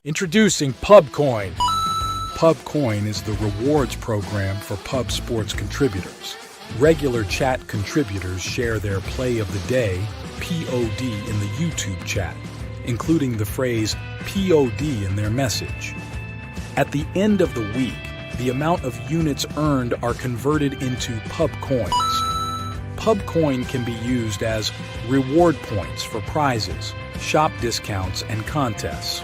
Introducing PubCoin. PubCoin is the rewards program for pub sports contributors. Regular chat contributors share their play of the day, POD, in the YouTube chat, including the phrase POD in their message. At the end of the week, the amount of units earned are converted into PubCoins. PubCoin can be used as reward points for prizes, shop discounts, and contests.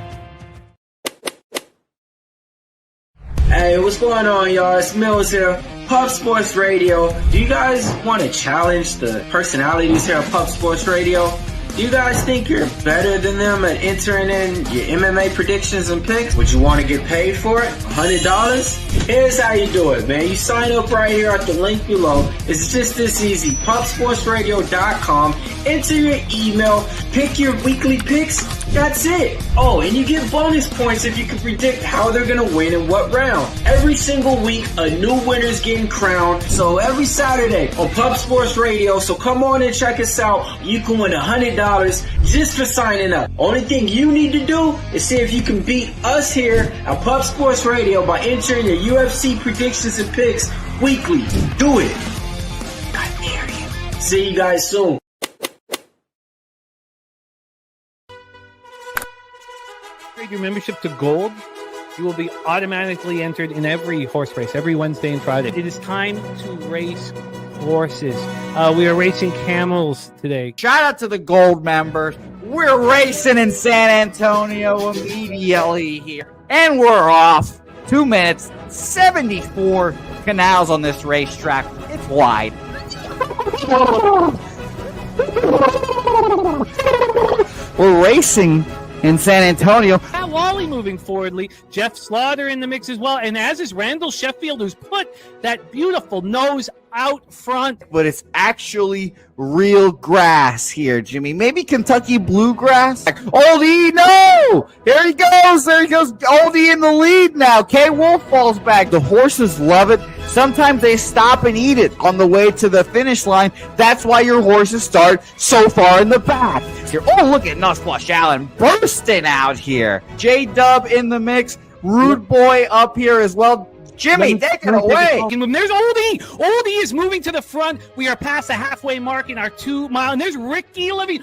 Hey, what's going on, y'all? It's Mills here, Pub Sports Radio. Do you guys want to challenge the personalities here at Pub Sports Radio? Do you guys think you're better than them at entering in your MMA predictions and picks? Would you want to get paid for it? $100? Here's how you do it, man. You sign up right here at the link below. It's just this easy. PubSportsRadio.com. Enter your email. Pick your weekly picks. That's it. Oh, and you get bonus points if you can predict how they're going to win in what round. Every single week, a new winner's getting crowned. So every Saturday on Pub Sports Radio. So come on and check us out. You can win $100 just for signing up. Only thing you need to do is see if you can beat us here at Pub Sports Radio by entering your UFC predictions and picks weekly. Do it. I dare you. See you guys soon. Your membership to Gold, you will be automatically entered in every horse race, every Wednesday and Friday. It is time to race horses. We are racing camels today. Shout out to the Gold members. We're racing in San Antonio immediately here. And we're off. 2 minutes, 74 canals on this racetrack. It's wide. We're racing in San Antonio. Pat Wally moving forwardly. Jeff Slaughter in the mix as well. And as is Randall Sheffield, who's put that beautiful nose out front. But it's actually real grass here, Jimmy. Maybe Kentucky bluegrass. Oldie, no! Here he goes. There he goes. Oldie in the lead now. K. Wolf falls back. The horses love it. Sometimes they stop and eat it on the way to the finish line. That's why your horses start so far in the back. Here, oh, look at Nuss Flush Allen bursting out here. J-Dub in the mix. Rude Boy up here as well. Jimmy, take it away. There's Oldie. Oldie is moving to the front. We are past the halfway mark in our 2 mile. And there's Ricky Levy.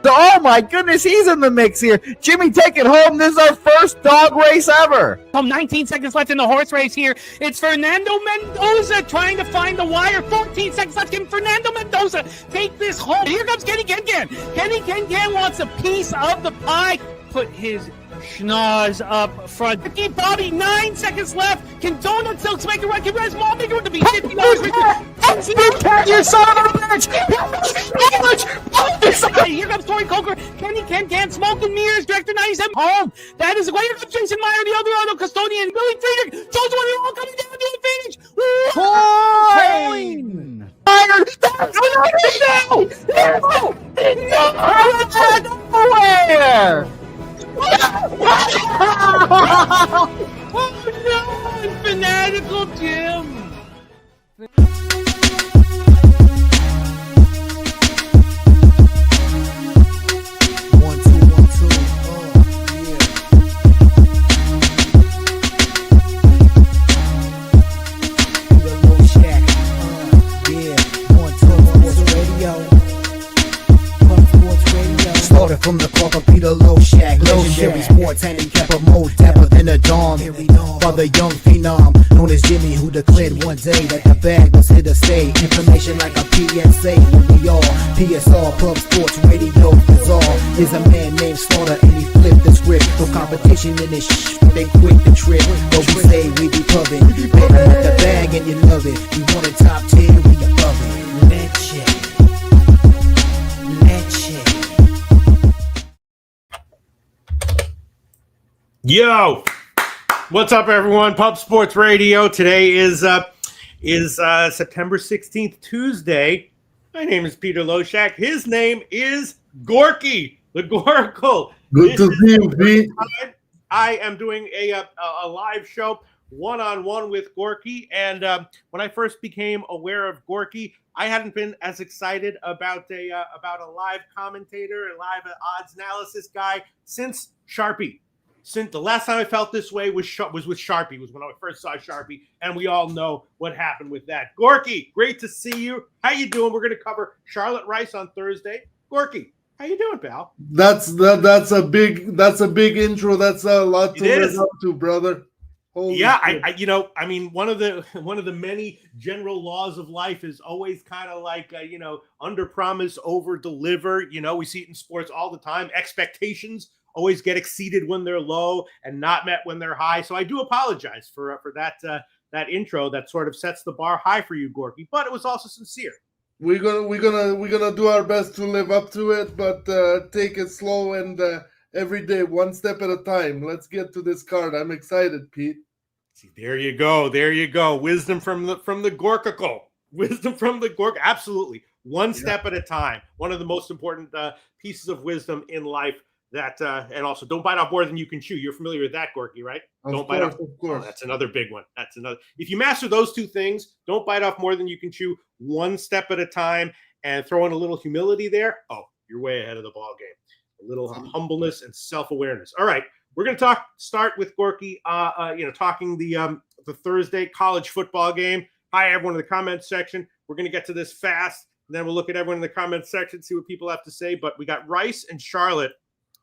Oh my goodness, he's in the mix here. Jimmy, take it home. This is our first dog race ever. 19 seconds left in the horse race here. It's Fernando Mendoza trying to find the wire. 14 seconds left. Can Fernando Mendoza take this home? Here comes Kenny Ken. Kenny Ken wants a piece of the pie. Put his schnoz up front. Ricky Bobby, 9 seconds left. Can Donut Silks make a run? Can Res Mall make a run to be $50? You son of a bitch! Here comes Tori Coker. Kenny Ken, Smoke and Mirrors, Director 97 home. That is why here comes Jason Meyer, the other auto custodian, Billy Friedrich. Those one are all coming down to the finish. Coin! Nowhere! Oh no! Fanatical Jim! From the clock of Peter Loshak, legendary sports handicapper, more dapper than a Dom. Father young phenom, known as Jimmy, who declared one day that the bag was here to stay. Information like a PSA, when we all PSR, Pub Sports Radio, bizarre. Is a man named Slaughter and he flipped the script. No competition in this they quit the trip. But we say we be pubbing, better with the bag and you love it. You want a top 10, we above it. Let's check. Yo, what's up, everyone? Pub Sports Radio. Today is September 16th, Tuesday. My name is Peter Loshak. His name is Gorky, the Goracle. Good to see you, Pete. I am doing a live show one-on-one with Gorky. And when I first became aware of Gorky, I hadn't been as excited about a live commentator, a live odds analysis guy since Sharpie. Since the last time I felt this way was with Sharpie, was when I first saw Sharpie, and we all know what happened with that. Gorky, great to see you. How you doing? We're going to cover Charlotte Rice on Thursday. Gorky, how you doing, pal? That's a big intro. That's a lot to live up to, brother. Holy yeah, shit. I mean, one of the many general laws of life is always kind of like under promise, over deliver. We see it in sports all the time. Expectations always get exceeded when they're low and not met when they're high. So I do apologize for that intro that sort of sets the bar high for you, Gorky, but it was also sincere. We're gonna do our best to live up to it, but take it slow and every day, one step at a time. Let's get to this card. I'm excited, Pete. See, there you go. Wisdom from the Gorkical. Wisdom from the Gork. Absolutely, one step at a time. One of the most important pieces of wisdom in life. That and also don't bite off more than you can chew. You're familiar with that, Gorky, right? Don't bite off. Of course. Oh, that's another big one. That's another. If you master those two things, don't bite off more than you can chew, one step at a time, and throw in a little humility there. Oh, you're way ahead of the ball game. A little humbleness and self-awareness. All right, we're going to start with Gorky. Talking the Thursday college football game. Hi, everyone in the comments section. We're going to get to this fast, and then we'll look at everyone in the comments section, see what people have to say. But we got Rice and Charlotte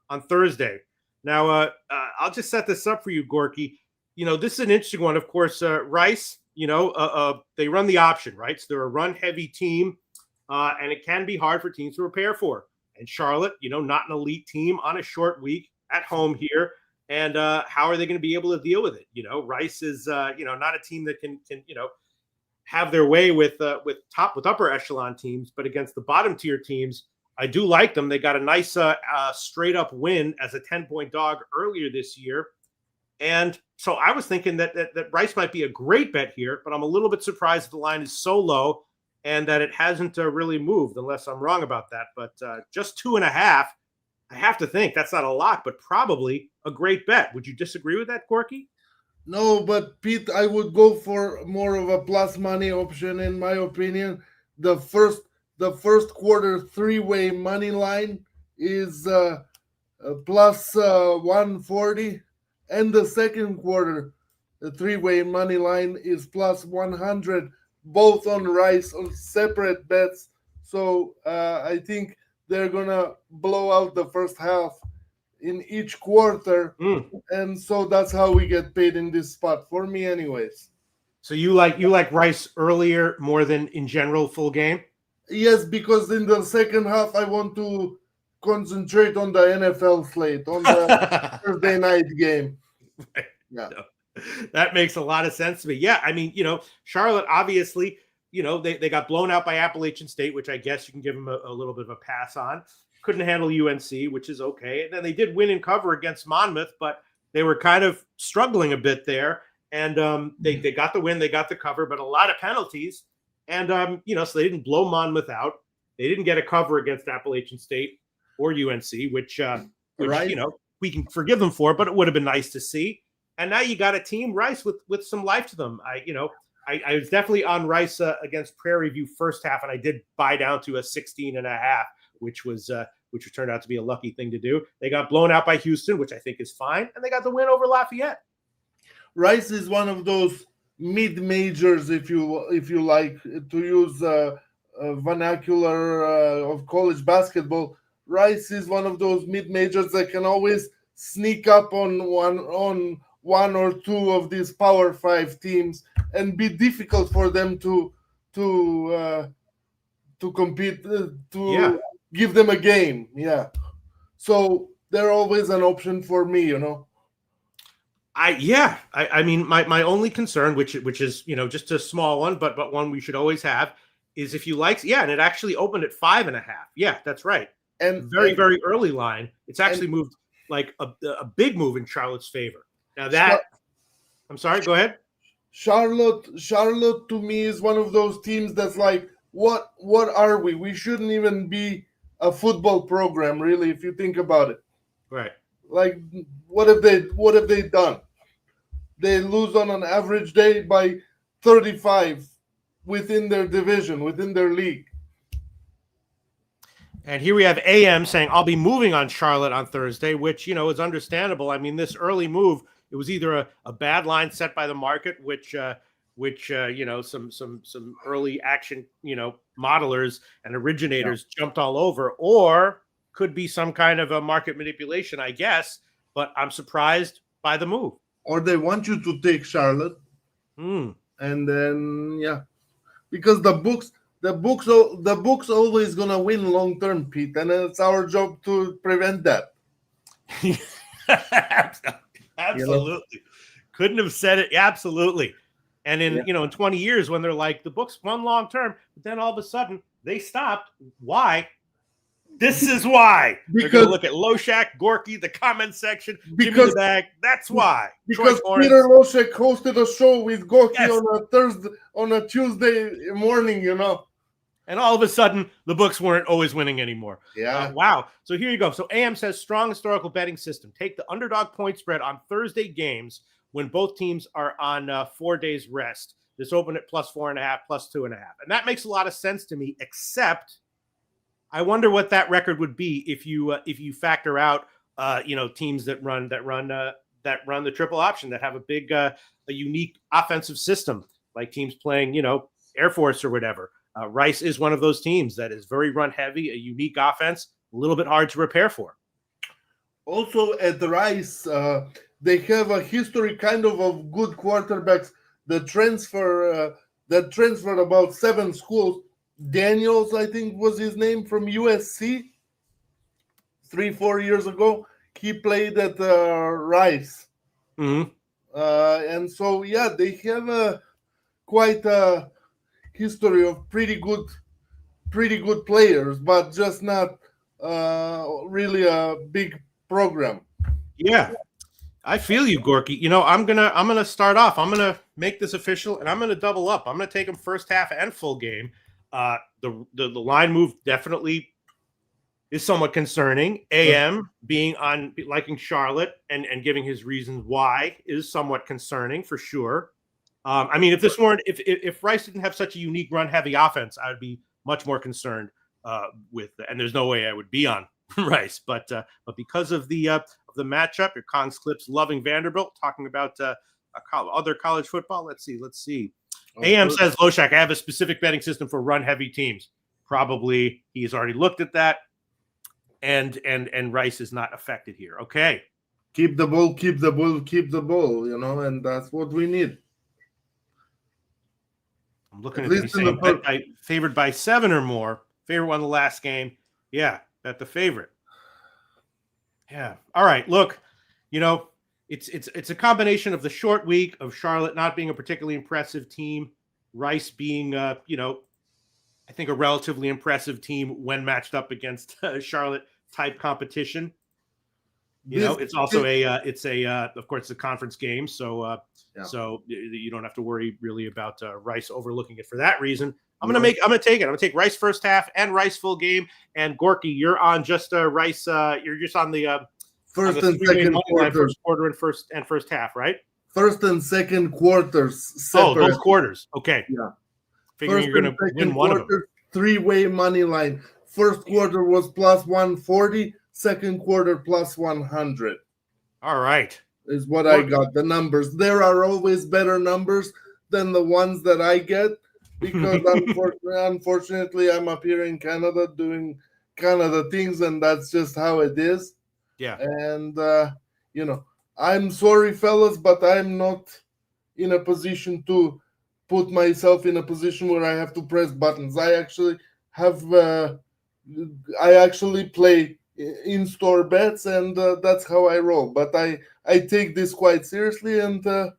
on Thursday. Now, I'll just set this up for you, Gorky. This is an interesting one. Of course, Rice, they run the option, right? So they're a run-heavy team, and it can be hard for teams to prepare for. And Charlotte, not an elite team on a short week at home here. And how are they going to be able to deal with it? Rice is, not a team that can have their way with upper echelon teams, but against the bottom tier teams, I do like them. They got a nice straight up win as a 10-point dog earlier this year. And so I was thinking that Rice might be a great bet here, but I'm a little bit surprised that the line is so low and that it hasn't really moved, unless I'm wrong about that. But just 2.5, I have to think that's not a lot, but probably a great bet. Would you disagree with that, Gorky? No, but Pete, I would go for more of a plus money option, in my opinion. The first quarter three-way money line is plus 140, and the second quarter the three-way money line is plus 100, both on Rice on separate bets. So I think they're gonna blow out the first half in each quarter, and so that's how we get paid in this spot, for me anyways. So you like Rice earlier more than in general full game? Yes, because in the second half, I want to concentrate on the NFL slate, on the Thursday night game. Right. Yeah. No, that makes a lot of sense to me. Yeah, I mean, Charlotte, obviously, they got blown out by Appalachian State, which I guess you can give them a little bit of a pass on. Couldn't handle UNC, which is okay. And then they did win and cover against Monmouth, but they were kind of struggling a bit there. And they got the win, they got the cover, but a lot of penalties. And, so they didn't blow Monmouth out. They didn't get a cover against Appalachian State or UNC, which Right. We can forgive them for, but it would have been nice to see. And now you got a team, Rice, with some life to them. I was definitely on Rice against Prairie View first half, and I did buy down to a 16.5, which turned out to be a lucky thing to do. They got blown out by Houston, which I think is fine, and they got the win over Lafayette. Rice is one of those mid-majors, if you like to use vernacular of college basketball. Rice is one of those mid-majors that can always sneak up on one or two of these Power 5 teams and be difficult for them to compete, give them a game. Yeah. So they're always an option for me, I mean, my only concern, which is, just a small one, but one we should always have, is if you like, and it actually opened at 5.5. Yeah, that's right. And very early line. It's actually moved like a big move in Charlotte's favor. Now I'm sorry, go ahead. Charlotte to me is one of those teams that's like, what are we? We shouldn't even be a football program, really, if you think about it. Right. Like, what have they done? they lose on an average day by 35 within their division, within their league. And here we have AM saying, I'll be moving on Charlotte on Thursday, which, is understandable. I mean, this early move, it was either a bad line set by the market, which some early action, modelers and originators jumped all over, or could be some kind of a market manipulation, I guess. But I'm surprised by the move. Or they want you to take Charlotte. And then, because the books always gonna win long term, Pete, and it's our job to prevent that. Absolutely, couldn't have said it. Absolutely, and in 20 years when they're like the books won long term, but then all of a sudden they stopped. Why? This is why. They're going to look at Loshak, Gorky, the comment section, Jimmy the Bag. That's why. Because Peter Loshak hosted a show with Gorky on a Tuesday morning, And all of a sudden, the books weren't always winning anymore. Yeah. Wow. So here you go. So AM says strong historical betting system. Take the underdog point spread on Thursday games when both teams are on 4 days rest. This opened at +4.5, +2.5. And that makes a lot of sense to me, except I wonder what that record would be if you factor out teams that run the triple option, that have a big a unique offensive system, like teams playing Air Force or whatever. Rice is one of those teams that is very run heavy, a unique offense, a little bit hard to prepare for. Also at the Rice, they have a history kind of good quarterbacks that transferred about 7 schools. Daniels, I think was his name, from USC 3-4 years ago. He played at Rice. Mm-hmm. And so, they have quite a history of pretty good players, but just not really a big program. Yeah, I feel you, Gorky. I'm gonna start off. I'm gonna make this official, and I'm gonna double up. I'm gonna take them first half and full game. The line move definitely is somewhat concerning. AM being on liking Charlotte and giving his reasons why is somewhat concerning for sure. I mean, if Rice didn't have such a unique run heavy offense, I would be much more concerned with. And there's no way I would be on Rice, but because of the matchup, your Kongs Clips loving Vanderbilt, talking about other college football. Let's see. AM says, Loshak, I have a specific betting system for run-heavy teams. Probably he's already looked at that, and Rice is not affected here. Okay. Keep the ball, and that's what we need. I'm looking at these saying favored by 7 or more. Favorite won the last game. Yeah, bet the favorite. Yeah. All right, look, It's a combination of the short week of Charlotte not being a particularly impressive team, Rice being, I think a relatively impressive team when matched up against Charlotte type competition. It's also of course, a conference game, so you don't have to worry really about Rice overlooking it for that reason. I'm gonna take it. I'm gonna take Rice first half and Rice full game. And Gorky, you're on just Rice. You're just on the first and second quarters. First quarter and first half, right? First and second quarters. Separate. Oh, those quarters. Okay. Yeah. Figuring you're going to win one of them. 3-way money line. First quarter was +140. Second quarter +100. All right. Is what I got. The numbers. There are always better numbers than the ones that I get because unfortunately I'm up here in Canada doing Canada things, and that's just how it is. Yeah. And, I'm sorry, fellas, but I'm not in a position to put myself in a position where I have to press buttons. I actually play in-store bets, and that's how I roll. But I take this quite seriously, and, I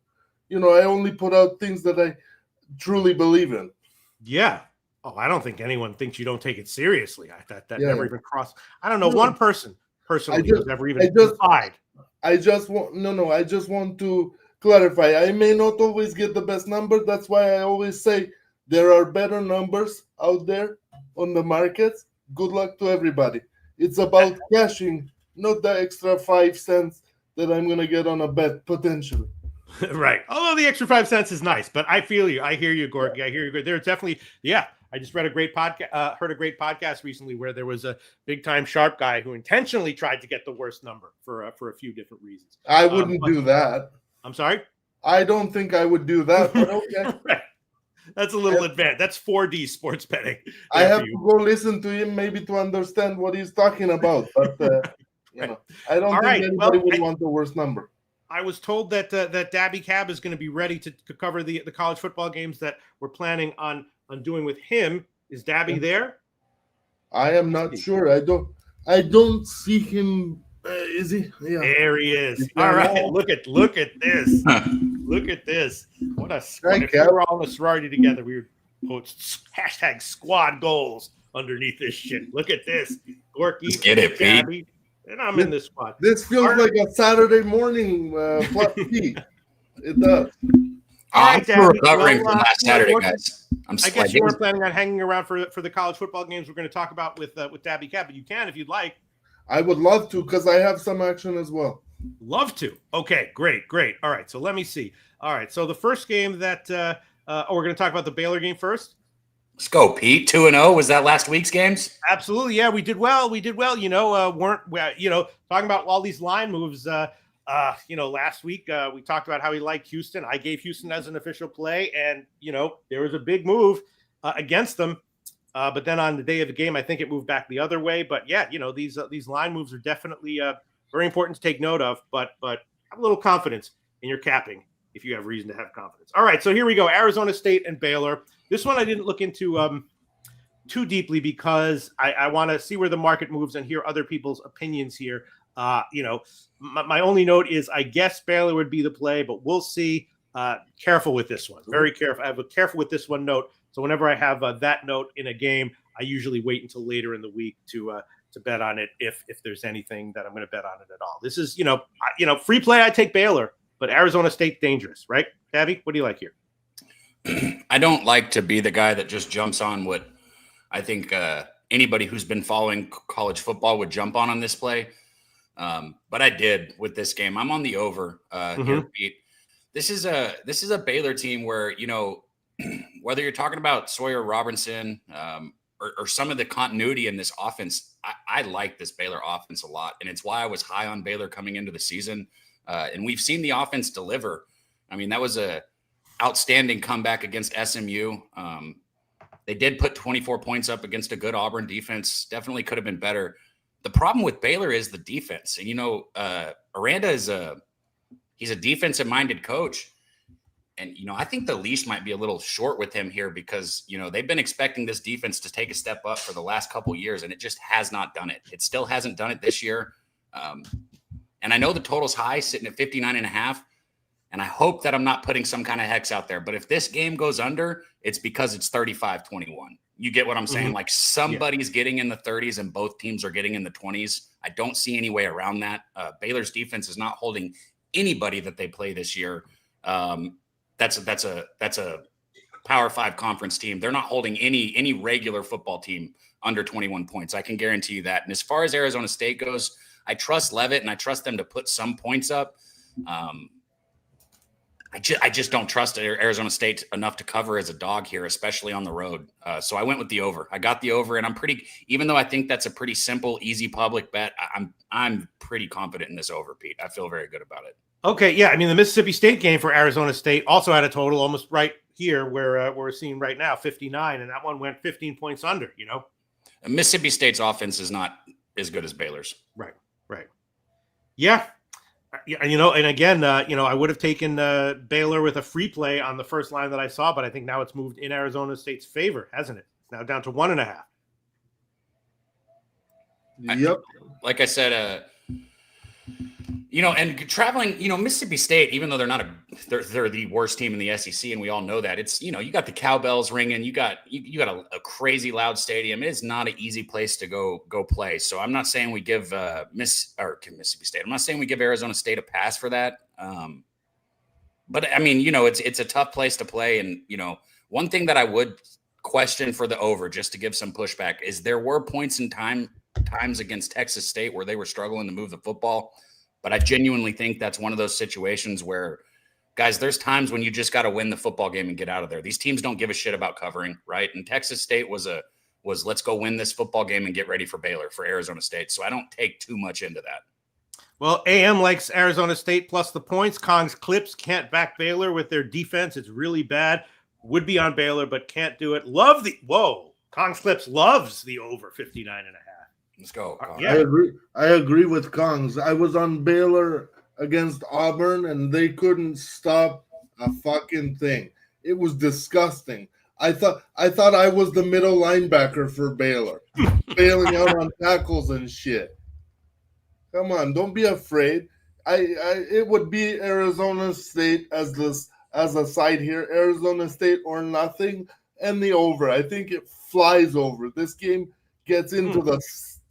only put out things that I truly believe in. Yeah. Oh, I don't think anyone thinks you don't take it seriously. That never even crossed. I don't know one person personally who's never even tried. I just want to clarify. I may not always get the best number. That's why I always say there are better numbers out there on the markets. Good luck to everybody. It's about cashing, not the extra 5 cents that I'm going to get on a bet potentially. Right. Although the extra 5 cents is nice, but I feel you. I hear you, Gorky. I hear you. There's definitely, yeah. I just read a great podcast, heard a great podcast recently where there was a big time sharp guy who intentionally tried to get the worst number for a few different reasons. I wouldn't do that. I'm sorry? I don't think I would do that, but okay. Right. That's a little advanced. That's 4D sports betting. I have to go listen to him maybe to understand what he's talking about. But I don't think anybody would want the worst number. I was told that that Dabby Cab is going to be ready to cover the college football games that we're planning on doing with him. Is Dabby there? I am not sure. I don't see him. Is he? Yeah. There he is. All right. Look at this. Look at this. What a squad. If we were all in a sorority together, we would post hashtag squad goals underneath this shit. Look at this. Gorky, get it, Dabby, and I'm in this squad. This feels like a Saturday morning plus P. It does. I'm recovering from last Saturday, guys. I guess you weren't planning on hanging around for the college football games we're going to talk about with Dabby Cap, but you can if you'd like. I would love to because I have some action as well. Love to. Okay, great. All right, so let me see. All right, so the first game that we're going to talk about the Baylor game first. Let's go, Pete. 2-0. Was that last week's games? Absolutely. Yeah, we did well. You know, talking about all these line moves. Last week we talked about how he liked Houston. I gave Houston as an official play, and there was a big move against them. But then on the day of the game, I think it moved back the other way. But yeah, these line moves are definitely very important to take note of. But have a little confidence in your capping if you have reason to have confidence. All right, so here we go. Arizona State and Baylor. This one I didn't look into too deeply because I want to see where the market moves and hear other people's opinions here. My only note is I guess Baylor would be the play, but we'll see. Careful with this one. Very careful. I have a careful with this one note. So whenever I have that note in a game, I usually wait until later in the week to bet on it if there's anything that I'm going to bet on it at all. This is free play. I take Baylor, but Arizona State dangerous, right? Tabby, what do you like here? I don't like to be the guy that just jumps on what I think anybody who's been following college football would jump on this play. But I did with this game. I'm on the over here, Pete. This is a Baylor team where, whether you're talking about Sawyer Robinson or some of the continuity in this offense, I like this Baylor offense a lot. And it's why I was high on Baylor coming into the season. And we've seen the offense deliver. I mean, that was a outstanding comeback against SMU. They did put 24 points up against a good Auburn defense. Definitely could have been better. The problem with Baylor is the defense. And, Aranda he's a defensive-minded coach. And, I think the leash might be a little short with him here because, they've been expecting this defense to take a step up for the last couple of years, and it just has not done it. It still hasn't done it this year. And I know the total's high, sitting at 59.5, and I hope that I'm not putting some kind of hex out there. But if this game goes under, it's because it's 35-21. You get what I'm saying? Mm-hmm. Like somebody's getting in the 30s and both teams are getting in the 20s. I don't see any way around that. Baylor's defense is not holding anybody that they play this year. That's a Power 5 conference team. They're not holding any regular football team under 21 points. I can guarantee you that. And as far as Arizona State goes, I trust Leavitt and I trust them to put some points up. I just don't trust Arizona State enough to cover as a dog here, especially on the road. So I went with the over. I got the over, and even though I think that's a pretty simple, easy public bet, I'm pretty confident in this over, Pete. I feel very good about it. Okay, yeah. I mean, the Mississippi State game for Arizona State also had a total almost right here where we're seeing right now, 59, and that one went 15 points under, And Mississippi State's offense is not as good as Baylor's. Right. Yeah. And again, I would have taken Baylor with a free play on the first line that I saw, but I think now it's moved in Arizona State's favor, hasn't it? It's now down to 1.5. Yep. Like I said, and traveling, Mississippi State, even though they're the worst team in the SEC, and we all know that, it's, you got the cowbells ringing, you got a crazy loud stadium. It is not an easy place to go play. So I'm not saying we give Mississippi State. I'm not saying we give Arizona State a pass for that. But I mean, it's a tough place to play. And, one thing that I would question for the over, just to give some pushback, is there were points in times against Texas State where they were struggling to move the football. But I genuinely think that's one of those situations where guys, there's times when you just got to win the football game and get out of there. These teams don't give a shit about covering, right? And Texas State was let's go win this football game and get ready for Baylor, for Arizona State. So I don't take too much into that. Well, AM likes Arizona State plus the points. Kong's Clips can't back Baylor with their defense. It's really bad. Would be on Baylor, but can't do it. Kong's Clips loves the over 59.5. Let's go. Yeah. I agree with Kongs. I was on Baylor against Auburn, and they couldn't stop a fucking thing. It was disgusting. I thought I was the middle linebacker for Baylor, bailing out on tackles and shit. Come on, don't be afraid. It would be Arizona State as a side here, Arizona State or nothing, and the over. I think it flies over. This game gets into the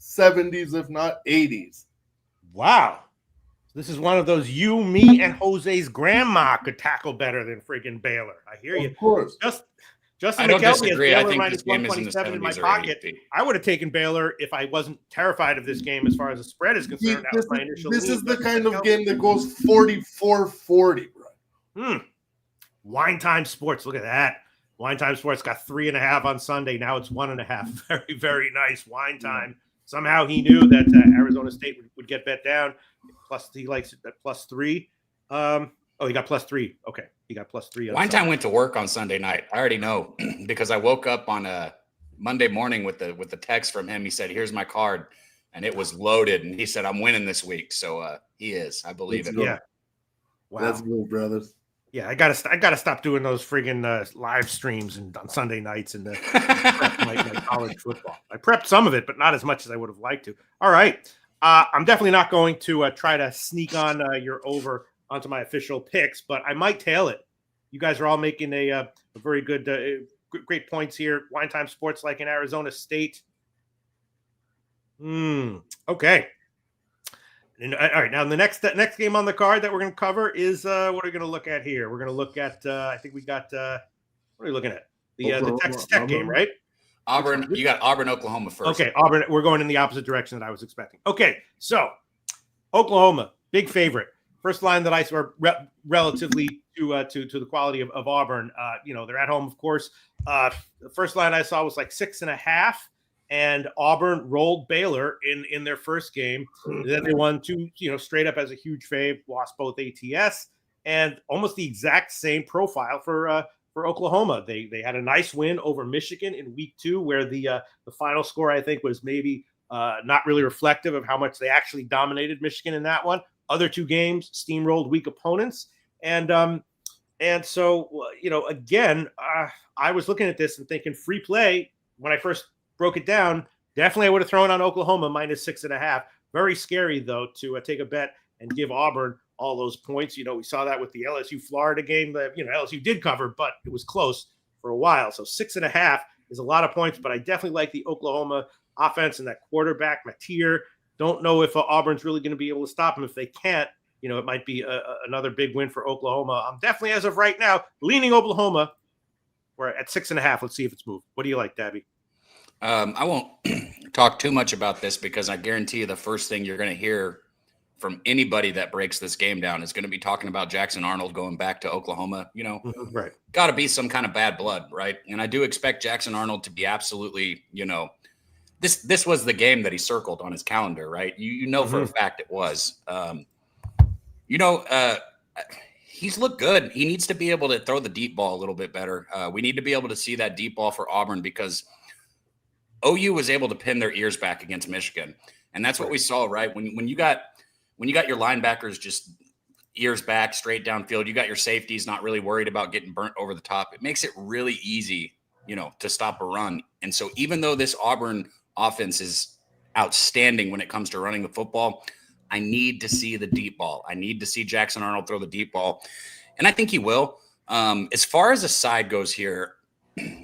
70s, if not 80s. Wow. This is one of those you, me, and Jose's grandma could tackle better than freaking Baylor. I hear you. Of course. Justin I don't McKelvey disagree. has I Baylor think minus this game is in the 127 in my 70s or pocket. 80s. I would have taken Baylor if I wasn't terrified of this game as far as the spread is concerned. That was my initial This lean. is the kind of game that goes 44-40, bro. Wine Time Sports. Look at that. Wine Time Sports got 3.5 on Sunday. Now it's 1.5. Very, very nice. Wine Time. Somehow he knew that Arizona State would get bet down. Plus, he likes it at +3. He got +3. Okay, he got +3. Wine Time went to work on Sunday night. I already know because I woke up on a Monday morning with the text from him. He said, "Here's my card," and it was loaded. And he said, "I'm winning this week." So he is. I believe it. Yeah. Wow. Let's go, brothers. Yeah, I gotta stop doing those friggin' live streams on Sunday nights and prep my college football. I prepped some of it, but not as much as I would have liked to. All right, I'm definitely not going to try to sneak on your over onto my official picks, but I might tail it. You guys are all making a very good, great points here. Wine Time Sports like in Arizona State. Okay. And, all right, now the next game on the card that we're going to cover is what are we going to look at here? We're going to look at I think we got what are we looking at? The Texas Tech game, right? Auburn. You got Auburn, Oklahoma first. Okay, Auburn. We're going in the opposite direction that I was expecting. Okay, so Oklahoma, big favorite. First line that I saw relatively to the quality of Auburn. They're at home, of course. The first line I saw was like 6.5. And Auburn rolled Baylor in their first game. Then they won two, straight up as a huge fave, lost both ATS, and almost the exact same profile for Oklahoma. They had a nice win over Michigan in week 2, where the final score I think was maybe not really reflective of how much they actually dominated Michigan in that one. Other 2 games steamrolled weak opponents, and so again, I was looking at this and thinking free play when I first broke it down. Definitely, I would have thrown on Oklahoma minus 6.5. Very scary though to take a bet and give Auburn all those points. We saw that with the LSU Florida game. That LSU did cover, but it was close for a while. So 6.5 is a lot of points, but I definitely like the Oklahoma offense and that quarterback Mateer. Don't know if Auburn's really going to be able to stop them. If they can't, it might be another big win for Oklahoma. I'm definitely, as of right now, leaning Oklahoma. We're at 6.5. Let's see if it's moved. What do you like, Dabby? I won't talk too much about this because I guarantee you the first thing you're going to hear from anybody that breaks this game down is going to be talking about Jackson Arnold going back to Oklahoma. Right. Got to be some kind of bad blood, right? And I do expect Jackson Arnold to be absolutely, this was the game that he circled on his calendar, right? For a fact it was. He's looked good. He needs to be able to throw the deep ball a little bit better. We need to be able to see that deep ball for Auburn because OU was able to pin their ears back against Michigan. And that's what we saw, right? When you got your linebackers just ears back, straight downfield, you got your safeties not really worried about getting burnt over the top. It makes it really easy, to stop a run. And so even though this Auburn offense is outstanding when it comes to running the football, I need to see the deep ball. I need to see Jackson Arnold throw the deep ball. And I think he will. As far as a side goes here,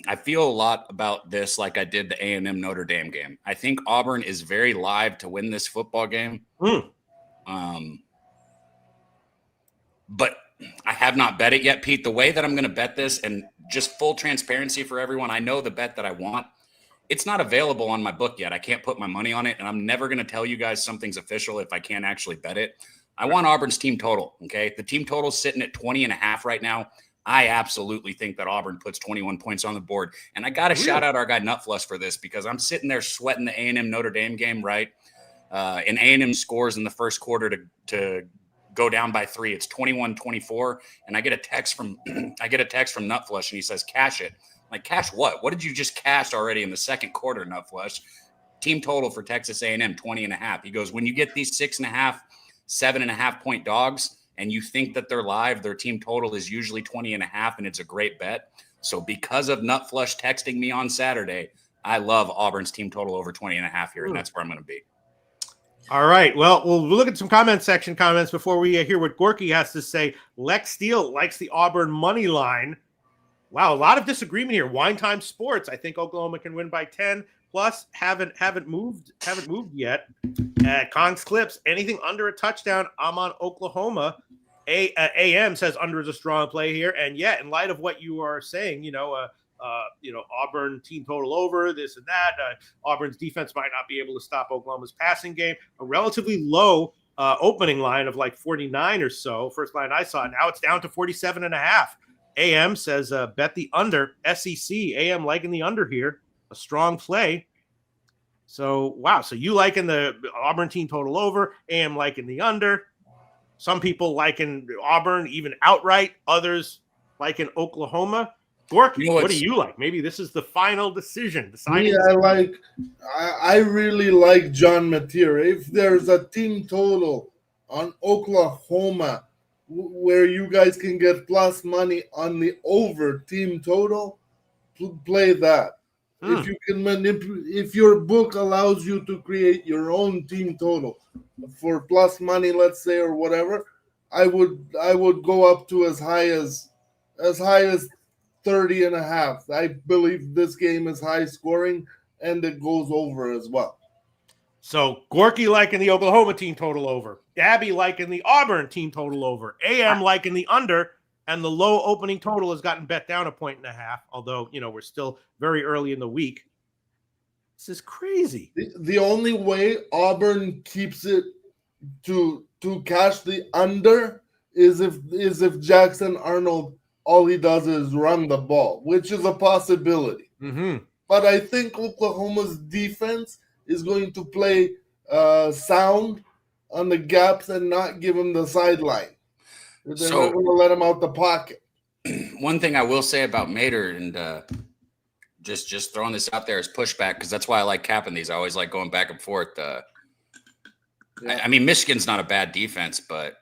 I feel a lot about this like I did the A&M Notre Dame game. I think Auburn is very live to win this football game. But I have not bet it yet, Pete. The way that I'm going to bet this, and just full transparency for everyone, I know the bet that I want. It's not available on my book yet. I can't put my money on it, and I'm never going to tell you guys something's official if I can't actually bet it. I want Auburn's team total. Okay. The team total is sitting at 20.5 right now. I absolutely think that Auburn puts 21 points on the board. And I got to shout out our guy Nutflush for this, because I'm sitting there sweating the A&M Notre Dame game, right? And A&M scores in the first quarter to go down by 3. It's 21-24. And I get a text from Nutflush, and he says, cash it. I'm like, cash what? What did you just cash already in the second quarter, Nutflush? Team total for Texas A&M, 20.5. He goes, when you get these 6.5, 7.5 point dogs, and you think that they're live, their team total is usually 20.5, and it's a great bet. So because of Nutflush texting me on Saturday, I love Auburn's team total over 20.5 here, and that's where I'm going to be. All right. Well, we'll look at some comment section comments before we hear what Gorky has to say. Lex Steele likes the Auburn money line. Wow, a lot of disagreement here. Wine Time Sports, I think Oklahoma can win by 10. Plus, haven't moved yet. Kong's Clips, anything under a touchdown, I'm on Oklahoma. AM says under is a strong play here, and yeah, in light of what you are saying, Auburn team total over this and that. Auburn's defense might not be able to stop Oklahoma's passing game. A relatively low opening line of like 49 or so. First line I saw. Now it's down to 47.5. AM says bet the under. SEC. AM liking the under here. A strong play. So, wow. So you liking the Auburn team total over, AM liking the under. Some people liking Auburn even outright. Others liking Oklahoma. Gorky, what do you like? Maybe this is the final decision. I really like John Mateer. If there's a team total on Oklahoma where you guys can get plus money on the over team total, play that. If you can if your book allows you to create your own team total for plus money, let's say, or whatever, I would go up to as high as 30.5. I believe this game is high scoring and it goes over as well. So Gorky liking the Oklahoma team total over, Gabby liking the Auburn team total over, AM liking the under. And the low opening total has gotten bet down 1.5 points, although, we're still very early in the week. This is crazy. The only way Auburn keeps it to cash the under is if Jackson Arnold, all he does is run the ball, which is a possibility. Mm-hmm. But I think Oklahoma's defense is going to play sound on the gaps and not give him the sideline. They're not going to let him out the pocket. One thing I will say about Mater, and just throwing this out there as pushback, because that's why I like capping these. I always like going back and forth. I mean, Michigan's not a bad defense, but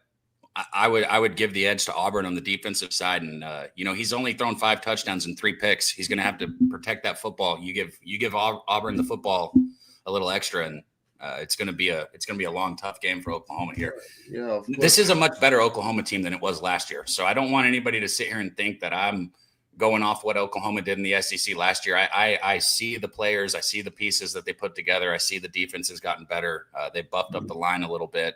I would give the edge to Auburn on the defensive side. And he's only thrown 5 touchdowns and 3 picks. He's going to have to protect that football. You give Auburn the football a little extra, and it's going to be a long, tough game for Oklahoma here. Yeah, this is a much better Oklahoma team than it was last year. So I don't want anybody to sit here and think that I'm going off what Oklahoma did in the SEC last year. I see the players. I see the pieces that they put together. I see the defense has gotten better. They buffed up the line a little bit.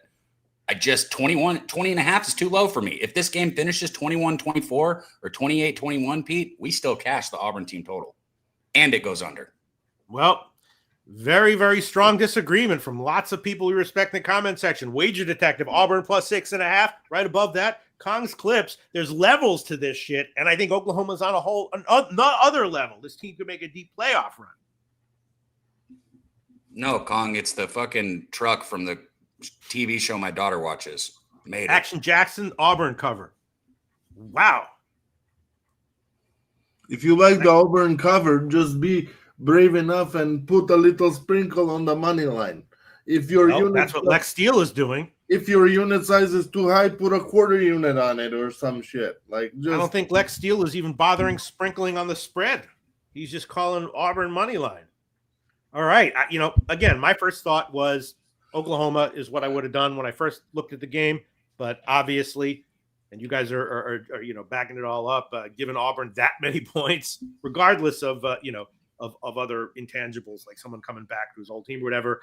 20.5 is too low for me. If this game finishes 21-24 or 28-21, Pete, we still cash the Auburn team total. And it goes under. Well, very, very strong disagreement from lots of people we respect in the comment section. Wager Detective, Auburn plus 6.5. Right above that, Kong's Clips. There's levels to this shit, and I think Oklahoma's on another level. This team could make a deep playoff run. No, Kong, it's the fucking truck from the TV show my daughter watches. Action Jackson, Auburn cover. Wow. If you like the Auburn cover, just be brave enough and put a little sprinkle on the money line. If your that's what Lex Steele is doing. If your unit size is too high, put a quarter unit on it or some shit. I don't think Lex Steele is even bothering sprinkling on the spread. He's just calling Auburn money line. All right. Again, my first thought was Oklahoma is what I would have done when I first looked at the game, but obviously, and you guys are backing it all up, giving Auburn that many points, regardless of of other intangibles like someone coming back to his old team or whatever.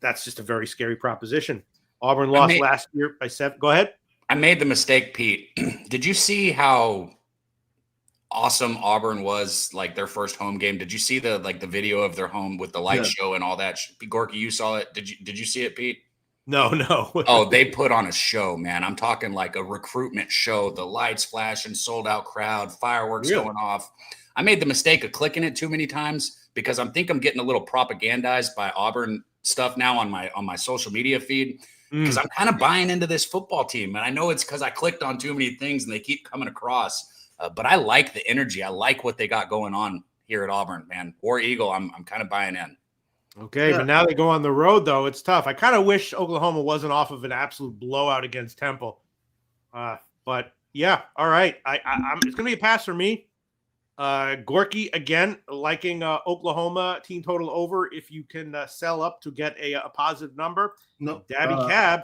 That's just a very scary proposition. Auburn lost last year by 7. Go ahead. I made the mistake, Pete. Did you see how awesome Auburn was, like their first home game? Did you see the video of their home with the light show and all that? Gorky, you saw it. Did you see it, Pete? No. Oh, they put on a show, man. I'm talking like a recruitment show. The lights flashing, sold out crowd, fireworks Really? going off. I made the mistake of clicking it too many times because I'm getting a little propagandized by Auburn stuff now on my social media feed because I'm kind of buying into this football team. And I know it's because I clicked on too many things and they keep coming across. But I like the energy. I like what they got going on here at Auburn, man. War Eagle, I'm kind of buying in. Okay, but now they go on the road, though. It's tough. I kind of wish Oklahoma wasn't off of an absolute blowout against Temple. But, yeah, all right. It's going to be a pass for me. Gorky, again, liking Oklahoma team total over if you can sell up to get a positive number. No, Dabby Cab,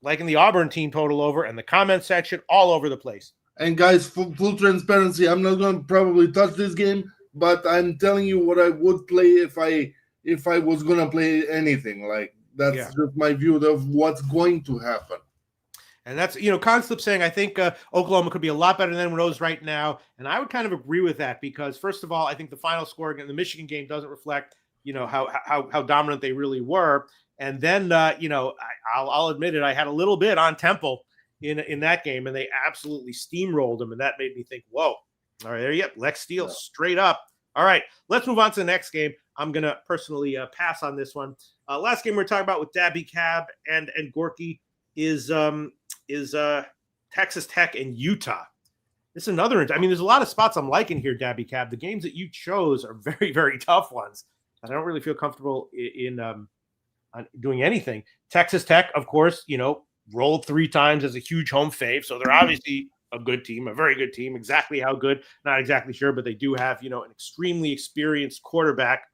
liking the Auburn team total over, and the comment section all over the place. And guys, full transparency, I'm not going to probably touch this game, but I'm telling you what I would play if I was going to play anything. Like, that's just my view of what's going to happen. And that's, Conslip saying, I think Oklahoma could be a lot better than Rose right now. And I would kind of agree with that because, first of all, I think the final score in the Michigan game doesn't reflect, how dominant they really were. And then, I'll admit it, I had a little bit on Temple in that game, and they absolutely steamrolled them, and that made me think, whoa. All right, there you go. Lex Steele straight up. All right, let's move on to the next game. I'm going to personally pass on this one. Last game we're talking about with Dabby Cab and Gorky is Texas Tech and Utah. This is another – there's a lot of spots I'm liking here, Dabby Cab. The games that you chose are very, very tough ones. I don't really feel comfortable in doing anything. Texas Tech, of course, rolled 3 times as a huge home fave, so they're obviously a good team, a very good team. Exactly how good, not exactly sure, but they do have, an extremely experienced quarterback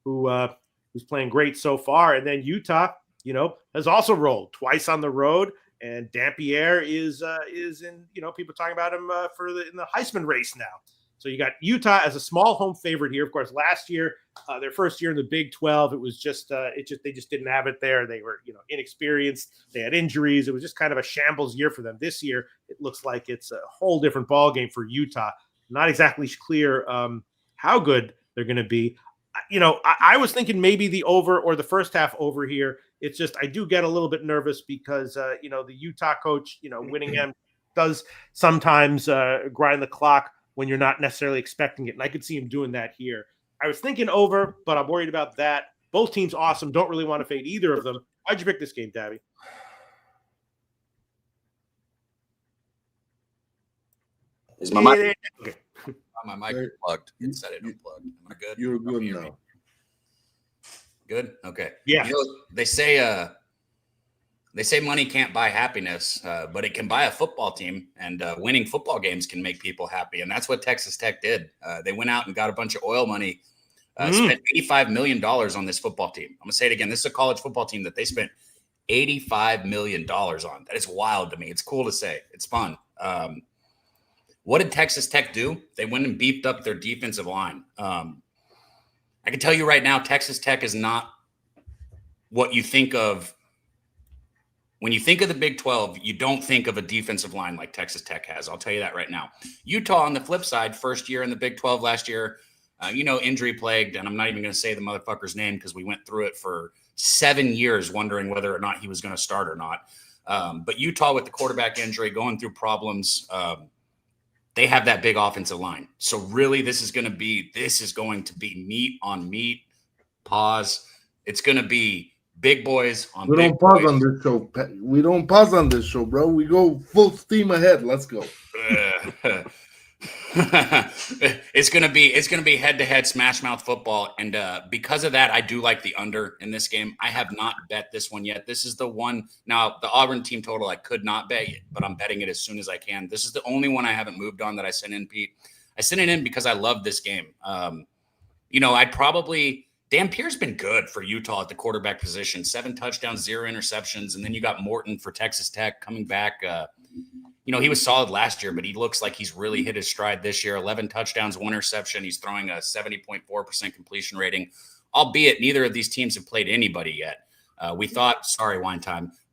who's playing great so far. And then Utah, has also rolled twice on the road, and Dampier is in, people talking about him in the Heisman race now. So you got Utah as a small home favorite here. Of course, last year, their first year in the Big 12, it was they just didn't have it there. They were, inexperienced. They had injuries. It was just kind of a shambles year for them. This year, it looks like it's a whole different ball game for Utah. Not exactly clear how good they're going to be. I was thinking maybe the over or the first half over here. It's just I do get a little bit nervous because the Utah coach, Winningham does sometimes grind the clock when you're not necessarily expecting it. And I could see him doing that here. I was thinking over, but I'm worried about that. Both teams awesome. Don't really want to fade either of them. Why'd you pick this game, Dabby? Is my mic? Okay. My mic plugged. It said it unplugged. Am I good? You're good now. Good? Okay. Yeah. They say money can't buy happiness, but it can buy a football team, and winning football games can make people happy. And that's what Texas Tech did. They went out and got a bunch of oil money, spent $85 million on this football team. I'm going to say it again. This is a college football team that they spent $85 million on. That is wild to me. It's cool to say. It's fun. What did Texas Tech do? They went and beefed up their defensive line. I can tell you right now, Texas Tech is not what you think of. When you think of the Big 12, you don't think of a defensive line like Texas Tech has. I'll tell you that right now. Utah, on the flip side, first year in the Big 12 last year, injury plagued, and I'm not even going to say the motherfucker's name because we went through it for 7 years wondering whether or not he was going to start or not. But Utah, with the quarterback injury, going through problems, they have that big offensive line. So really, this is going to be meat on meat. Pause. It's going to be big boys on we big don't pause boys. on this show. We don't pause on this show, bro. We go full steam ahead. Let's go. It's gonna be head-to-head smash mouth football, and because of that, I do like the under in this game. I have not bet this one yet. This is the one. Now, the Auburn team total I could not bet, but I'm betting it as soon as I can. This is the only one I haven't moved on that I sent in, Pete. I sent it in because I love this game. I'd probably. Dampier's been good for Utah at the quarterback position. 7 touchdowns, 0 interceptions. And then you got Morton for Texas Tech coming back. He was solid last year, but he looks like he's really hit his stride this year. 11 touchdowns, 1 interception. He's throwing a 70.4% completion rating, albeit neither of these teams have played anybody yet. We thought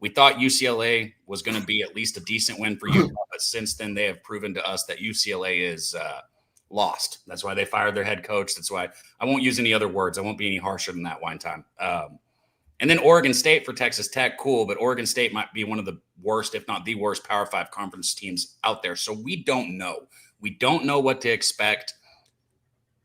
UCLA was going to be at least a decent win for Utah, but since then they have proven to us that UCLA is lost. That's why they fired their head coach. That's why I won't use any other words. I won't be any harsher than that one time. And then Oregon State for Texas Tech, cool, but Oregon State might be one of the worst, if not the worst, Power 5 conference teams out there. So we don't know. We don't know what to expect.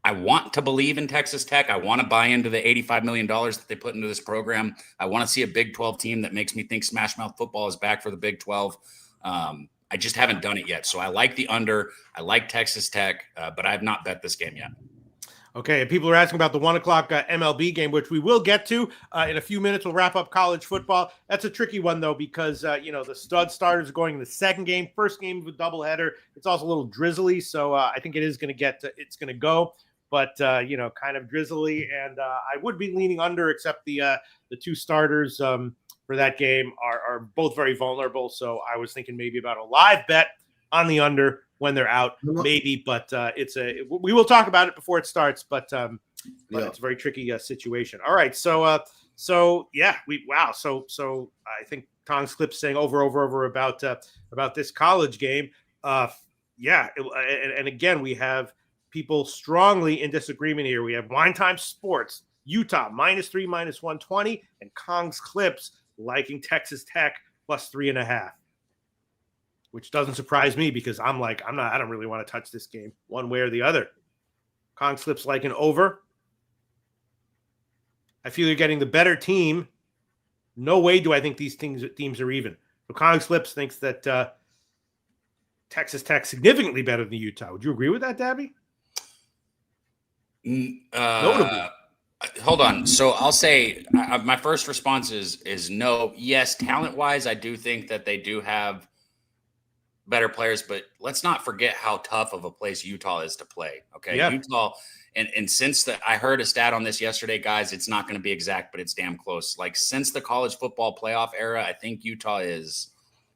I want to believe in Texas Tech. I want to buy into the $85 million that they put into this program. I want to see a Big 12 team that makes me think Smash Mouth football is back for the Big 12. I just haven't done it yet. So I like the under. I like Texas Tech, but I have not bet this game yet. Okay, and people are asking about the 1 o'clock MLB game, which we will get to in a few minutes. We'll wrap up college football. That's a tricky one, though, because, the stud starters are going in the second game. First game of a doubleheader. It's also a little drizzly, so I think it is going to it's going to go, but, kind of drizzly. And I would be leaning under, except the two starters for that game are both very vulnerable. So I was thinking maybe about a live bet on the under when they're out, maybe, but we will talk about it before it starts, but it's a very tricky situation. All right. So I think Tong's Clip saying over about this college game. And again, we have people strongly in disagreement here. We have Wine Time Sports, Utah, -3, -120, and Kong's Clips liking Texas Tech +3.5. Which doesn't surprise me because I don't really want to touch this game one way or the other. Kong Slips like an over. I feel you're getting the better team. No way do I think these teams are even. So Kong Slips thinks that Texas Tech significantly better than Utah. Would you agree with that, Dabby? Notably. Hold on. So I'll say my first response is no. Yes, talent-wise, I do think that they do have better players, but let's not forget how tough of a place Utah is to play. Okay. Yeah. Utah. And since I heard a stat on this yesterday, guys, it's not going to be exact, but it's damn close. Like since the college football playoff era, I think Utah is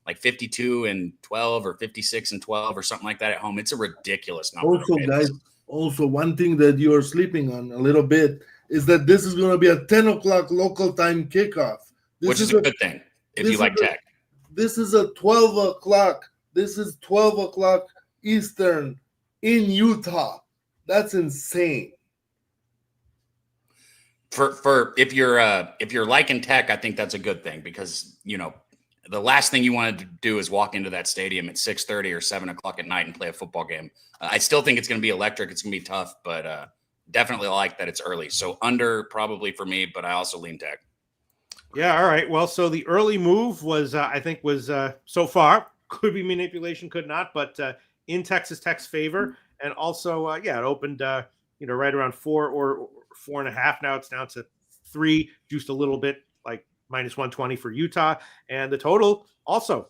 like 52-12 or 56-12 or something like that at home. It's a ridiculous number. Also, guys, one thing that you're sleeping on a little bit is that this is going to be a 10 o'clock local time kickoff. Which is a good thing if you like Tech. This is a 12 o'clock. This is 12 o'clock Eastern in Utah. That's insane. For if you're liking Tech, I think that's a good thing because the last thing you wanted to do is walk into that stadium at 6:30 or 7 o'clock at night and play a football game. I still think it's going to be electric. It's going to be tough, but definitely like that it's early. So under probably for me, but I also lean Tech. Yeah. All right. Well, so the early move was so far. Could be manipulation, could not, but in Texas Tech's favor. And also, it opened, right around 4 or 4.5. Now it's down to 3, juiced a little bit, like -120 for Utah. And the total also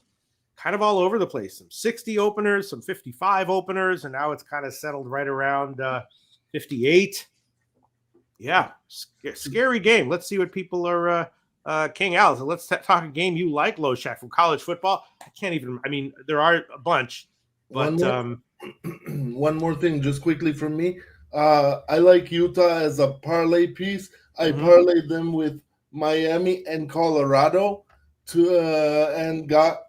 kind of all over the place. Some 60 openers, some 55 openers, and now it's kind of settled right around 58. Yeah, scary game. Let's see what people are King Al. So let's talk a game you like, Loshak, from college football. There are a bunch, but one more thing, just quickly from me. I like Utah as a parlay piece. I parlayed them with Miami and Colorado and got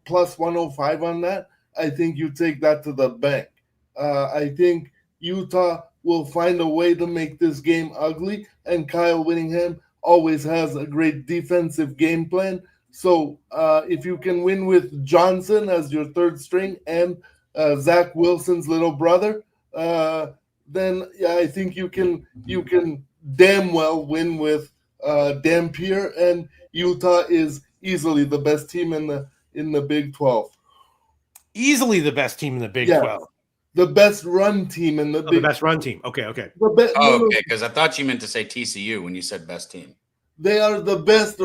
plus 105 on that. I think you take that to the bank. I think Utah will find a way to make this game ugly, and Kyle Whittingham always has a great defensive game plan. So if you can win with Johnson as your third string and Zach Wilson's little brother, then I think you can damn well win with Dampier, and Utah is easily the best team in the Big 12. Easily the best team in the Big 12. The best run team in the the best run team. Okay. Okay, because I thought you meant to say TCU when you said best team. They are the best.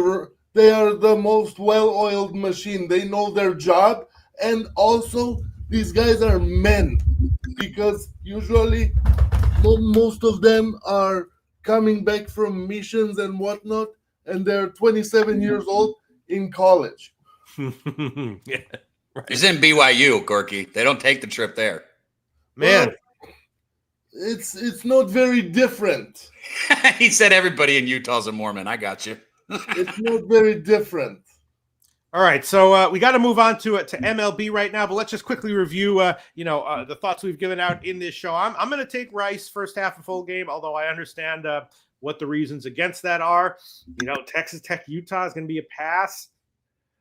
They are the most well-oiled machine. They know their job, and also these guys are men, because usually most of them are coming back from missions and whatnot, and they're 27 years old in college. Yeah, right. It's in BYU, Gorky. They don't take the trip there. Man, well, it's not very different. He said everybody in Utah's a Mormon. I got you. It's not very different. All right, so we got to move on to MLB right now, but let's just quickly review, the thoughts we've given out in this show. I'm going to take Rice first half of full game, although I understand what the reasons against that are. Texas Tech, Utah is going to be a pass.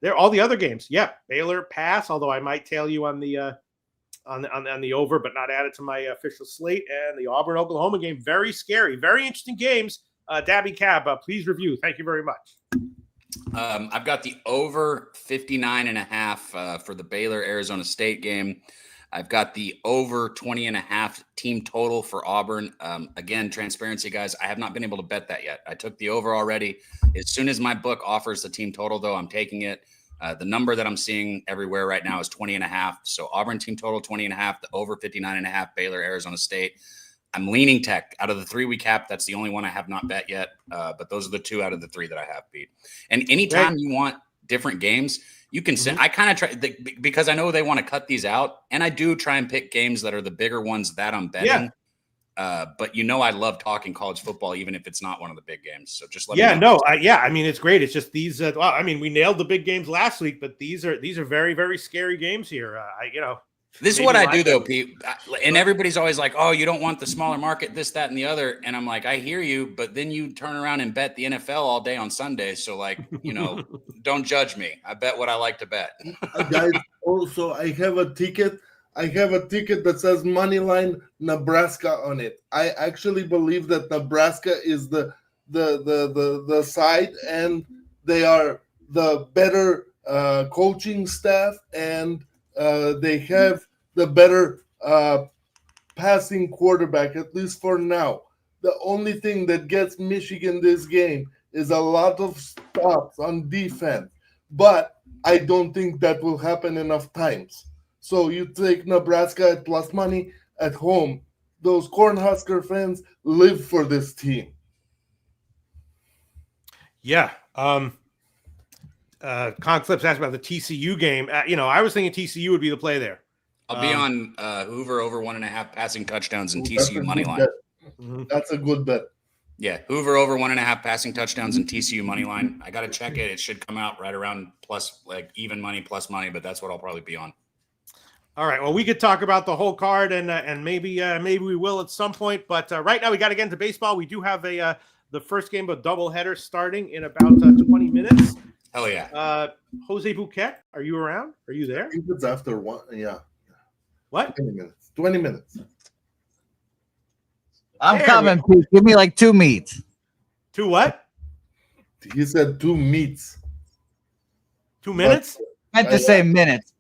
There, all the other games, Baylor pass. Although I might tail you on the on the over, but not added to my official slate. And the Auburn Oklahoma game, very scary, very interesting games. Dabby Cab, please review. Thank you very much. I've got the over 59.5 for the Baylor Arizona State game. I've got the over 20.5 team total for Auburn. Again, transparency, guys, I have not been able to bet that yet. I took the over already. As soon as my book offers the team total, though, I'm taking it. The number that I'm seeing everywhere right now is 20.5. So Auburn team total 20.5, the over 59.5, Baylor, Arizona State. I'm leaning Tech. Out of the 3 we capped, that's the only one I have not bet yet. But those are the 2 out of the 3 that I have, Pete. And anytime you want different games, you can send. I kind of try because I know they want to cut these out, and I do try and pick games that are the bigger ones that I'm betting. But I love talking college football, even if it's not one of the big games. So just let me know. I mean, it's great. It's just these. We nailed the big games last week, but these are very, very scary games here. This is what I do, though, Pete. And everybody's always like, "Oh, you don't want the smaller market, this, that, and the other." And I'm like, I hear you, but then you turn around and bet the NFL all day on Sunday. So, don't judge me. I bet what I like to bet. Guys, also, I have a ticket. That says moneyline Nebraska on it. I actually believe that Nebraska is the side, and they are the better coaching staff, and they have the better passing quarterback, at least for now. The only thing that gets Michigan this game is a lot of stops on defense, but I don't think that will happen enough times. So you take Nebraska at plus money at home. Those Cornhusker fans live for this team. Yeah. Conclips asked about the TCU game. I was thinking TCU would be the play there. I'll be on Hoover over 1.5 passing touchdowns and TCU money line. That's a good bet. Yeah, Hoover over 1.5 passing touchdowns and TCU money line. I got to check it. It should come out right around plus, even money, plus money, but that's what I'll probably be on. All right. Well, we could talk about the whole card, and maybe we will at some point. But right now, we got to get into baseball. We do have the first game of a doubleheader starting in about 20 minutes. Hell yeah. Jose Bouquett, are you around? Are you there? I think it's after 1. Yeah. What? 20 minutes. I'm coming, Pete. Give me 2 meats. 2 what? He said 2 meats. 2 minutes? I meant to say minutes.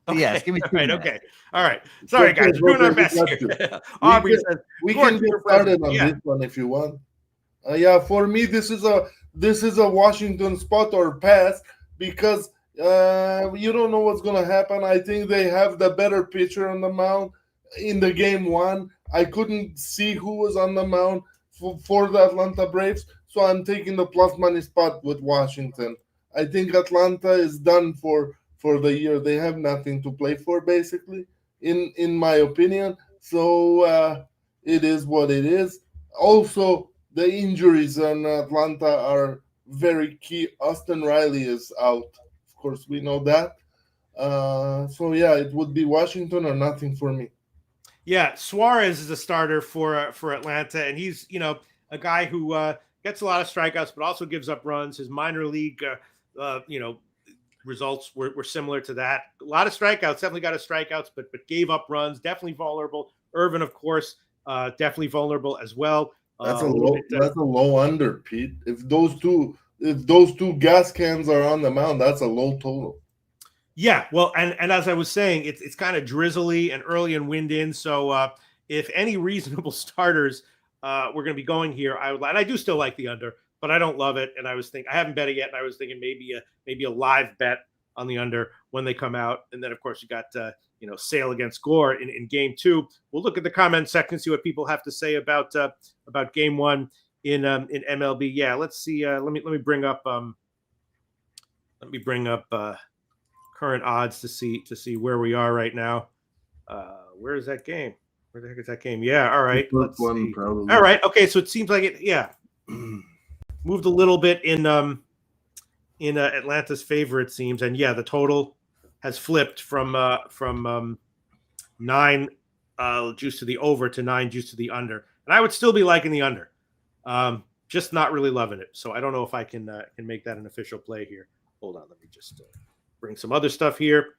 Okay. Yes, give me 2 minutes. Okay. All right. Sorry, guys. We're doing our best here. Aubrey says we can get started on this one if you want. For me, this is a Washington spot or pass because you don't know what's going to happen. I think they have the better pitcher on the mound in the game 1. I couldn't see who was on the mound for the Atlanta Braves, so I'm taking the plus money spot with Washington. I think Atlanta is done for the year. They have nothing to play for, basically, in my opinion. So it is what it is. Also, the injuries in Atlanta are very key. Austin Riley is out. Of course, we know that. It would be Washington or nothing for me. Yeah, Suarez is a starter for Atlanta, and he's a guy who gets a lot of strikeouts, but also gives up runs. His minor league, results were similar to that. A lot of strikeouts, definitely got his strikeouts, but gave up runs. Definitely vulnerable. Irvin, of course, definitely vulnerable as well. That's a low under, Pete. If those two gas cans are on the mound, that's a low total. Yeah, well, and as I was saying, it's kind of drizzly and early and wind in. So if any reasonable starters were going to be going here, I do still like the under, but I don't love it. And I haven't bet it yet, and I was thinking maybe a live bet on the under when they come out. And then of course you got Sale against Gore in game 2. We'll look at the comment section, see what people have to say about game 1 in MLB. Yeah, let's see. Let me bring up current odds to see where we are right now. Where is that game? Where the heck is that game? Yeah, all right. Let's see. Probably. All right, okay. So it seems like it. Moved a little bit in Atlanta's favor, it seems, and the total has flipped from 9 juice to the over to 9 juice to the under, and I would still be liking the under. just not really loving it. So I don't know if I can make that an official play here. Hold on, let me just bring some other stuff here.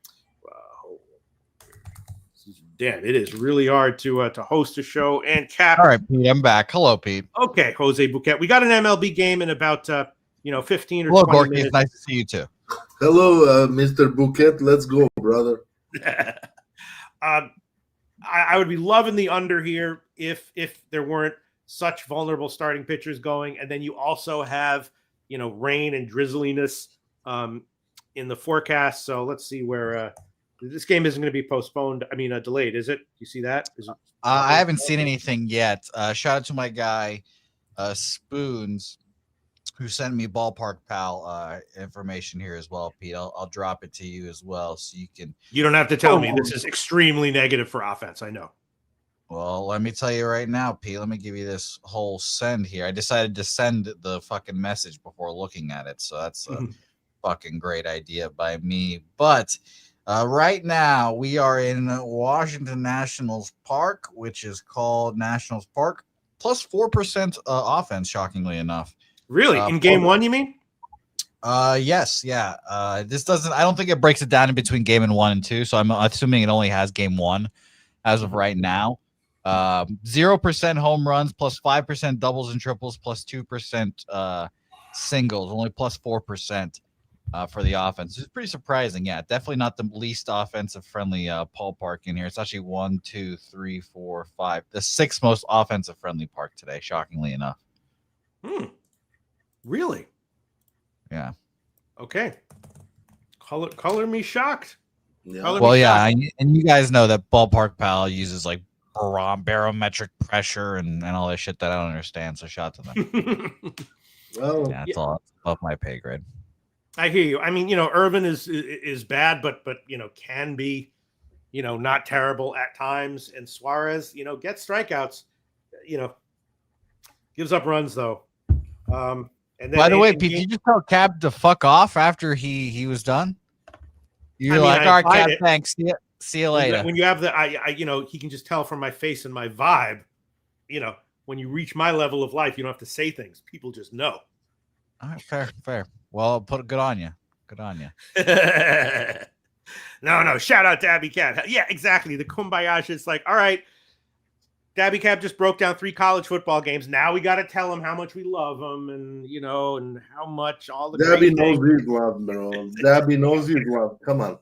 Dan, it is really hard to host a show and cap. All right, Pete, I'm back. Hello, Pete. Okay, Jose Bouquett. We got an MLB game in about 15 or Hello, 20 Gorky. minutes. It's nice to see you too. Hello, Mr. Bouquet. Let's go, brother. I would be loving the under here if there weren't such vulnerable starting pitchers going, and then you also have rain and drizzliness in the forecast. So let's see where this game isn't going to be postponed. I mean, delayed, is it? You see that? Is it? I haven't seen anything yet. Shout out to my guy Spoons, who sent me Ballpark Pal information here as well, Pete. I'll drop it to you as well, so you can. You don't have to tell me. This is extremely negative for offense. I know. Well, let me tell you right now, Pete. Let me give you this whole send here. I decided to send the fucking message before looking at it, so that's a fucking great idea by me. But right now, we are in Washington Nationals Park, which is called Nationals Park, plus 4% offense, shockingly enough. Really? In game one, you mean? Yes, yeah. This doesn't, I don't think it breaks it down in between game 1 and 2, so I'm assuming it only has game 1 as of right now. 0% home runs, plus 5% doubles and triples, plus 2% singles, only plus 4%. For the offense. It's pretty surprising. Yeah, definitely not the least offensive friendly ballpark in here. It's actually 1, 2, 3, 4, 5, the 6th most offensive friendly park today, shockingly enough. Really? Yeah. Okay. Color me shocked. Yeah. Well, yeah, and you guys know that Ballpark Pal uses like barometric pressure and all that shit that I don't understand. So shout to them. Well, Yeah, it's all above my pay grade. I hear you. I mean, Irvin is bad, but can be, not terrible at times. And Suarez, gets strikeouts, gives up runs though. And then By the way, Pete, did you just tell Cab to fuck off after he was done? You're all right, Cab, thanks. See you later. When you have he can just tell from my face and my vibe, when you reach my level of life, you don't have to say things. People just know. All right, fair. Well, good on you. Good on you. No. Shout out Dabby Cat. Yeah, exactly. The kumbaya is like, all right, Dabby Cat just broke down 3 college football games. Now we got to tell him how much we love him, and and how much all the Dabby knows his love, bro. Dabby knows his love. Come on.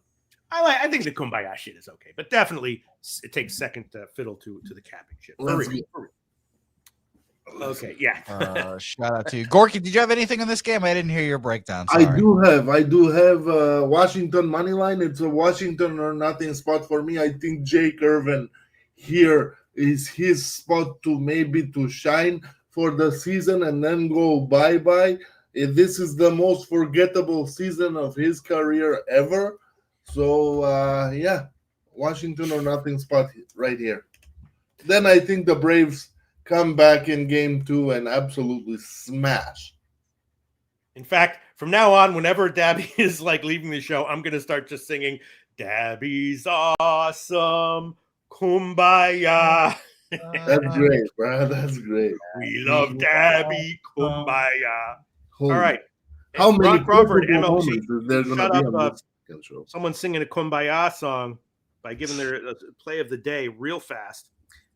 I think the kumbaya shit is okay, but definitely it takes second fiddle to the capping shit. For real. Okay, yeah. Shout out to you, Gorky. Did you have anything in this game? I didn't hear your breakdown. Sorry. I do have Washington money line. It's a Washington or nothing spot for me. I think Jake Irvin here is his spot to shine for the season and then go bye-bye. This is the most forgettable season of his career ever. So Washington or nothing spot right here. Then I think the Braves come back in game 2 and absolutely smash. In fact, from now on, whenever Dabby is like leaving the show, I'm going to start just singing, Dabby's awesome, kumbaya. That's great, bro. That's great. We love Dabby, kumbaya. All right. How many Ron Crawford, moments MLB, is there going to be on this show? Someone singing a kumbaya song by giving their play of the day real fast.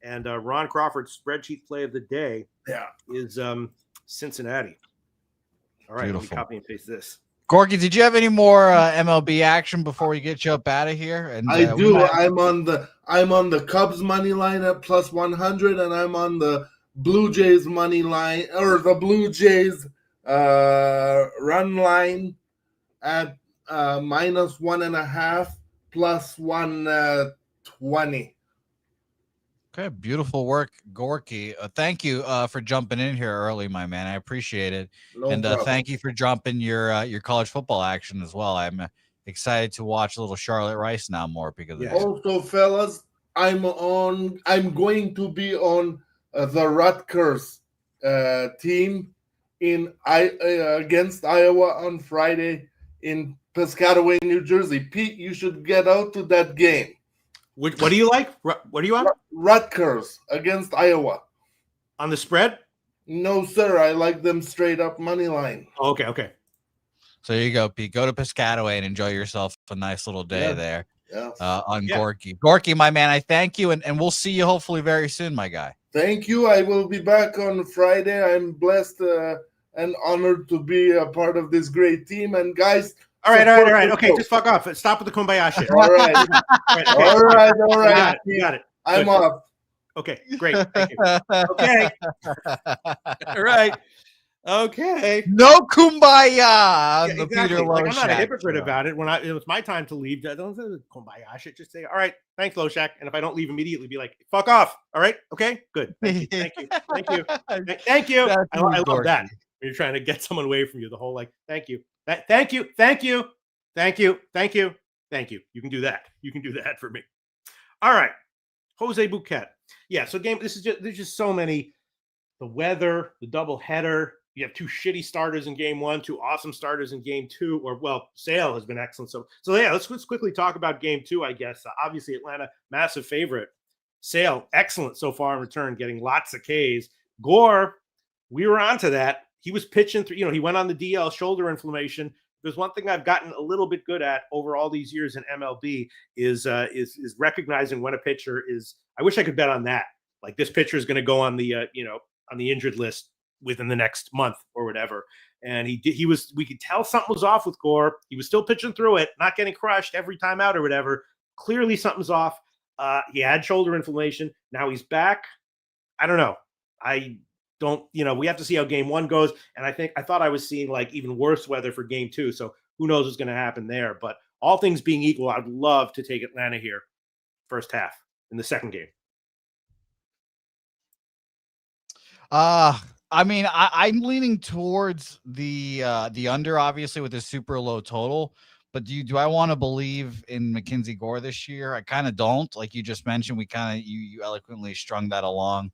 And Ron Crawford's spreadsheet play of the day is Cincinnati. All right, Beautiful. Let me copy and paste this. Gorky, did you have any more MLB action before we get you up out of here? And I do. I'm on the Cubs money line at plus 100, and I'm on the Blue Jays money line or the Blue Jays run line at minus 1.5 plus 120. Okay, beautiful work, Gorky. Thank you for jumping in here early, my man. I appreciate it. No and problem. Thank you for dropping your college football action as well. I'm excited to watch a little Charlotte Rice now more because of this. Also, fellas, I'm going to be on the Rutgers team against Iowa on Friday in Piscataway, New Jersey. Pete, you should get out to that game. What do you like? What are you on? Rutgers against Iowa. On the spread? No, sir. I like them straight up money line. Okay. So there you go, Pete. Go to Piscataway and enjoy yourself a nice little day there Yes. on Yeah. Gorky. Gorky, my man, I thank you, and we'll see you hopefully very soon, my guy. Thank you. I will be back on Friday. I'm blessed and honored to be a part of this great team. And guys, All right. support the Okay, show. just fuck off. Stop with the kumbaya shit. All right. Okay. All right. You got it. I'm Good. off. Okay, great. Thank you. Okay. All right. Okay. No kumbaya on Yeah, the exactly. Peter Like, I'm not a Loshak hypocrite show. about it. When it was my time to leave, don't say kumbaya shit. Just say, all right, thanks, Loshak. And if I don't leave immediately, be like, fuck off. All right. Okay. Good. Thank you. Thank you. Thank you. That's I love Gorky. that. When you're trying to get someone away from you, the whole like, thank you. Thank you. Thank you. Thank you. Thank you. Thank you. You can do that. You can do that for me. All right. Jose Bouquett. Yeah. So there's just so many. The weather, the double header. You have two shitty starters in game one, two awesome starters in game two, Sale has been excellent. So yeah, let's quickly talk about game two, I guess. Obviously, Atlanta, massive favorite. Sale, excellent so far in return, getting lots of Ks. Gore, we were onto that. He was pitching through, he went on the DL, shoulder inflammation. There's one thing I've gotten a little bit good at over all these years in MLB is recognizing when a pitcher is. I wish I could bet on that. Like this pitcher is going to go on the on the injured list within the next month or whatever. And we could tell something was off with Gore. He was still pitching through it, not getting crushed every time out or whatever. Clearly something's off. He had shoulder inflammation. Now he's back. I don't know. We have to see how game one goes. And I thought I was seeing like even worse weather for game two. So who knows what's going to happen there. But all things being equal, I'd love to take Atlanta here first half in the second game. I mean, I'm leaning towards the under, obviously, with this super low total. But do I want to believe in Mackenzie Gore this year? I kind of don't. Like you just mentioned, you eloquently strung that along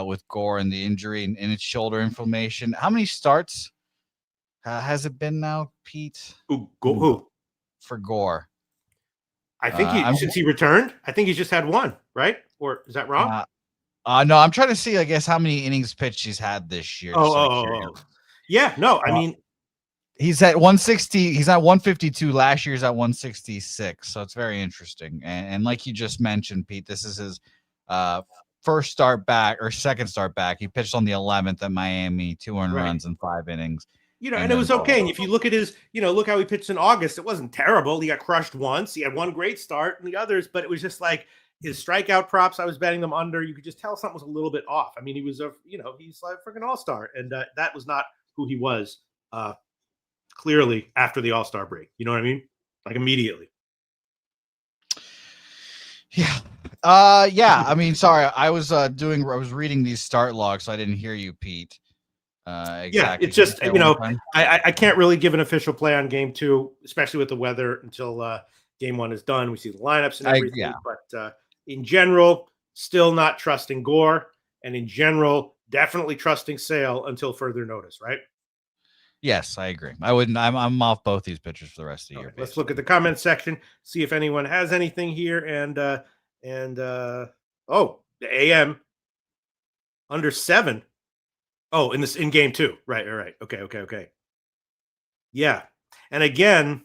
with Gore and the injury and its shoulder inflammation. How many starts has it been now, Pete? Who? For Gore. I think since he returned, I think he's just had one, right? Or is that wrong? No, I'm trying to see, I guess, how many innings pitched he's had this year. Yeah, no, I mean, he's at 160. He's at 152. Last year's at 166. So it's very interesting. And like you just mentioned, Pete, this is his first start back or second start back. He pitched on the 11th at Miami, 2 earned runs in 5 innings. And it was okay. And if you look at his, look how he pitched in August, it wasn't terrible. He got crushed once. He had one great start and the others, but it was just like, his strikeout props, I was betting them under. You could just tell something was a little bit off. I mean, he was he's like a freaking all-star, and that was not who he was. Clearly, after the all-star break, you know what I mean? Like immediately. Yeah. I mean, sorry, I was reading these start logs, so I didn't hear you, Pete. Exactly. Yeah, it's just I can't really give an official play on game two, especially with the weather, until game one is done. We see the lineups and everything, but in general, still not trusting Gore, and in general, definitely trusting Sale until further notice, right? Yes, I agree. I'm off both these pitchers for the rest of the year. Let's look at the comment section, see if anyone has anything here, and the AM under 7. Oh, in game two, right? Okay. Yeah, and again,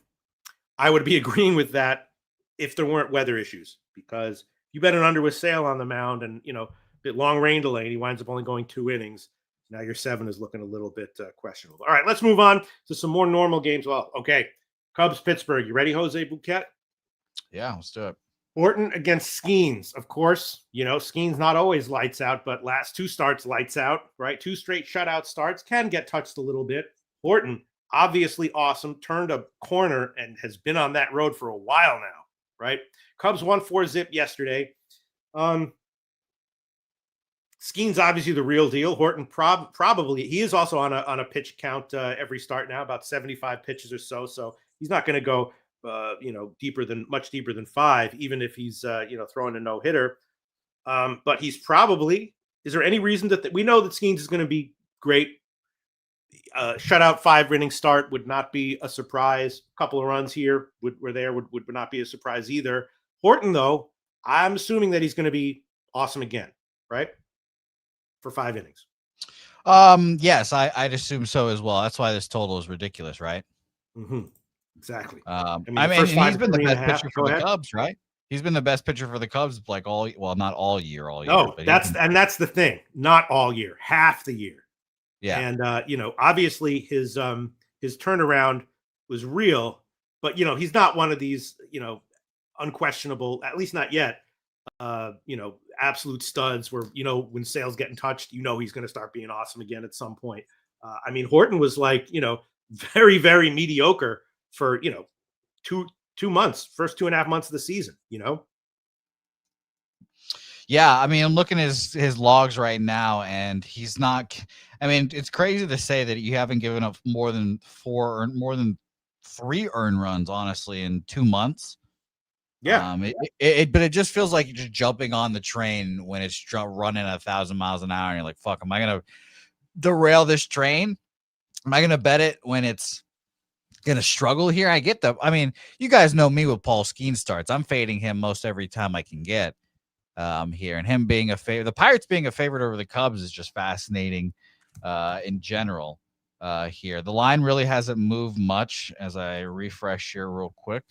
I would be agreeing with that if there weren't weather issues, because you bet an under with Sale on the mound and, a bit long rain delay, and he winds up only going 2 innings. Now your 7 is looking a little bit questionable. All right, let's move on to some more normal games. Well, okay. Cubs, Pittsburgh. You ready, Jose Bouquett? Yeah, let's do it. Horton against Skeens. Of course, Skeens not always lights out, but last 2 starts lights out, right? 2 straight shutout starts, can get touched a little bit. Horton, obviously awesome, turned a corner and has been on that road for a while now, right? Cubs won 4-0 yesterday. Skeens obviously the real deal. Horton probably he is also on a pitch count every start now, about 75 pitches or so. So he's not going to go much deeper than 5, even if he's throwing a no hitter. But he's probably. Is there any reason that we know that Skeens is going to be great? Shutout 5-inning start would not be a surprise. A couple of runs here would not be a surprise either. Horton, though, I'm assuming that he's going to be awesome again, right? For 5 innings. Yes, I'd assume so as well. That's why this total is ridiculous, right? Mm-hmm. Exactly. I I mean, mean, the first and he's five, been the three and a best half. pitcher for Go the ahead. Cubs, right? He's been the best pitcher for the Cubs, like not all year, No, but that's the thing. Not all year, half the year. yeah. And obviously his turnaround was real, but he's not one of these unquestionable, at least not yet. Absolute studs where when Sale's getting touched, he's going to start being awesome again at some point. I mean, Horton was like very, very mediocre for 2 months, first 2.5 months of the season. Yeah, I mean, I'm looking at his logs right now, and he's not. I mean, it's crazy to say that you haven't given up more than 3 earned runs, honestly, in 2 months. Yeah. But it just feels like you're just jumping on the train when it's running 1,000 miles an hour, and you're like, "Fuck, am I gonna derail this train? Am I gonna bet it when it's gonna struggle here?" I get I mean, you guys know me with Paul Skeen starts. I'm fading him most every time I can get. Here, and him being a favorite, the Pirates being a favorite over the Cubs is just fascinating in general. Here, the line really hasn't moved much as I refresh here real quick.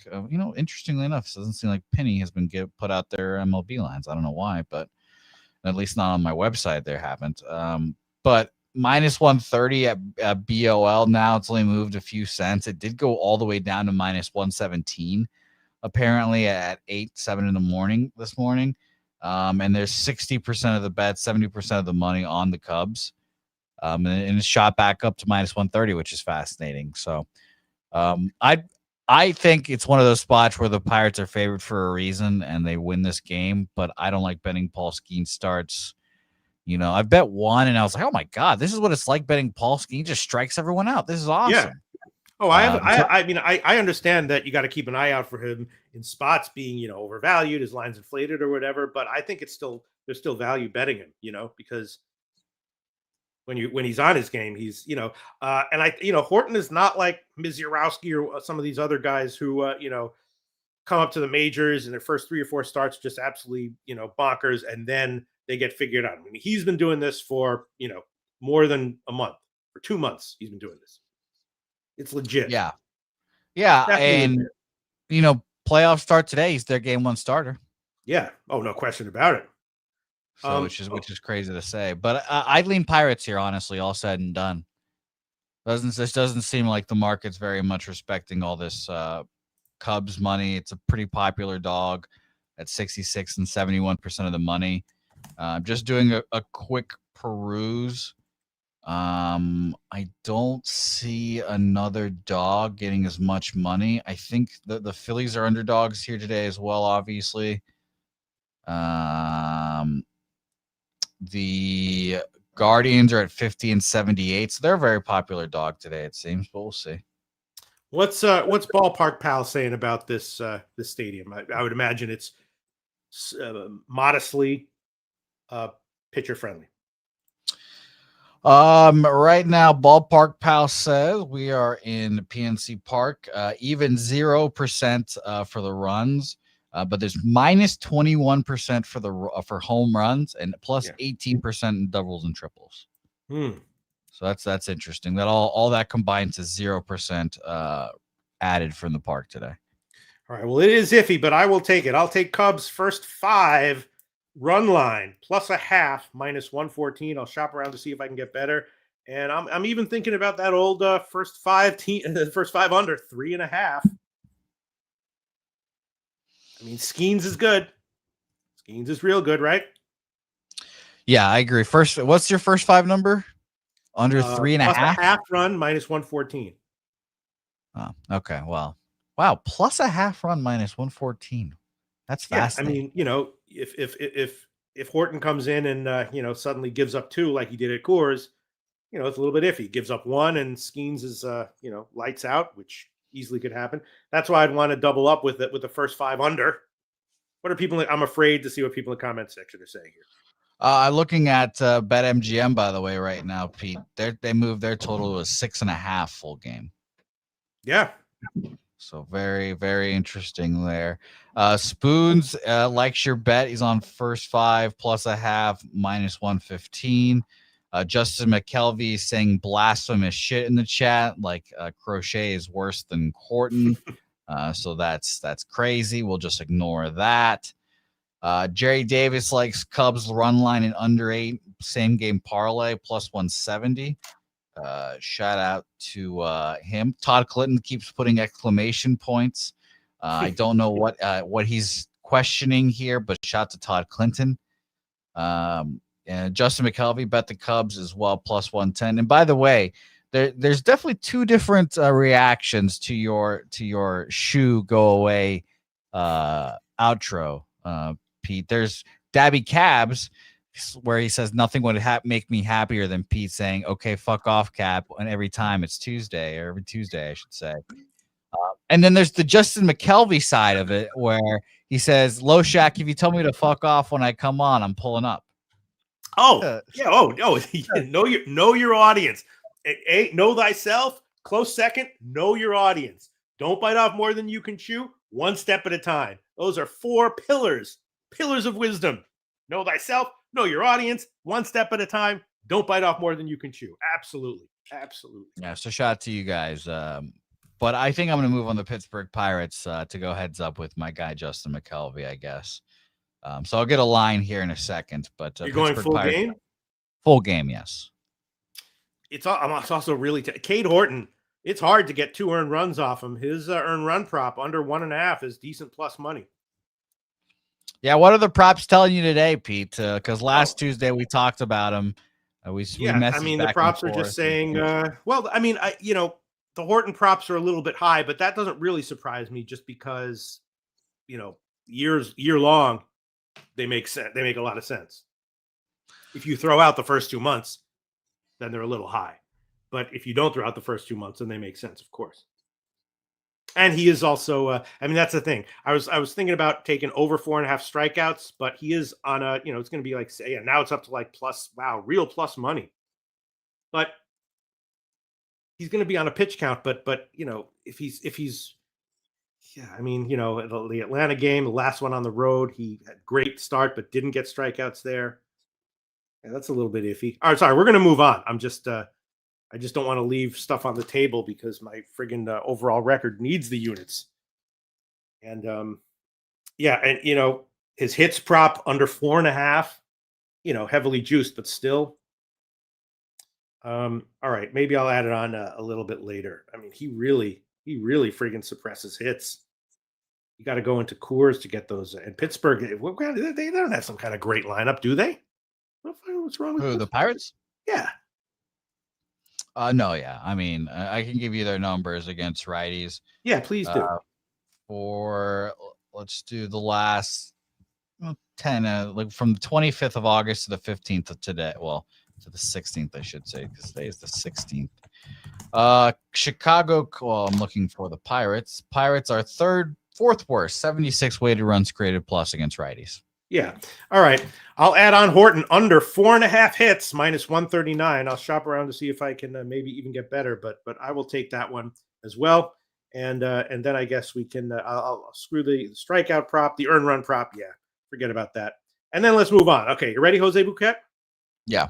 Interestingly enough, it doesn't seem like Penny has been put out their MLB lines. I don't know why, but at least not on my website they haven't. But minus 130 at BOL now. It's only moved a few cents. It did go all the way down to minus 117 apparently at 7 in the morning this morning. And there's 60% of the bets, 70% of the money on the Cubs. And it's shot back up to minus 130, which is fascinating. So I think it's one of those spots where the Pirates are favored for a reason and they win this game, but I don't like betting Paul Skeen starts. I bet one and I was like, oh my God, this is what it's like betting Paul Skeen. Just strikes everyone out. This is awesome. Yeah. Oh, I understand that you got to keep an eye out for him in spots being, overvalued, his line's inflated or whatever. But I think there's still value betting him, because when he's on his game, he's, Horton is not like Mizurowski or some of these other guys who, come up to the majors and their first 3 or 4 starts just absolutely, bonkers, and then they get figured out. I mean, he's been doing this for, more than a month. For 2 months, he's been doing this. It's legit. Yeah. Definitely and legit. Playoffs start today. He's their game 1 starter. Yeah. Oh, no question about it. So which is crazy to say, but I'd lean Pirates here. Honestly, all said and done, this doesn't seem like the market's very much respecting all this Cubs money. It's a pretty popular dog at 66 and 71% of the money. Just doing a quick peruse. I don't see another dog getting as much money. I think the Phillies are underdogs here today as well, obviously. The Guardians are at 50 and 78, so they're a very popular dog today, it seems, but we'll see. What's Ballpark Pal saying about this stadium? I would imagine it's modestly pitcher friendly. Right now, Ballpark Pal says we are in PNC Park, even 0% for the runs, but there's minus 21% for home runs and plus 18% in doubles and triples. So that's interesting. That all that combines to 0% added from the park today. All right. Well, it is iffy, but I will take it. I'll take Cubs first 5 run line plus a half minus 114. I'll shop around to see if I can get better. And I'm even thinking about that old first 5 under 3.5. I mean, Skeens is good. Skeens is real good, right? Yeah, I agree. First, what's your first 5 number? Under 3.5? Plus a half run minus 114. Oh, okay. Well, wow. Plus a half run minus 114. That's fascinating. I mean, if Horton comes in and suddenly gives up 2 like he did at Coors, it's a little bit iffy. Gives up 1 and Skeens is lights out, which easily could happen. That's why I'd want to double up with it with the first 5 under. What are people? I'm afraid to see what people in the comment section are saying here. Looking at BetMGM, by the way, right now, Pete, they moved their total to a 6.5 full game. Yeah. So very, very interesting there. Spoons likes your bet. He's on first 5 plus a half minus 115. Justin McKelvey saying blasphemous shit in the chat, like Crochet is worse than Horton. So that's crazy. We'll just ignore that. Jerry Davis likes Cubs run line in under 8, same game parlay plus 170. Shout out to him. Todd Clinton keeps putting exclamation points. I don't know what he's questioning here, but shout out to Todd Clinton. And Justin McKelvey bet the Cubs as well plus 110. And by the way, there's definitely two different reactions to your shoe go away outro, Pete. There's Dabby Cabs, where he says nothing would make me happier than Pete saying, "Okay, fuck off, Cap," and every time it's Tuesday, or every Tuesday, I should say. And then there's the Justin McKelvey side of it, where he says, "Loshak, if you tell me to fuck off when I come on, I'm pulling up." Oh, yeah. Oh, know your audience. Know thyself. Close second. Know your audience. Don't bite off more than you can chew. One step at a time. Those are 4 pillars of wisdom. Know thyself. Know your audience. One step at a time. Don't bite off more than you can chew. Absolutely. Yeah. So shout out to you guys. But I think I'm going to move on the Pittsburgh Pirates to go heads up with my guy Justin McKelvey, I guess. So I'll get a line here in a second. But you're going full Pirates, game. Full game, yes. It's also really Cade Horton. It's hard to get 2 earned runs off him. His earned run prop under 1.5 is decent plus money. Yeah, what are the props telling you today, Pete? Because last Tuesday we talked about him. The props are just saying. The Horton props are a little bit high, but that doesn't really surprise me, just because, year long, they make sense. They make a lot of sense. If you throw out the first 2 months, then they're a little high. But if you don't throw out the first 2 months, then they make sense, of course. And he is also, that's the thing. I was thinking about taking over 4.5 strikeouts, but he is on a, it's going to be like, now it's up to like real plus money. But he's going to be on a pitch count. But if he's, the Atlanta game, the last one on the road, he had great start, but didn't get strikeouts there. Yeah, that's a little bit iffy. All right, sorry, we're going to move on. I just don't want to leave stuff on the table because my friggin' overall record needs the units. And his hits prop under 4.5, heavily juiced, but still. All right, maybe I'll add it on a little bit later. I mean, he really friggin' suppresses hits. You got to go into Coors to get those. And Pittsburgh, they don't have some kind of great lineup, do they? What's wrong with who, the Pirates? Yeah. No, yeah. I mean, I can give you their numbers against righties. Yeah, please do. Let's do the last 10, like from the 25th of August to the 15th of today. Well, to the 16th, I should say, because today is the 16th. Chicago. Well, I'm looking for the Pirates. Pirates are fourth worst, 76 weighted runs created plus against righties. Yeah. All right. I'll add on Horton under 4.5 hits, minus 139. I'll shop around to see if I can maybe even get better, but I will take that one as well. And then I guess we can. I'll screw the strikeout prop, the earned run prop. Yeah, forget about that. And then let's move on. Okay, you ready, Jose Bouquett? Yeah.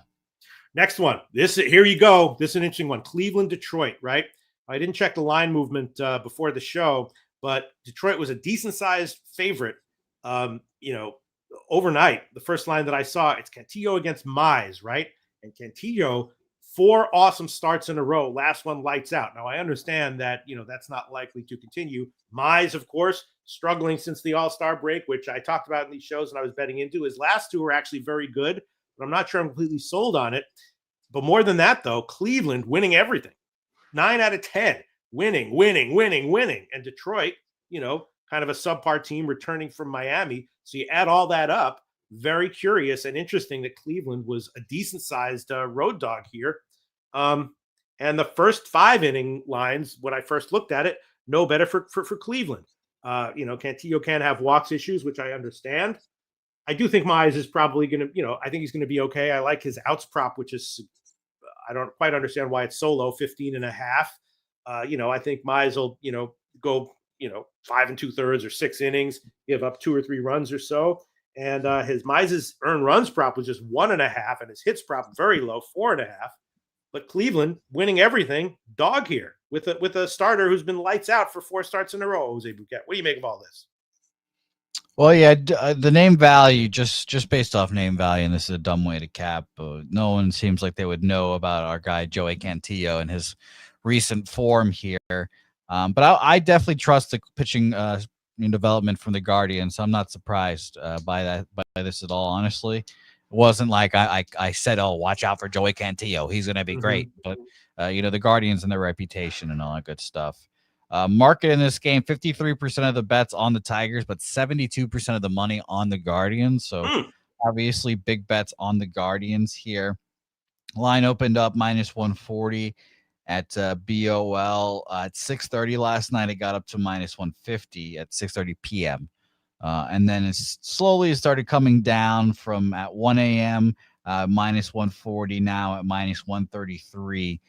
Next one. Here you go. This is an interesting one. Cleveland, Detroit. Right. I didn't check the line movement before the show, but Detroit was a decent sized favorite. Overnight, the first line that I saw, it's Cantillo against Mize, right? And Cantillo, 4 awesome starts in a row. Last one lights out. Now, I understand that, that's not likely to continue. Mize, of course, struggling since the All-Star break, which I talked about in these shows and I was betting into. His last 2 were actually very good, but I'm not sure I'm completely sold on it. But more than that, though, Cleveland winning everything. 9 out of 10, winning. And Detroit, kind of a subpar team returning from Miami. So you add all that up, very curious and interesting that Cleveland was aですroad dog here. And the first 5 inning lines, when I first looked at it, no better for Cleveland. Cantillo can have walks issues, which I understand. I do think Mize is probably going to, I think he's going to be okay. I like his outs prop, which is, I don't quite understand why it's so low, 15.5. I think Mize will, go 5 2/3 or 6 innings, give up 2 or 3 runs or so. And his Mize's earned runs prop was just 1.5, and his hits prop very low, 4.5. But Cleveland winning everything, dog here with a starter who's been lights out for 4 starts in a row. Jose Bouquett, what do you make of all this? Well, yeah, the name value, just based off name value, and this is a dumb way to cap. No one seems like they would know about our guy Joey Cantillo and his recent form here. But I definitely trust the pitching development from the Guardians. So I'm not surprised by this at all. Honestly, it wasn't like I said, "Oh, watch out for Joey Cantillo. He's going to be great." But the Guardians and their reputation and all that good stuff. Market in this game, 53% of the bets on the Tigers, but 72% of the money on the Guardians. So obviously big bets on the Guardians here. Line opened up -140 at BOL at 6:30 last night. It got up to -150 at 6:30 p.m. And then it slowly started coming down from at 1 a.m. -140, now at -133.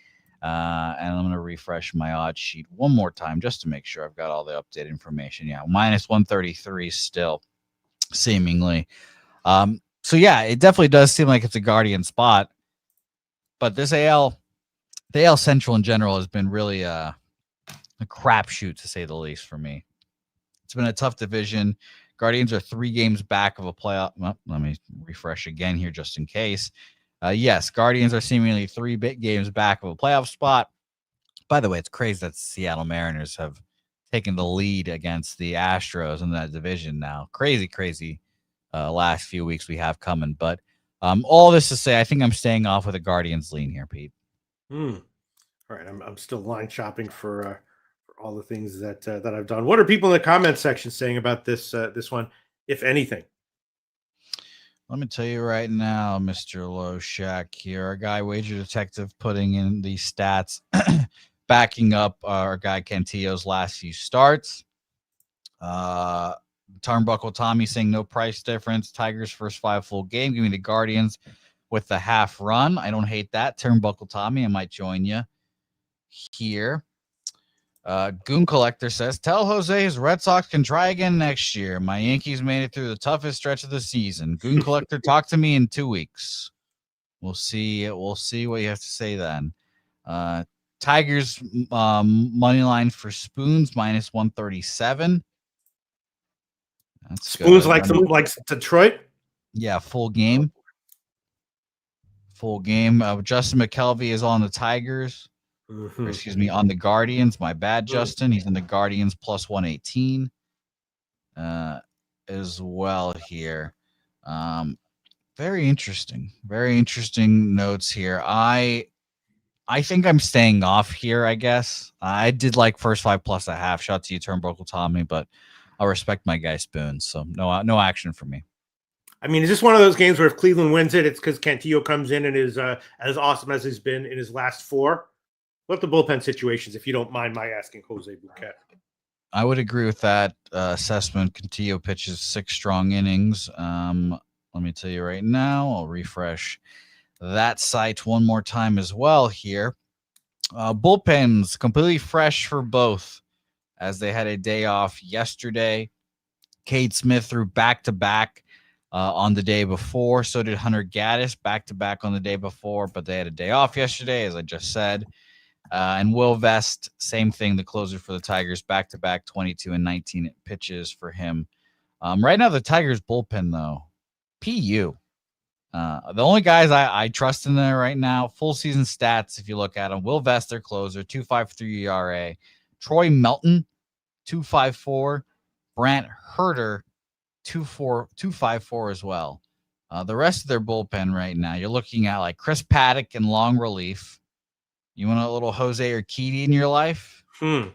And I'm going to refresh my odds sheet one more time just to make sure I've got all the updated information. Yeah, -133 still, seemingly. So, yeah, it definitely does seem like it's a Guardian spot. But this the AL Central in general has been really a crapshoot, to say the least, for me. It's been a tough division. Guardians are 3 games back of a playoff. Well, let me refresh again here just in case. Yes, Guardians are seemingly 3 big games back of a playoff spot. By the way, it's crazy that the Seattle Mariners have taken the lead against the Astros in that division now. Crazy last few weeks we have coming. But all this to say, I think I'm staying off with a Guardians lean here, Pete. All right, I'm still line shopping for all the things that I've done. What are people in the comments section saying about this one, if anything? Let me tell you right now, Mr. Loshak here, our guy Wager Detective putting in the stats, backing up our guy Cantillo's last few starts. Turnbuckle Tommy saying no price difference. Tigers first 5 full game. Give me the Guardians with the half run. I don't hate that. Turnbuckle Tommy, I might join you here. Goon Collector says, tell Jose his Red Sox can try again next year. My Yankees made it through the toughest stretch of the season. Goon Collector, talk to me in 2 weeks. We'll see what you have to say then. Tigers money line for Spoons -137. That's Spoons good. like Detroit. Yeah, full game. Justin McKelvey is on the Tigers. Excuse me, on the Guardians. My bad, Justin. He's in the Guardians +118 as well here. Very interesting notes here. I think I'm staying off here, I guess. I did like first 5 plus a half. Shout to you, Turnbuckle Tommy, but I'll respect my guy Spoons. So no action for me. I mean, is this one of those games where if Cleveland wins it, it's because Cantillo comes in and is as awesome as he's been in his last 4? What the bullpen situations, if you don't mind my asking, Jose Bouquett? I would agree with that assessment. Cantillo pitches 6 strong innings. Let me tell you right now, I'll refresh that site one more time as well here. Bullpens completely fresh for both, as they had a day off yesterday. Cade Smith threw back-to-back on the day before. So did Hunter Gaddis, back-to-back on the day before, but they had a day off yesterday, as I just said. And Will Vest, same thing, the closer for the Tigers, back-to-back 22 and 19 pitches for him. Right now, the Tigers bullpen, though, PU. The only guys I trust in there right now, full season stats, if you look at them, Will Vest, their closer, 2.53 ERA. Troy Melton, 2.54. Brant Herter, 2.54 as well. The rest of their bullpen right now, you're looking at like Chris Paddock in long relief. You want a little Jose Urquidy in your life? You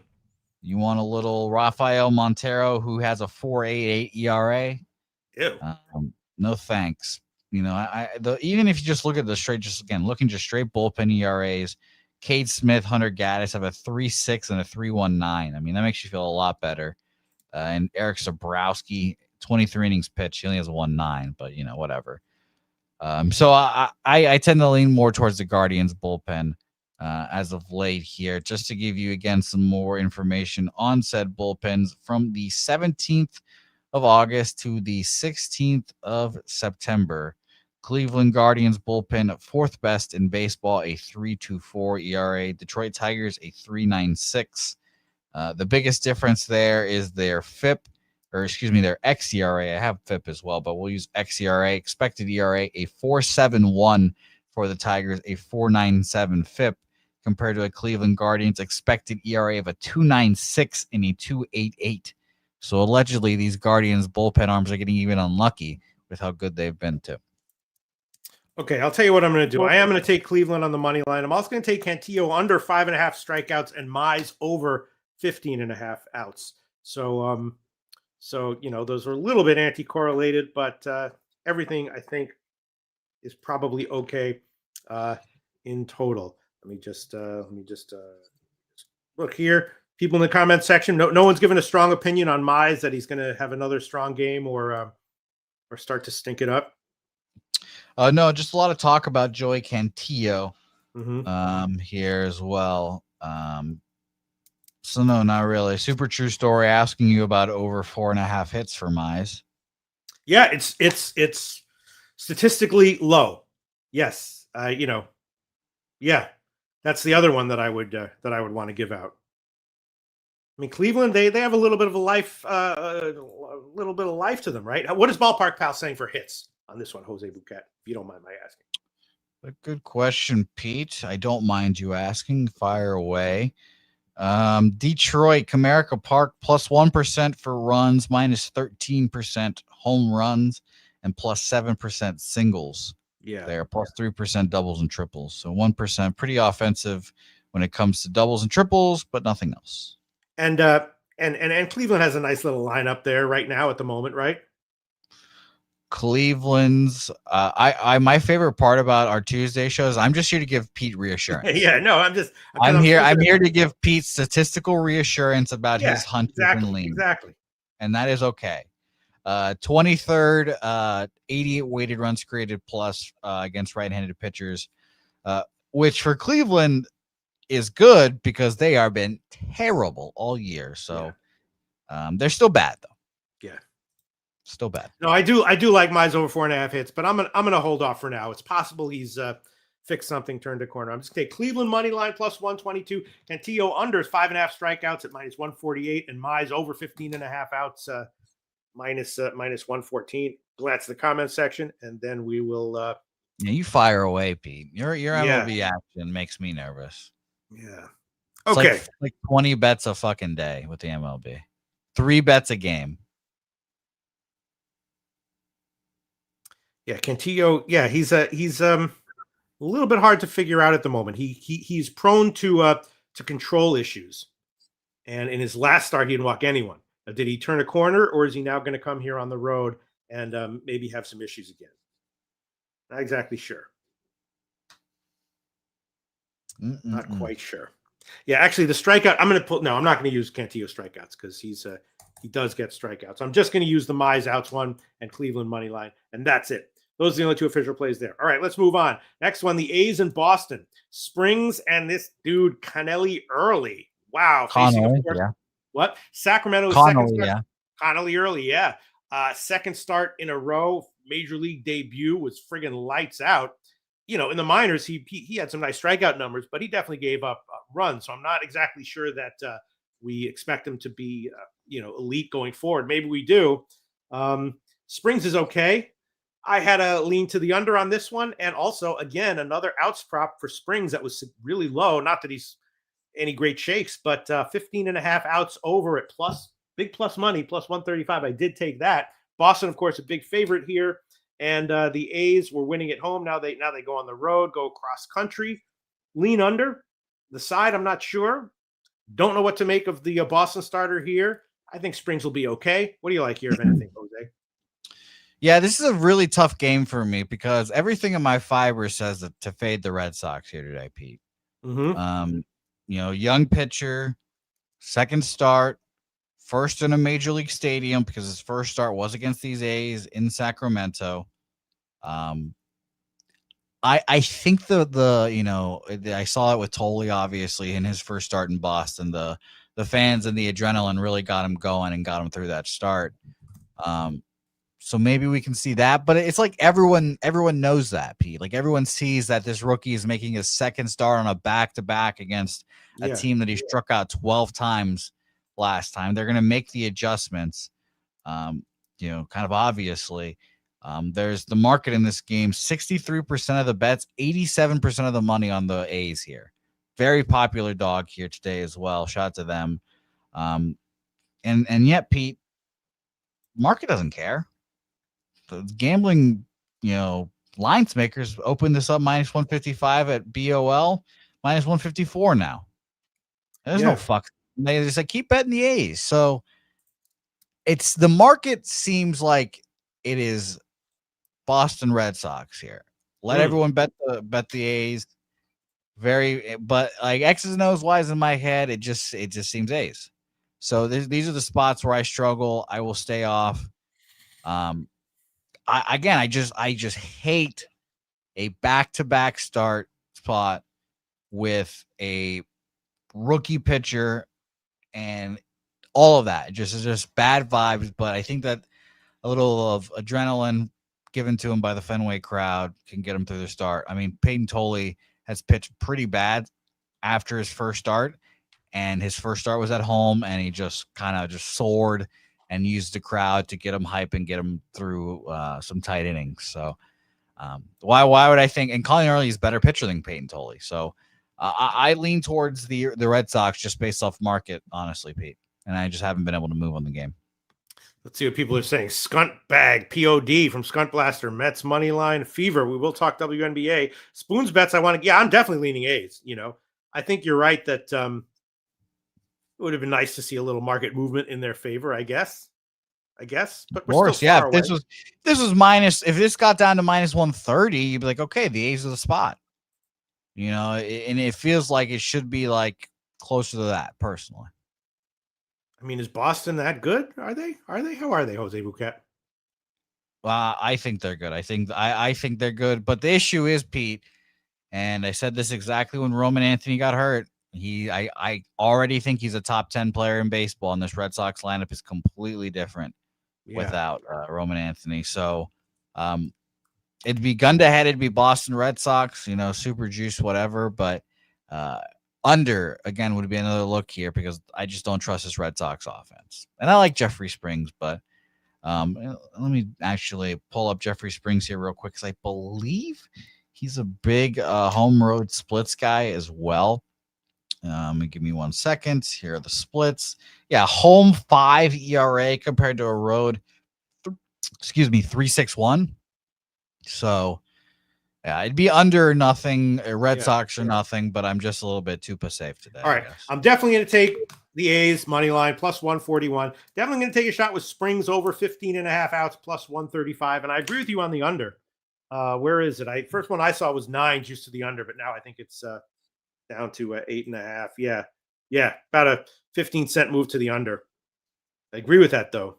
want a little Rafael Montero, who has a 4.88 ERA? Ew. No thanks. Even if you just look at the straight bullpen ERAs, Cade Smith, Hunter Gaddis have a 3.6 and a 3.19. I mean, that makes you feel a lot better. And Eric Zabrowski, 23 innings pitched, he only has a 1.9, but whatever. So I tend to lean more towards the Guardians bullpen as of late here, just to give you again some more information on said bullpens. From the 17th of August to the 16th of September. Cleveland Guardians bullpen, fourth best in baseball, a 3.24 ERA. Detroit Tigers, a 3.96. The biggest difference there is their FIP, their xERA. I have FIP as well, but we'll use xERA. Expected ERA, a 4.71 for the Tigers, a 4.97 FIP, compared to a Cleveland Guardians expected ERA of a 2.96 and a 2.88. So allegedly, these Guardians bullpen arms are getting even unlucky with how good they've been too. Okay, I'll tell you what I'm going to do. I am going to take Cleveland on the money line. I'm also going to take Cantillo under 5.5 strikeouts and Mize over 15.5 outs. So those are a little bit anti-correlated, but everything I think is probably okay in total. Let me just look here. People in the comment section. No one's given a strong opinion on Mize that he's going to have another strong game or start to stink it up. No, just a lot of talk about Joey Cantillo Mm-hmm. here as well. So no, not really. Super true story asking you about over 4.5 hits for Mize. Yeah, it's statistically low. Yes, yeah, that's the other one that I would want to give out. I mean, Cleveland, they have a little bit of a life, to them, right? What is Ballpark Pal saying for hits on this one, Jose Bouquett? If you don't mind my asking. A good question, Pete. I don't mind you asking. Fire away. Detroit, Comerica Park, plus 1% for runs, minus 13% home runs, and plus 7% singles. Yeah, There, plus 3% doubles and triples. So 1%, pretty offensive when it comes to doubles and triples, but nothing else. And Cleveland has a nice little lineup there right now at the moment, right? Cleveland's my favorite part about our Tuesday shows, I'm just here to give Pete reassurance. Yeah, no, I'm here to give Pete statistical reassurance about his hunches and leans. Exactly. And that is okay. 23rd, 88 weighted runs created plus against right-handed pitchers, which for Cleveland is good because they have been terrible all year. So they're still bad though. Yeah. Still bad. No, I do like Mize over 4.5 hits, but I'm gonna hold off for now. It's possible he's fixed something, turned a corner. I'm just gonna take Cleveland money line plus 122, Cantillo under 5.5 strikeouts at minus 148, and Mize over 15.5 outs minus 114. Glance to the comment section, and then we will. You fire away, Pete. Your MLB action makes me nervous. Yeah. It's Okay. like 20 bets a fucking day with the MLB. 3 bets a game. Yeah, Cantillo. Yeah, he's a little bit hard to figure out at the moment. He's prone to control issues, and in his last start, he didn't walk anyone. Did he turn a corner, or is he now going to come here on the road and maybe have some issues again? Not exactly sure. Not quite sure. Yeah, actually, the strikeout. I'm not going to use Cantillo strikeouts because he does get strikeouts. I'm just going to use the Mize outs one and Cleveland money line, and that's it. Those are the only 2 official plays there. All right, let's move on. Next one, the A's in Boston. Springs and this dude, Connelly Early. Wow. Connelly, yeah. What? Sacramento's Connelly, second start. yeah. Connelly Early, yeah. Second start in a row. Major league debut was friggin' lights out. In the minors, he had some nice strikeout numbers, but he definitely gave up runs. So I'm not exactly sure that we expect him to be, elite going forward. Maybe we do. Springs is okay. I had a lean to the under on this one. And also, again, another outs prop for Springs that was really low. Not that he's any great shakes, but 15.5 outs over at big plus money, plus 135. I did take that. Boston, of course, a big favorite here. And the A's were winning at home. Now they go on the road, go cross country. Lean under. The side, I'm not sure. Don't know what to make of the Boston starter here. I think Springs will be okay. What do you like here, if anything, Jose? Yeah, this is a really tough game for me because everything in my fiber says to fade the Red Sox here today, Pete. Mm-hmm. Young pitcher, second start, first in a major league stadium because his first start was against these A's in Sacramento. I think I saw it with Tolley, obviously, in his first start in Boston. The fans and the adrenaline really got him going and got him through that start. So maybe we can see that, but it's like everyone knows that, Pete. Like everyone sees that this rookie is making his second start on a back-to-back against a team that he struck out 12 times last time. They're going to make the adjustments, kind of obviously. There's the market in this game, 63% of the bets, 87% of the money on the A's here. Very popular dog here today as well. Shout out to them. And yet, Pete, market doesn't care. The gambling, lines makers open this up minus 155 at BOL, minus 154 now. There's no fuck. They just like keep betting the A's. So it's the market seems like it is Boston Red Sox here. Let everyone bet the A's. But like X's and O's wise in my head, it just seems A's. So these are the spots where I struggle. I will stay off. I just hate a back-to-back start spot with a rookie pitcher and all of that. Just bad vibes. But I think that a little of adrenaline given to him by the Fenway crowd can get him through the start. I mean, Peyton Tolle has pitched pretty bad after his first start, and his first start was at home, and he just kind of soared and used the crowd to get him hype and get him through some tight innings. So why would I think? And Colin Early is a better pitcher than Peyton Tolle. So I lean towards the Red Sox just based off market, honestly, Pete. And I just haven't been able to move on the game. Let's see what people are saying. Skunt Bag, POD from Skunt Blaster, Mets money line, Fever. We will talk WNBA. Spoons bets. I'm definitely leaning A's. I think you're right that it would have been nice to see a little market movement in their favor, I guess. But we're still far away. If this was minus, if this got down to minus 130, you'd be like, okay, the A's are the spot. And it feels like it should be like closer to that personally. I mean, is Boston that good? Are they? How are they, Jose Bouquett? I think they're good. I think they're good. But the issue is, Pete, and I said this exactly when Roman Anthony got hurt. I already think he's a top 10 player in baseball, and this Red Sox lineup is completely different without Roman Anthony. So it'd be gun to head. It'd be Boston Red Sox, super juice, whatever. But under, again, would be another look here because I just don't trust this Red Sox offense. And I like Jeffrey Springs, but let me actually pull up Jeffrey Springs here real quick because I believe he's a big home road splits guy as well. Give me 1 second. Here are the splits. Yeah, home 5 ERA compared to a road, 3.61. So, yeah, it'd be under nothing. Red Sox or nothing, but I'm just a little bit too safe today. All right. I'm definitely going to take the A's money line plus 141. Definitely going to take a shot with Springs over 15.5 outs plus 135. And I agree with you on the under. Where is it? First one I saw was 9 just to the under, but now I think it's down to 8.5. Yeah. About a 15-cent move to the under. I agree with that though.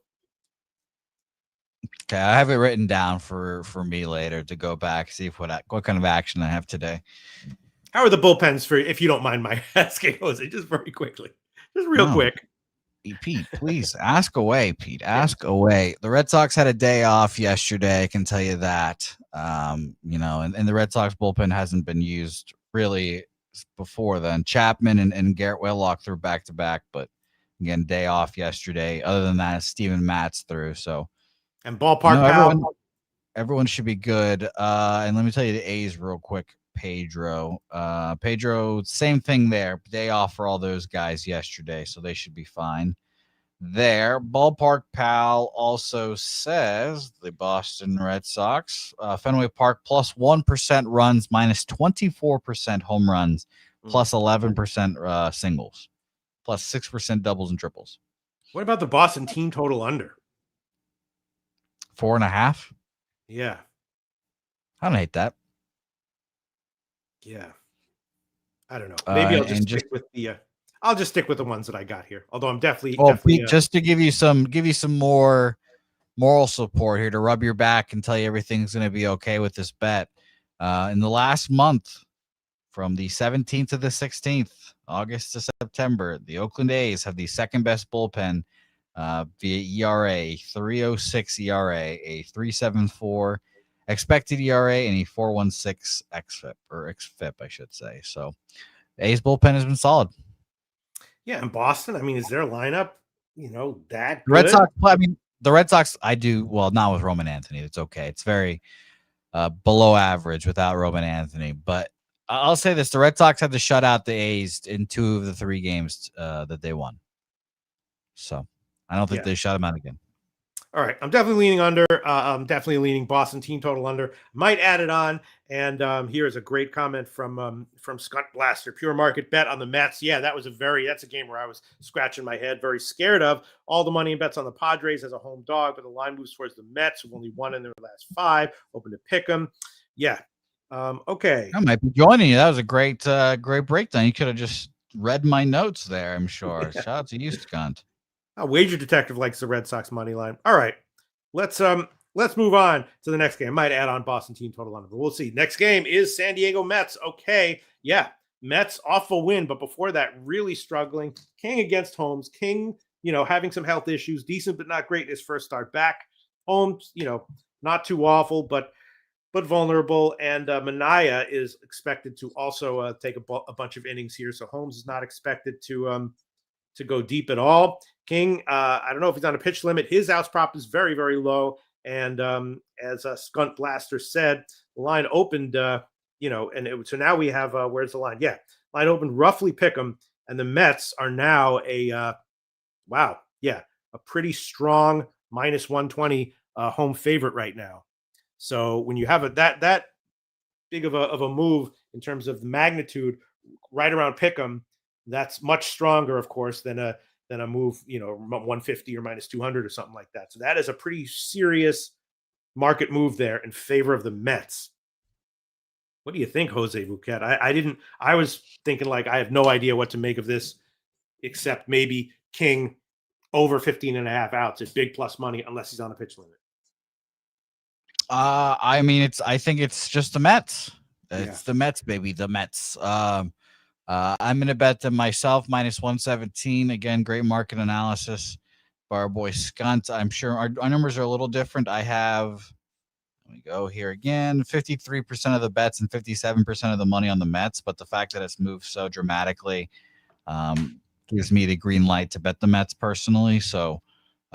Okay, I have it written down for me later to go back, see what kind of action I have today. How are the bullpens for, if you don't mind my asking, Jose, just very quickly, just real quick. Pete, please ask away, Pete. Ask away. The Red Sox had a day off yesterday. I can tell you that. And the Red Sox bullpen hasn't been used really before then. Chapman and Garrett Whitlock threw back-to-back, but again, day off yesterday. Other than that, Steven Matz threw. So, and ballpark everyone should be good. And let me tell you the A's real quick. Pedro, same thing there. Day off for all those guys yesterday, so they should be fine. There, Ballpark Pal also says the Boston Red Sox, Fenway Park plus 1% runs, minus 24% home runs, plus 11% singles, plus 6% doubles and triples. What about the Boston team total under? 4.5? Yeah. I don't hate that. Yeah. I don't know. Maybe I'll just stick with the I'll just stick with the ones that I got here. Although I'm definitely Pete, just to give you some more moral support here to rub your back and tell you everything's going to be okay with this bet. In the last month, from the 17th to the 16th, August to September, the Oakland A's have the second best bullpen via ERA, 3.06 ERA, a 3.74 expected ERA, and a 4.16 xFIP, or xFIP, I should say. So A's bullpen has been solid. Yeah, in Boston, I mean, is their lineup, that The Red good? Sox, I mean, the Red Sox, I do, well, not with Roman Anthony. It's okay. It's very below average without Roman Anthony. But I'll say this, the Red Sox had to shut out the A's in 2 of the 3 games that they won. So I don't think they shut them out again. All right, I'm definitely leaning under. I'm definitely leaning Boston team total under. Might add it on. And here is a great comment from Scott Blaster. Pure market bet on the Mets. Yeah, that's a game where I was scratching my head, very scared of. All the money and bets on the Padres as a home dog, but the line moves towards the Mets, who've only won in their last 5. Open to pick them. Yeah. Okay. I might be joining you. That was a great breakdown. You could have just read my notes there, I'm sure. Shout out to you, Scott. Wager Detective likes the Red Sox money line. All right, let's move on to the next game. Might add on Boston team total under, but we'll see. Next game is San Diego Mets. Okay, yeah, Mets off a win, but before that, really struggling. King against Holmes. King, having some health issues, decent but not great in his first start back. Holmes, not too awful, but vulnerable. And Minaya is expected to also take a bunch of innings here, so Holmes is not expected to go deep at all. King, I don't know if he's on a pitch limit. His outs prop is very, very low. And as Skunt Blaster said, the line opened, so now we have, where's the line? Yeah, line opened roughly pick 'em. And the Mets are now a pretty strong minus 120 home favorite right now. So when you have that big of a move in terms of the magnitude right around pick 'em, that's much stronger, of course, than a move, 150 or minus 200 or something like that. So that is a pretty serious market move there in favor of the Mets. What do you think, Jose Bouquett? I was thinking I have no idea what to make of this, except maybe King over 15.5 outs at big plus money, unless he's on a pitch limit. I think it's just the Mets. It's the Mets, baby. The Mets. I'm going to bet them myself minus 117. Again, great market analysis by our boy Skunt. I'm sure our numbers are a little different. I have, let me go here again, 53% of the bets and 57% of the money on the Mets. But the fact that it's moved so dramatically gives me the green light to bet the Mets personally. So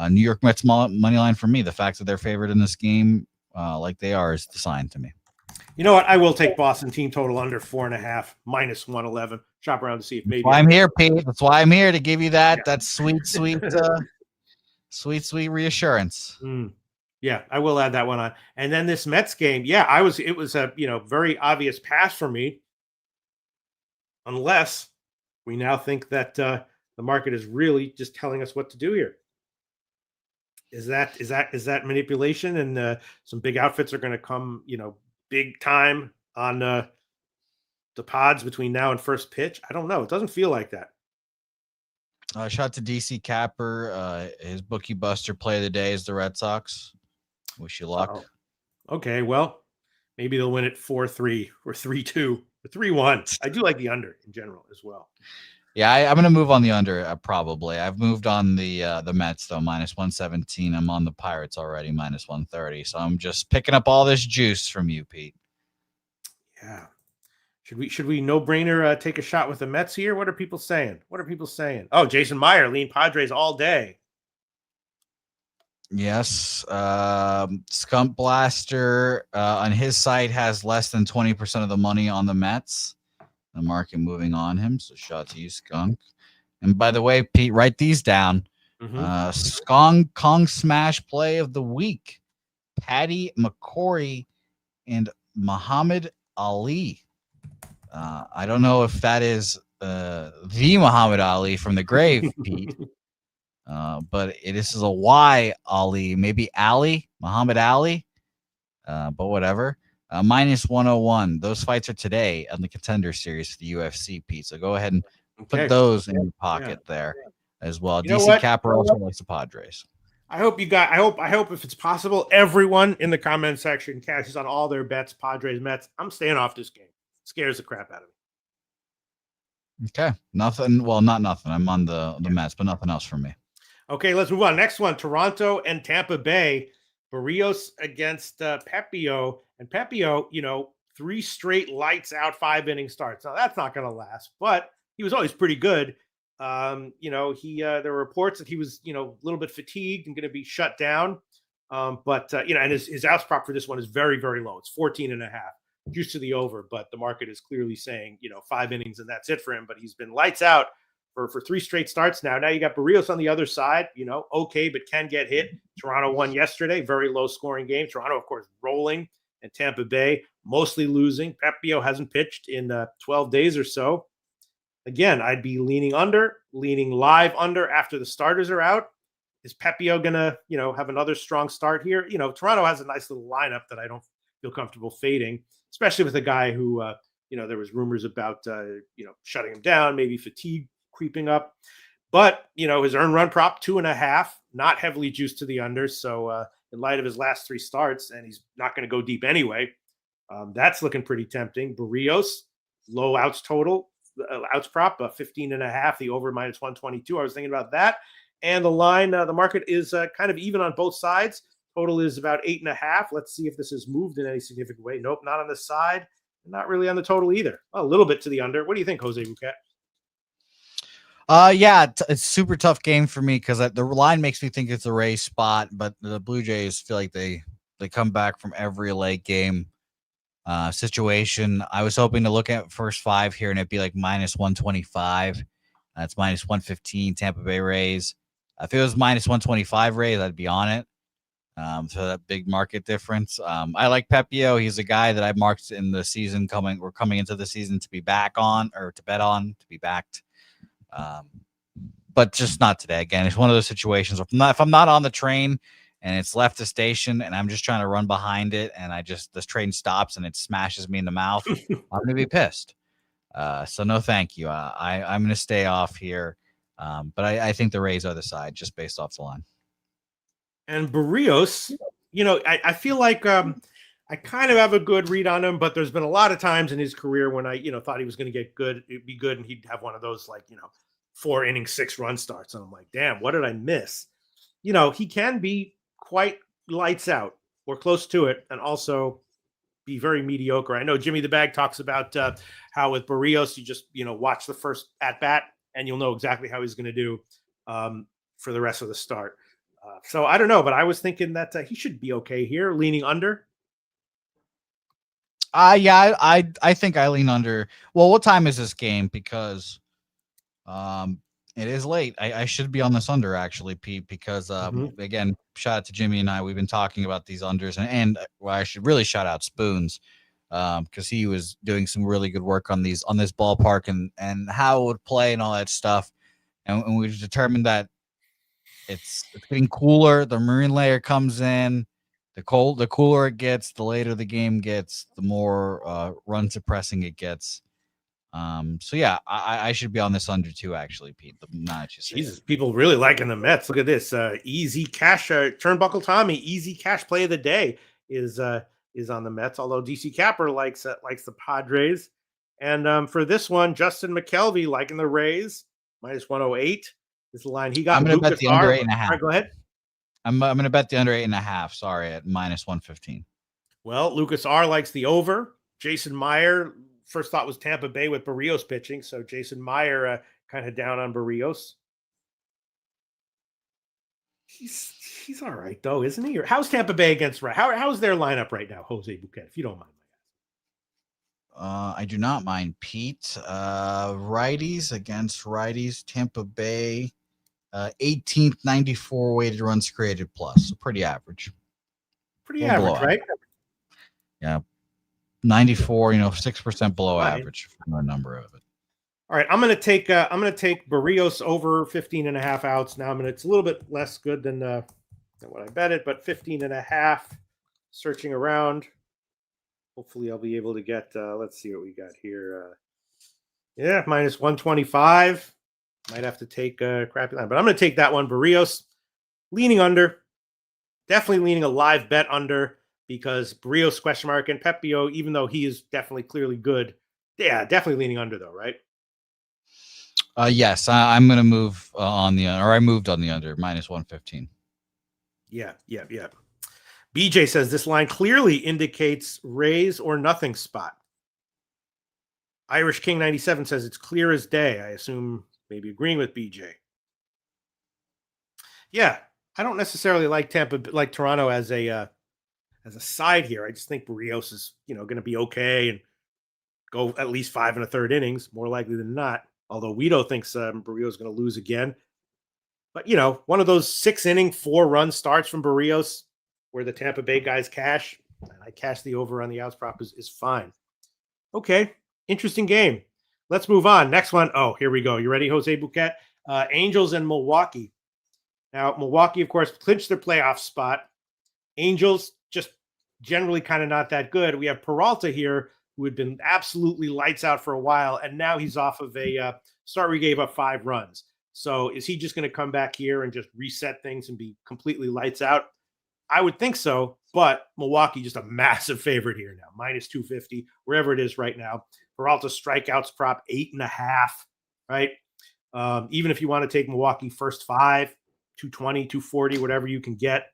New York Mets money line for me. The fact that they're favored in this game like they are is the sign to me. You know what? I will take Boston team total under 4.5 minus 111. Shop around to see if maybe. That's why I'm here, Pete. That's why I'm here to give you that sweet reassurance. Yeah, I will add that one on. And then this Mets game, it was a very obvious pass for me, unless we now think that the market is really just telling us what to do here. Is that manipulation, and some big outfits are going to come, big time on the pods between now and first pitch? I don't know. It doesn't feel like that. Shout out to DC Capper. His bookie buster play of the day is the Red Sox. Wish you luck. Okay, well, maybe they'll win it 4-3 or 3-2 or 3-1. I do like the under in general as well. Yeah, I'm going to move on the under probably. I've moved on the Mets, though, minus 117. I'm on the Pirates already, minus 130. So I'm just picking up all this juice from you, Pete. Yeah. Should we no-brainer take a shot with the Mets here? What are people saying? Oh, Jason Meyer, lean Padres all day. Yes. Skunk Blaster on his site has less than 20% of the money on the Mets. The market moving on him. So shout out to you, Skunk. And by the way, Pete, write these down. Skong Kong Smash play of the week. Patty McCory and Muhammad Ali. I don't know if that is the Muhammad Ali from the grave, Pete. But this is a Y Ali, maybe Ali, Muhammad Ali. But whatever. Minus 101. Those fights are today on the Contender Series for the UFC, Pete. So go ahead and put those in your pocket there as well. DC Capper also likes the Padres. I hope if it's possible, everyone in the comment section cashes on all their bets, Padres, Mets. I'm staying off this game. It scares the crap out of me. Okay. Nothing. Well, not nothing. I'm on the Mets, but nothing else for me. Okay, let's move on. Next one, Toronto and Tampa Bay. Barrios against Pepio. And Pepio, 3 straight lights out 5-inning starts. Now, that's not going to last, but he was always pretty good. There were reports that he was, a little bit fatigued and going to be shut down. And his outs prop for this one is very, very low. It's 14.5, juice to the over, but the market is clearly saying, 5 innings and that's it for him. But he's been lights out for 3 straight starts now. Now you got Barrios on the other side, okay, but can get hit. Toronto won yesterday, very low scoring game. Toronto, of course, rolling, and Tampa Bay mostly losing. Pepio hasn't pitched in 12 days or so. Again, I'd be leaning live under after the starters are out. Is Pepio going to, have another strong start here? Toronto has a nice little lineup that I don't feel comfortable fading, especially with a guy who, there was rumors about, shutting him down, maybe fatigue creeping up. But, his earned run prop, 2.5, not heavily juiced to the under. So in light of his last 3 starts, and he's not going to go deep anyway, that's looking pretty tempting. Barrios, low outs total, outs prop, 15.5, the over -122. I was thinking about that. And the line, the market is kind of even on both sides. Total is about 8.5. Let's see if this has moved in any significant way. Nope, not on the side. Not really on the total either. A little bit to the under. What do you think, Jose Bouquett? It's a super tough game for me because the line makes me think it's a Rays spot, but the Blue Jays feel like they come back from every late game situation. I was hoping to look at first 5 here and it'd be like -125. That's -115 Tampa Bay Rays. If it was -125 Rays, I'd be on it. So that big market difference. I like Pepio. He's a guy that I marked in the season we're coming into the season to be back on, or to bet on, to be backed. But just not today. Again, it's one of those situations where if I'm not on the train and it's left the station and I'm just trying to run behind it and this train stops and it smashes me in the mouth, I'm going to be pissed. So no, thank you. I'm going to stay off here. But I think the Rays are the side just based off the line. And Barrios, I feel like I kind of have a good read on him, but there's been a lot of times in his career when I, thought he was going to get good, it'd be good, and he'd have one of those 4 inning 6-run starts. And I'm like, damn, what did I miss? He can be quite lights out or close to it, and also be very mediocre. I know Jimmy the Bag talks about how with Barrios, you just, watch the first at bat and you'll know exactly how he's going to do for the rest of the start. So I don't know, but I was thinking that he should be okay here, leaning under. I think I lean under. Well, what time is this game? Because it is late. I should be on this under actually, Pete, because again, shout out to Jimmy and I. We've been talking about these unders, and I should really shout out Spoons because he was doing some really good work on this ballpark and how it would play and all that stuff. And we've determined that it's getting cooler. The marine layer comes in. The cooler it gets, the later the game gets, the more run suppressing it gets. So yeah, I should be on this under too, actually, Pete. Jesus, people really liking the Mets. Look at this. Easy cash, Turnbuckle Tommy, easy cash play of the day is on the Mets, although DC Capper likes the Padres. And for this one, Justin McKelvey liking the Rays, -108 is the line. He got I'm going to bet the under 8.5. Right, go ahead. I'm going to bet the under 8.5. Sorry, at -115. Well, Lucas R likes the over. Jason Meyer, first thought was Tampa Bay with Barrios pitching, so Jason Meyer kind of down on Barrios. He's all right though, isn't he? Or how's Tampa Bay against how's their lineup right now, Jose Bouquett, if you don't mind? I do not mind, Pete. Righties against righties. Tampa Bay, 18th, 94 weighted runs created plus. So pretty average. Pretty average, right? Yeah. 94, 6% below average from the number of it. All right, I'm gonna take Barrios over 15.5 outs. Now it's a little bit less good than what I bet it, but 15.5. Searching around. Hopefully I'll be able to get let's see what we got here. -125. Might have to take a crappy line, but I'm gonna take that one. Barrios leaning under, definitely leaning a live bet under. Because Barrios question mark and Pepio, even though he is definitely clearly good, yeah, definitely leaning under though, right? Yes, I'm going to move on the or I moved on the under -115. Yeah. BJ says this line clearly indicates raise or nothing spot. Irish King 97 says it's clear as day. I assume maybe agreeing with BJ. Yeah, I don't necessarily like Toronto as a side here. I just think Barrios is going to be okay and go at least 5 1/3 innings, more likely than not. Although Guido thinks Barrios is going to lose again. But one of those 6-inning 4-run starts from Barrios where the Tampa Bay guys cash, and I cash the over on the outs prop is fine. Okay, interesting game. Let's move on. Next one. Oh, here we go. You ready, Jose Bouquett? Angels and Milwaukee. Now, Milwaukee, of course, clinched their playoff spot. Angels just generally kind of not that good. We have Peralta here, who had been absolutely lights out for a while, and now he's off of a start where he gave up 5 runs. So is he just going to come back here and just reset things and be completely lights out? I would think so, but Milwaukee just a massive favorite here now, -250, wherever it is right now. Peralta strikeouts prop 8.5, right? Even if you want to take Milwaukee first 5, 220, 240, whatever you can get.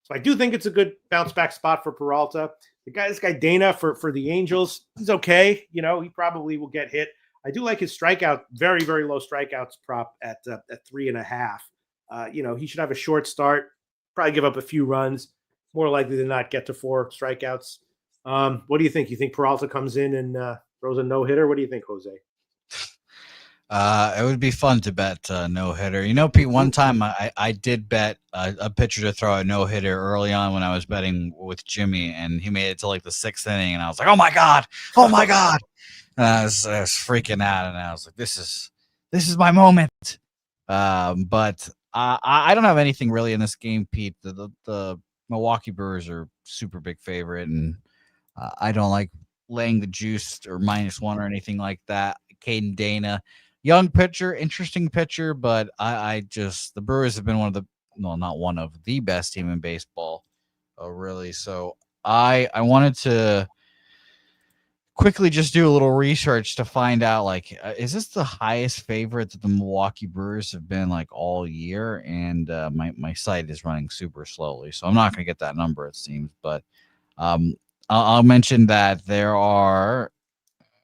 So I do think it's a good bounce back spot for Peralta. This guy Dana for the Angels, he's okay. He probably will get hit. I do like his strikeout, very, very low strikeouts prop at 3.5. He should have a short start, probably give up a few runs, more likely than not get to 4 strikeouts. What do you think? You think Peralta comes in and throws a no-hitter? What do you think, Jose? It would be fun to bet no-hitter. Pete, one time I did bet a pitcher to throw a no-hitter early on when I was betting with Jimmy, and he made it to like the 6th inning, and I was like, oh my God. And I was freaking out, and I was like, this is my moment. But I don't have anything really in this game, Pete. The Milwaukee Brewers are super big favorite, and I don't like laying the juice or -1 or anything like that. Caden Dana, young pitcher, interesting pitcher, but the Brewers have been not one of the best team in baseball, really. So I wanted to quickly just do a little research to find out, is this the highest favorite that the Milwaukee Brewers have been all year? And my site is running super slowly, so I'm not going to get that number, it seems. But I'll mention that there are,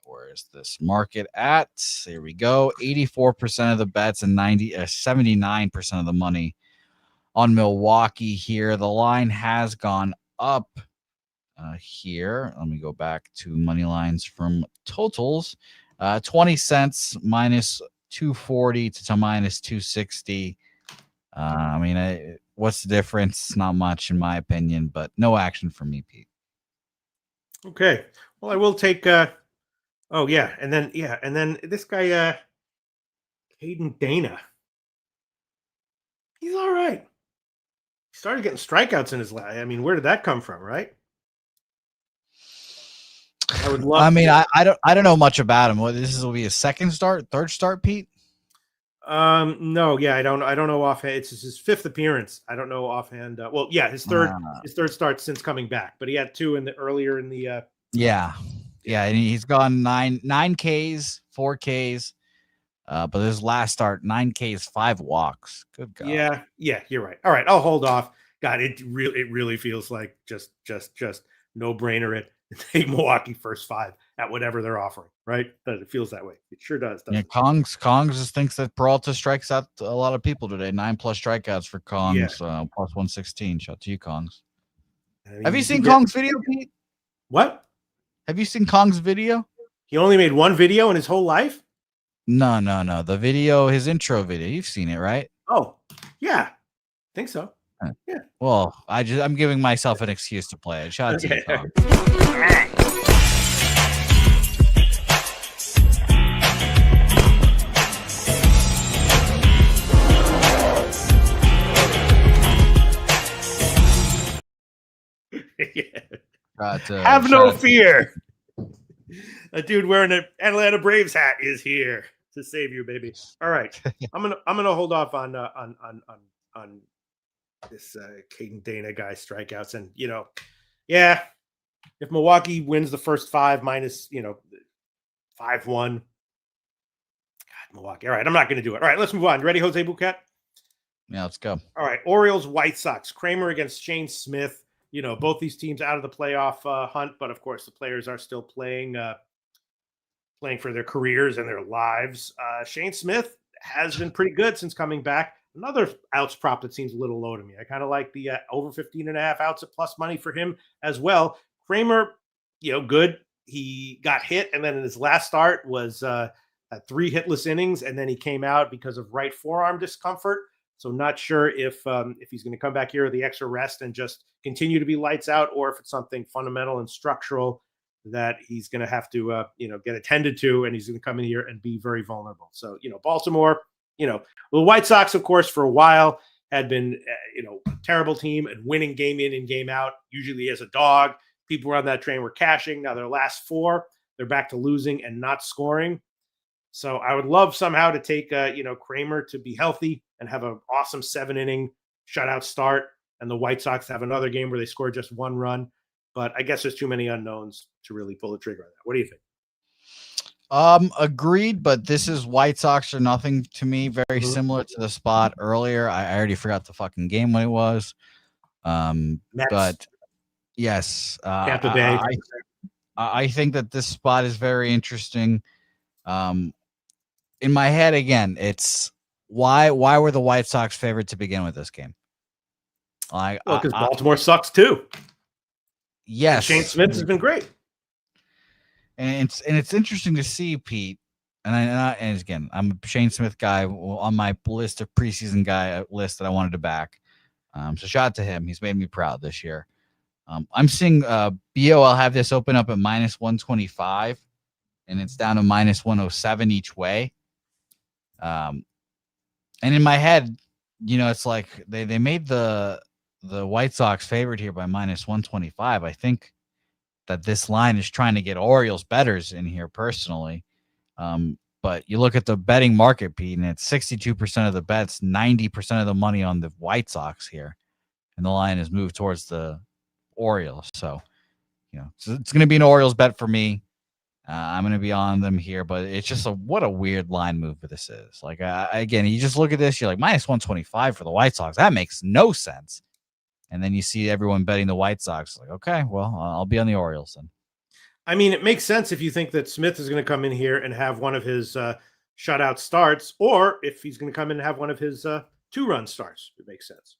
where is this market at? Here we go. 84% of the bets and 79% of the money on Milwaukee here. The line has gone up here. Let me go back to money lines from totals. 20 cents -240 to -260. What's the difference? Not much in my opinion, but no action from me, Pete. Okay. Well, I will take and then this guy Caden Dana. He's all right. He started getting strikeouts in his life. Where did that come from, right? I would love. I don't know much about him. Will be his third start, Pete? No, yeah, I don't know offhand. It's his 5th appearance. I don't know offhand. His third start since coming back, but he had 2 earlier in the. Yeah, and he's gone 9 Ks, 4 Ks. But his last start, 9 Ks, 5 walks. Good God. Yeah, you're right. All right, I'll hold off. God, it really feels like just no brainer. Take Milwaukee first 5 at whatever they're offering, right? It feels that way. It sure does. Yeah, Kongs just thinks that Peralta strikes out a lot of people today. 9+ strikeouts for Kongs, plus 116. Shout out to you, Kongs. Have you seen Kong's video, Pete? What? Have you seen Kong's video? He only made 1 video in his whole life? No. The video, his intro video. You've seen it, right? Oh, yeah. I think so. Yeah. Well, I'm giving myself an excuse to play it. Shout out to you, Kong. Have no fear. A dude wearing an Atlanta Braves hat is here to save you, baby. All right, I'm gonna hold off on this Caden Dana guy strikeouts, and if Milwaukee wins the first 5 -5-1, God, Milwaukee. All right, I'm not going to do it. All right, let's move on. You ready, Jose Bouquet? Yeah, let's go. All right, Orioles, White Sox. Kramer against Shane Smith. Both these teams out of the playoff hunt, but of course the players are still playing for their careers and their lives. Shane Smith has been pretty good since coming back. Another outs prop that seems a little low to me. I kind of like the over 15.5 outs at plus money for him as well. Kramer, good. He got hit, and then in his last start was 3 hitless innings, and then he came out because of right forearm discomfort. So not sure if he's going to come back here with the extra rest and just continue to be lights out, or if it's something fundamental and structural that he's going to have to get attended to, and he's going to come in here and be very vulnerable. So Baltimore, the White Sox, of course, for a while had been a terrible team and winning game in and game out, usually as a dog. People were on that train were cashing. Now their last 4, they're back to losing and not scoring. So I would love somehow to take, Kramer to be healthy and have an awesome 7-inning shutout start, and the White Sox have another game where they score just 1 run. But I guess there's too many unknowns to really pull the trigger on that. What do you think? Agreed, but this is White Sox or nothing to me. Very similar to the spot earlier. I already forgot the fucking game when it was. But yes, Tampa Bay. I think that this spot is very interesting. In my head, again, it's why were the White Sox favored to begin with this game? Because Baltimore sucks too. Yes, and Shane Smith has been great, and it's interesting to see, Pete. And again, I'm a Shane Smith guy on my list of preseason guy list that I wanted to back. So shout out to him. He's made me proud this year. I'm seeing BOL have this open up at -125, and it's down to -107 each way. And in my head, it's like they made the White Sox favored here by -125. I think that this line is trying to get Orioles bettors in here personally. But you look at the betting market, Pete, and it's 62% of the bets, 90% of the money on the White Sox here. And the line has moved towards the Orioles. So, so it's going to be an Orioles bet for me. I'm going to be on them here, but it's just what a weird line move this is. Like, again, you just look at this, you're like -125 for the White Sox. That makes no sense. And then you see everyone betting the White Sox. Like, okay, well, I'll be on the Orioles then. I mean, it makes sense if you think that Smith is going to come in here and have one of his shutout starts, or if he's going to come in and have one of his 2-run starts. It makes sense.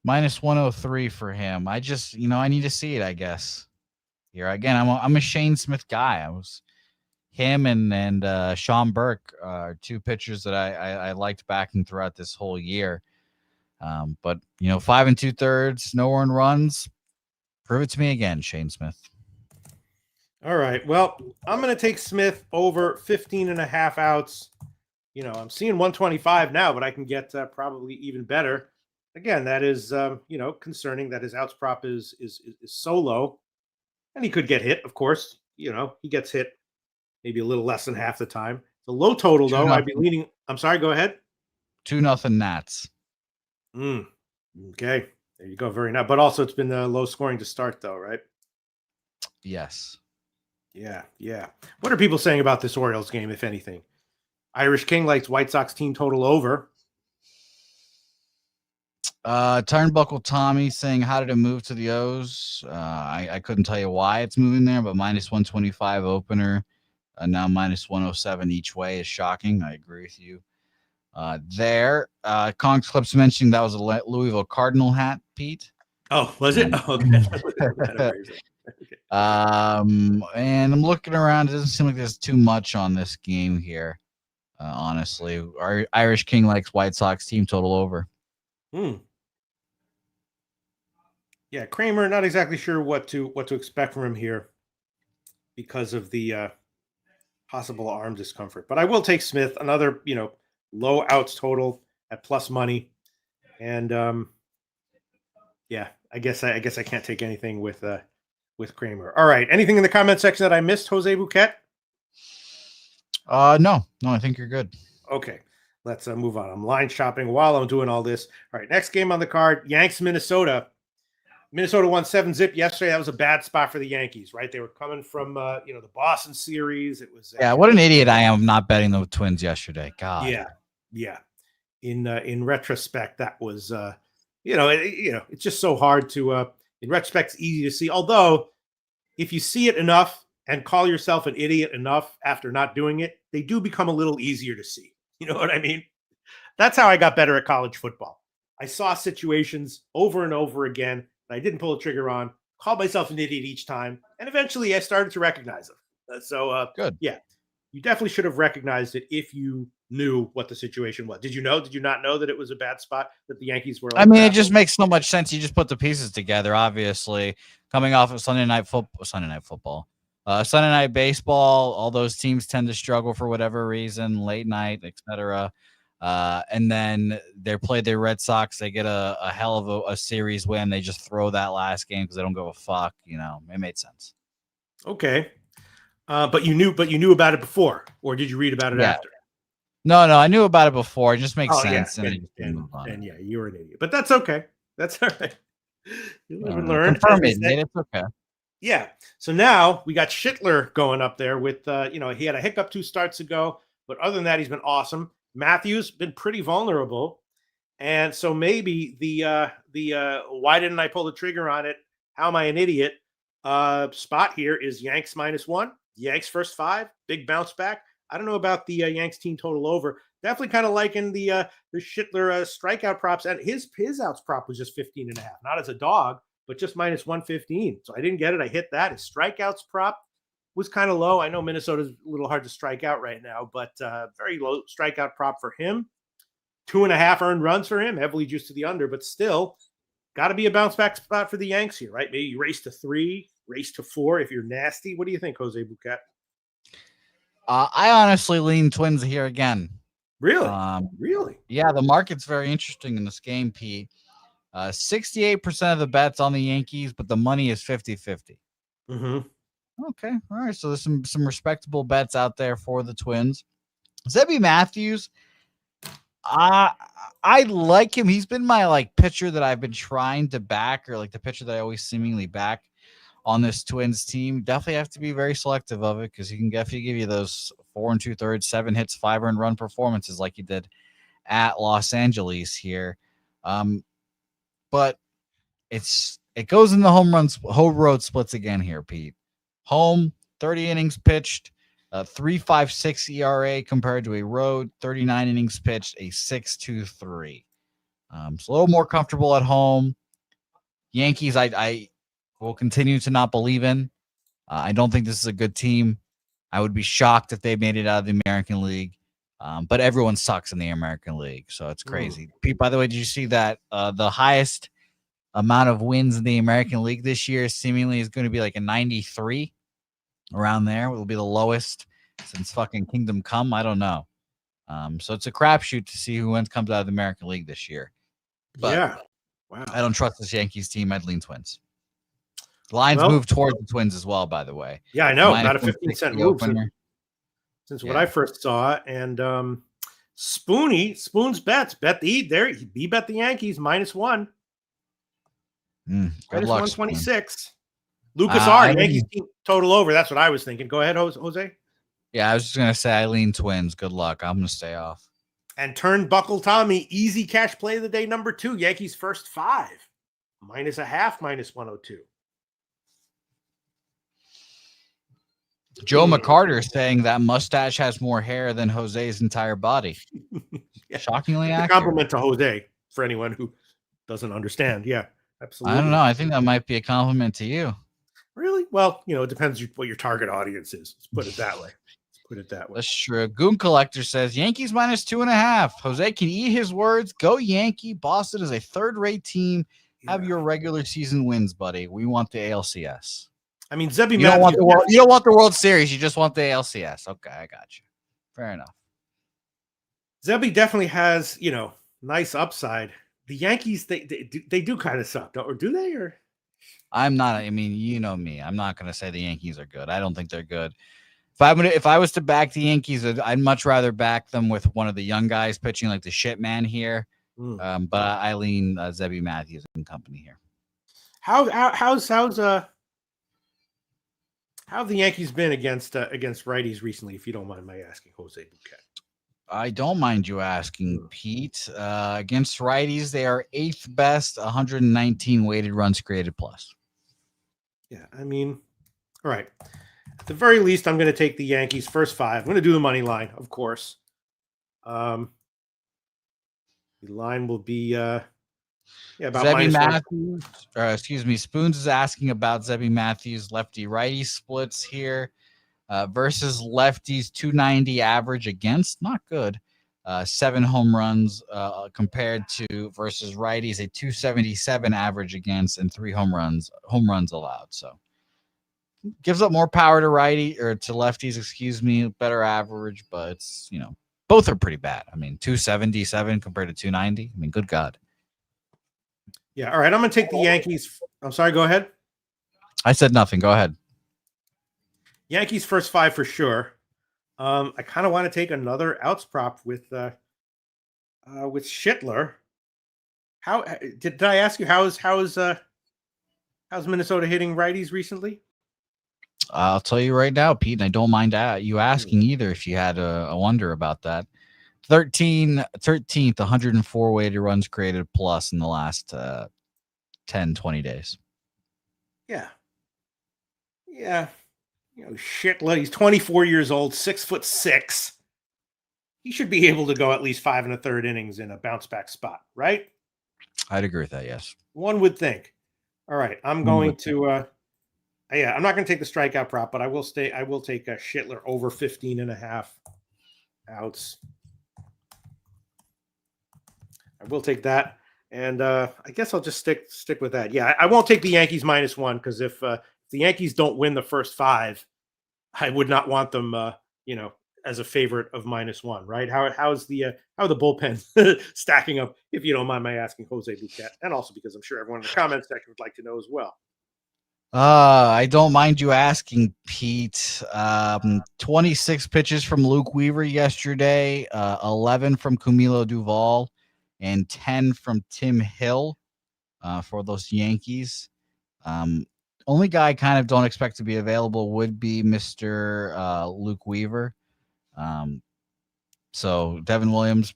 -103 for him. I just, I need to see it, I guess. Here again, I'm a Shane Smith guy. I was him and Sean Burke are 2 pitchers that I liked backing throughout this whole year. But 5 2/3, no earned runs. Prove it to me again, Shane Smith. All right. Well, I'm going to take Smith over 15.5 outs. I'm seeing 125 now, but I can get probably even better. Again, that is concerning that his outs prop is so low. And he could get hit, of course. He gets hit maybe a little less than half the time. It's a low total, though. I'd be leaning. I'm sorry, go ahead. 2-0 Nats. Okay. There you go. Very nice. But also it's been low scoring to start, though, right? Yes. Yeah. What are people saying about this Orioles game, if anything? Irish King likes White Sox team total over. Turnbuckle Tommy saying, how did it move to the O's? I couldn't tell you why it's moving there, but -125 opener, now -107 each way is shocking. I agree with you. Conks Clips mentioning that was a Louisville Cardinal hat, Pete. Oh, was it? Oh, okay. And I'm looking around. It doesn't seem like there's too much on this game here. Honestly, our Irish King likes White Sox team total over. Yeah, Kramer, not exactly sure what to expect from him here because of the possible arm discomfort. But I will take Smith, another low outs total at plus money, and I guess I can't take anything with Kramer. All right, anything in the comment section that I missed, Jose Bouquet? No, I think you're good. Okay, let's move on. I'm line shopping while I'm doing all this. All right, next game on the card, Yanks, Minnesota. Minnesota won 7-0 yesterday. That was a bad spot for the Yankees, right? They were coming from the Boston series. It was Yeah, what an idiot I am not betting the Twins yesterday. God. yeah. In retrospect, that was it's just so hard to in retrospect, it's easy to see. Although, if you see it enough and call yourself an idiot enough after not doing it, they do become a little easier to see. You know what I mean? That's how I got better at college football. I saw situations over and over again that I didn't pull the trigger on, called myself an idiot each time, and eventually I started to recognize them. Good. Yeah, you definitely should have recognized it if you knew what the situation was. Did you know? Did you not know that it was a bad spot, that the Yankees were? I mean, it just makes so much sense. You just put the pieces together, obviously. Coming off of Sunday night football, Sunday night baseball, all those teams tend to struggle for whatever reason, late night, etc. And then they play their Red Sox. They get a hell of a series win. They just throw that last game because they don't give a fuck. It made sense. Okay. But you knew about it before, or did you read about it after? No, I knew about it before. It just makes sense. Yeah. And yeah, you were an idiot, but that's okay. That's all right. You live and learn. Confirm it. It's okay. Yeah. So now we got Schittler going up there with, he had a hiccup 2 starts ago, but other than that, he's been awesome. Matthews been pretty vulnerable. And so maybe the why didn't I pull the trigger on it? How am I an idiot? Spot here is Yanks -1. Yanks first 5, big bounce back. I don't know about the Yanks team total over. Definitely kind of liking the Schittler strikeout props. And his outs prop was just 15.5. Not as a dog, but just -115. So I didn't get it. I hit that. His strikeouts prop was kind of low. I know Minnesota's a little hard to strike out right now, but very low strikeout prop for him. 2.5 earned runs for him, heavily juiced to the under, but still got to be a bounce back spot for the Yanks here, right? Maybe you race to 3, race to 4 if you're nasty. What do you think, Jose Bouquett? I honestly lean Twins here again. Really? Really? Yeah, the market's very interesting in this game, Pete. 68% of the bets on the Yankees, but the money is 50-50. Mm-hmm. Okay, all right. So there's some respectable bets out there for the Twins. Zebby Matthews, I like him. He's been my pitcher that I've been trying to back, or the pitcher that I always seemingly back on this Twins team. Definitely have to be very selective of it because he can definitely give you those 4 2/3, 7 hits, 5 earned run performances like he did at Los Angeles here. But it goes in the home road splits again here, Pete. Home, 30 innings pitched, 3.56 ERA compared to a road, 39 innings pitched, a 6.23. It's a little more comfortable at home. Yankees, I will continue to not believe in. I don't think this is a good team. I would be shocked if they made it out of the American League. But everyone sucks in the American League, so it's crazy. Pete, by the way, did you see that the highest amount of wins in the American League this year seemingly is going to be a 93 around there? It will be the lowest since fucking Kingdom Come. I don't know. So it's a crapshoot to see who comes out of the American League this year. But yeah. Wow. I don't trust this Yankees team. I'd lean Twins. The lines moved towards the Twins as well, by the way. Yeah, I know. Not a 15-cent move since what I first saw. And Spoon's bets. Bet he bet the Yankees -1. Good luck, 126. Lucas R. Yankees team total over. That's what I was thinking. Go ahead, Jose. Yeah, I was just gonna say I lean Twins. Good luck. I'm gonna stay off. And Turnbuckle Tommy, easy cash play of the day number 2. Yankees first 5, -0.5, -102. Joe McCarter saying that mustache has more hair than Jose's entire body. Yeah. Shockingly accurate. Compliment to Jose for anyone who doesn't understand. Yeah, absolutely. I don't know. I think that might be a compliment to you. Really? Well, it depends what your target audience is. Let's put it that way. That's true. Goon Collector says Yankees -2.5. Jose can eat his words. Go Yankee. Boston is a third-rate team. Have your regular season wins, buddy. We want the ALCS. I mean, Zebby you don't want the World Series. You just want the ALCS. Okay, I got you. Fair enough. Zebby definitely has, nice upside. The Yankees, they do kind of suck, or do they? Or I'm not. I mean, you know me. I'm not going to say the Yankees are good. I don't think they're good. If I was to back the Yankees, I'd much rather back them with one of the young guys pitching like the shit man here. But I lean Zebby Matthews and company here. How's how have the Yankees been against righties recently? If you don't mind my asking, Jose Bouquett. I don't mind you asking, Pete. Against righties, they are 8th best, 119 weighted runs created plus. Yeah, I mean, all right. At the very least, I'm going to take the Yankees first 5. I'm going to do the money line, of course. The line will be about Zebby -1. Matthews, Spoons is asking about Zebby Matthews lefty-righty splits here. Versus lefties, 290 average against, not good. 7 home runs compared to versus righties, a 277 average against and 3 home runs allowed. So gives up more power to lefties, better average, but it's, both are pretty bad. I mean, 277 compared to 290. I mean, good God. Yeah. All right. I'm going to take the Yankees. I'm sorry. Go ahead. I said nothing. Go ahead. Yankees first 5 for sure. I kind of want to take another outs prop with Schittler. How did I ask you how's Minnesota hitting righties recently? I'll tell you right now, Pete, and I don't mind you asking either if you had a wonder about that. 13th, 104 weighted runs created plus in the last 10, 20 days. Yeah. Yeah. Schittler, he's 24 years old, 6'6". He should be able to go at least 5 1/3 innings in a bounce back spot, right? I'd agree with that. Yes. One would think. All right. I'm going to, I'm not going to take the strikeout prop, but I will take a Schittler over 15.5 outs. I will take that. And I guess I'll just stick with that. Yeah. I won't take the Yankees -1 because if the Yankees don't win the first 5, I would not want them, as a favorite of -1, right? How are the bullpen stacking up, if you don't mind my asking, Jose Bouquett, and also because I'm sure everyone in the comments section would like to know as well. I don't mind you asking, Pete. 26 pitches from Luke Weaver yesterday, 11 from Camilo Duvall, and 10 from Tim Hill for those Yankees. Only guy I kind of don't expect to be available would be Mr. Luke Weaver. So Devin Williams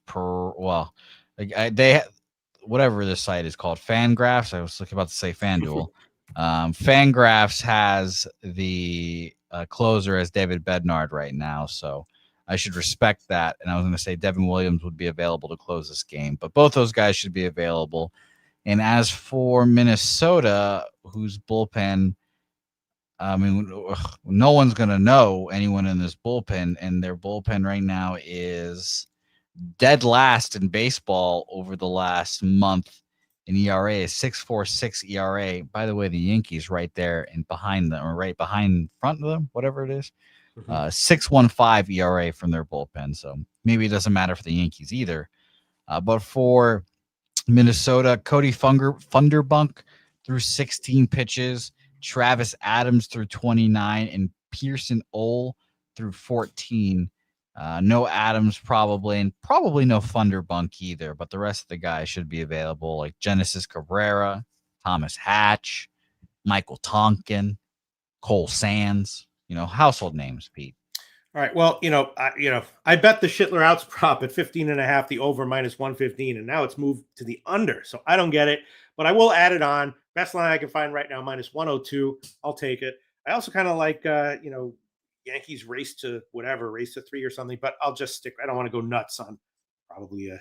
whatever this site is called, Fangraphs. I was about to say FanDuel. Fangraphs has the closer as David Bednar right now, so I should respect that. And I was going to say Devin Williams would be available to close this game, but both those guys should be available. And as for Minnesota, whose bullpen, I mean, no one's going to know anyone in this bullpen, and their bullpen right now is dead last in baseball over the last month. In ERA is 6.46 ERA. By the way, the Yankees right there and behind them, or right behind front of them, whatever it is, 6.15 ERA from their bullpen. So maybe it doesn't matter for the Yankees either. But for Minnesota, Cody Funderbunk threw 16 pitches, Travis Adams threw 29, and Pearson Ole threw 14. No Adams probably, and probably no Funderbunk either, but the rest of the guys should be available, like Genesis Cabrera, Thomas Hatch, Michael Tonkin, Cole Sands, household names, Pete. All right. Well, I bet the Schittler outs prop at 15.5, the over -115, and now it's moved to the under. So I don't get it, but I will add it on. Best line I can find right now, -102. I'll take it. I also kind of like, Yankees race to 3 or something, but I'll just stick. I don't want to go nuts on probably a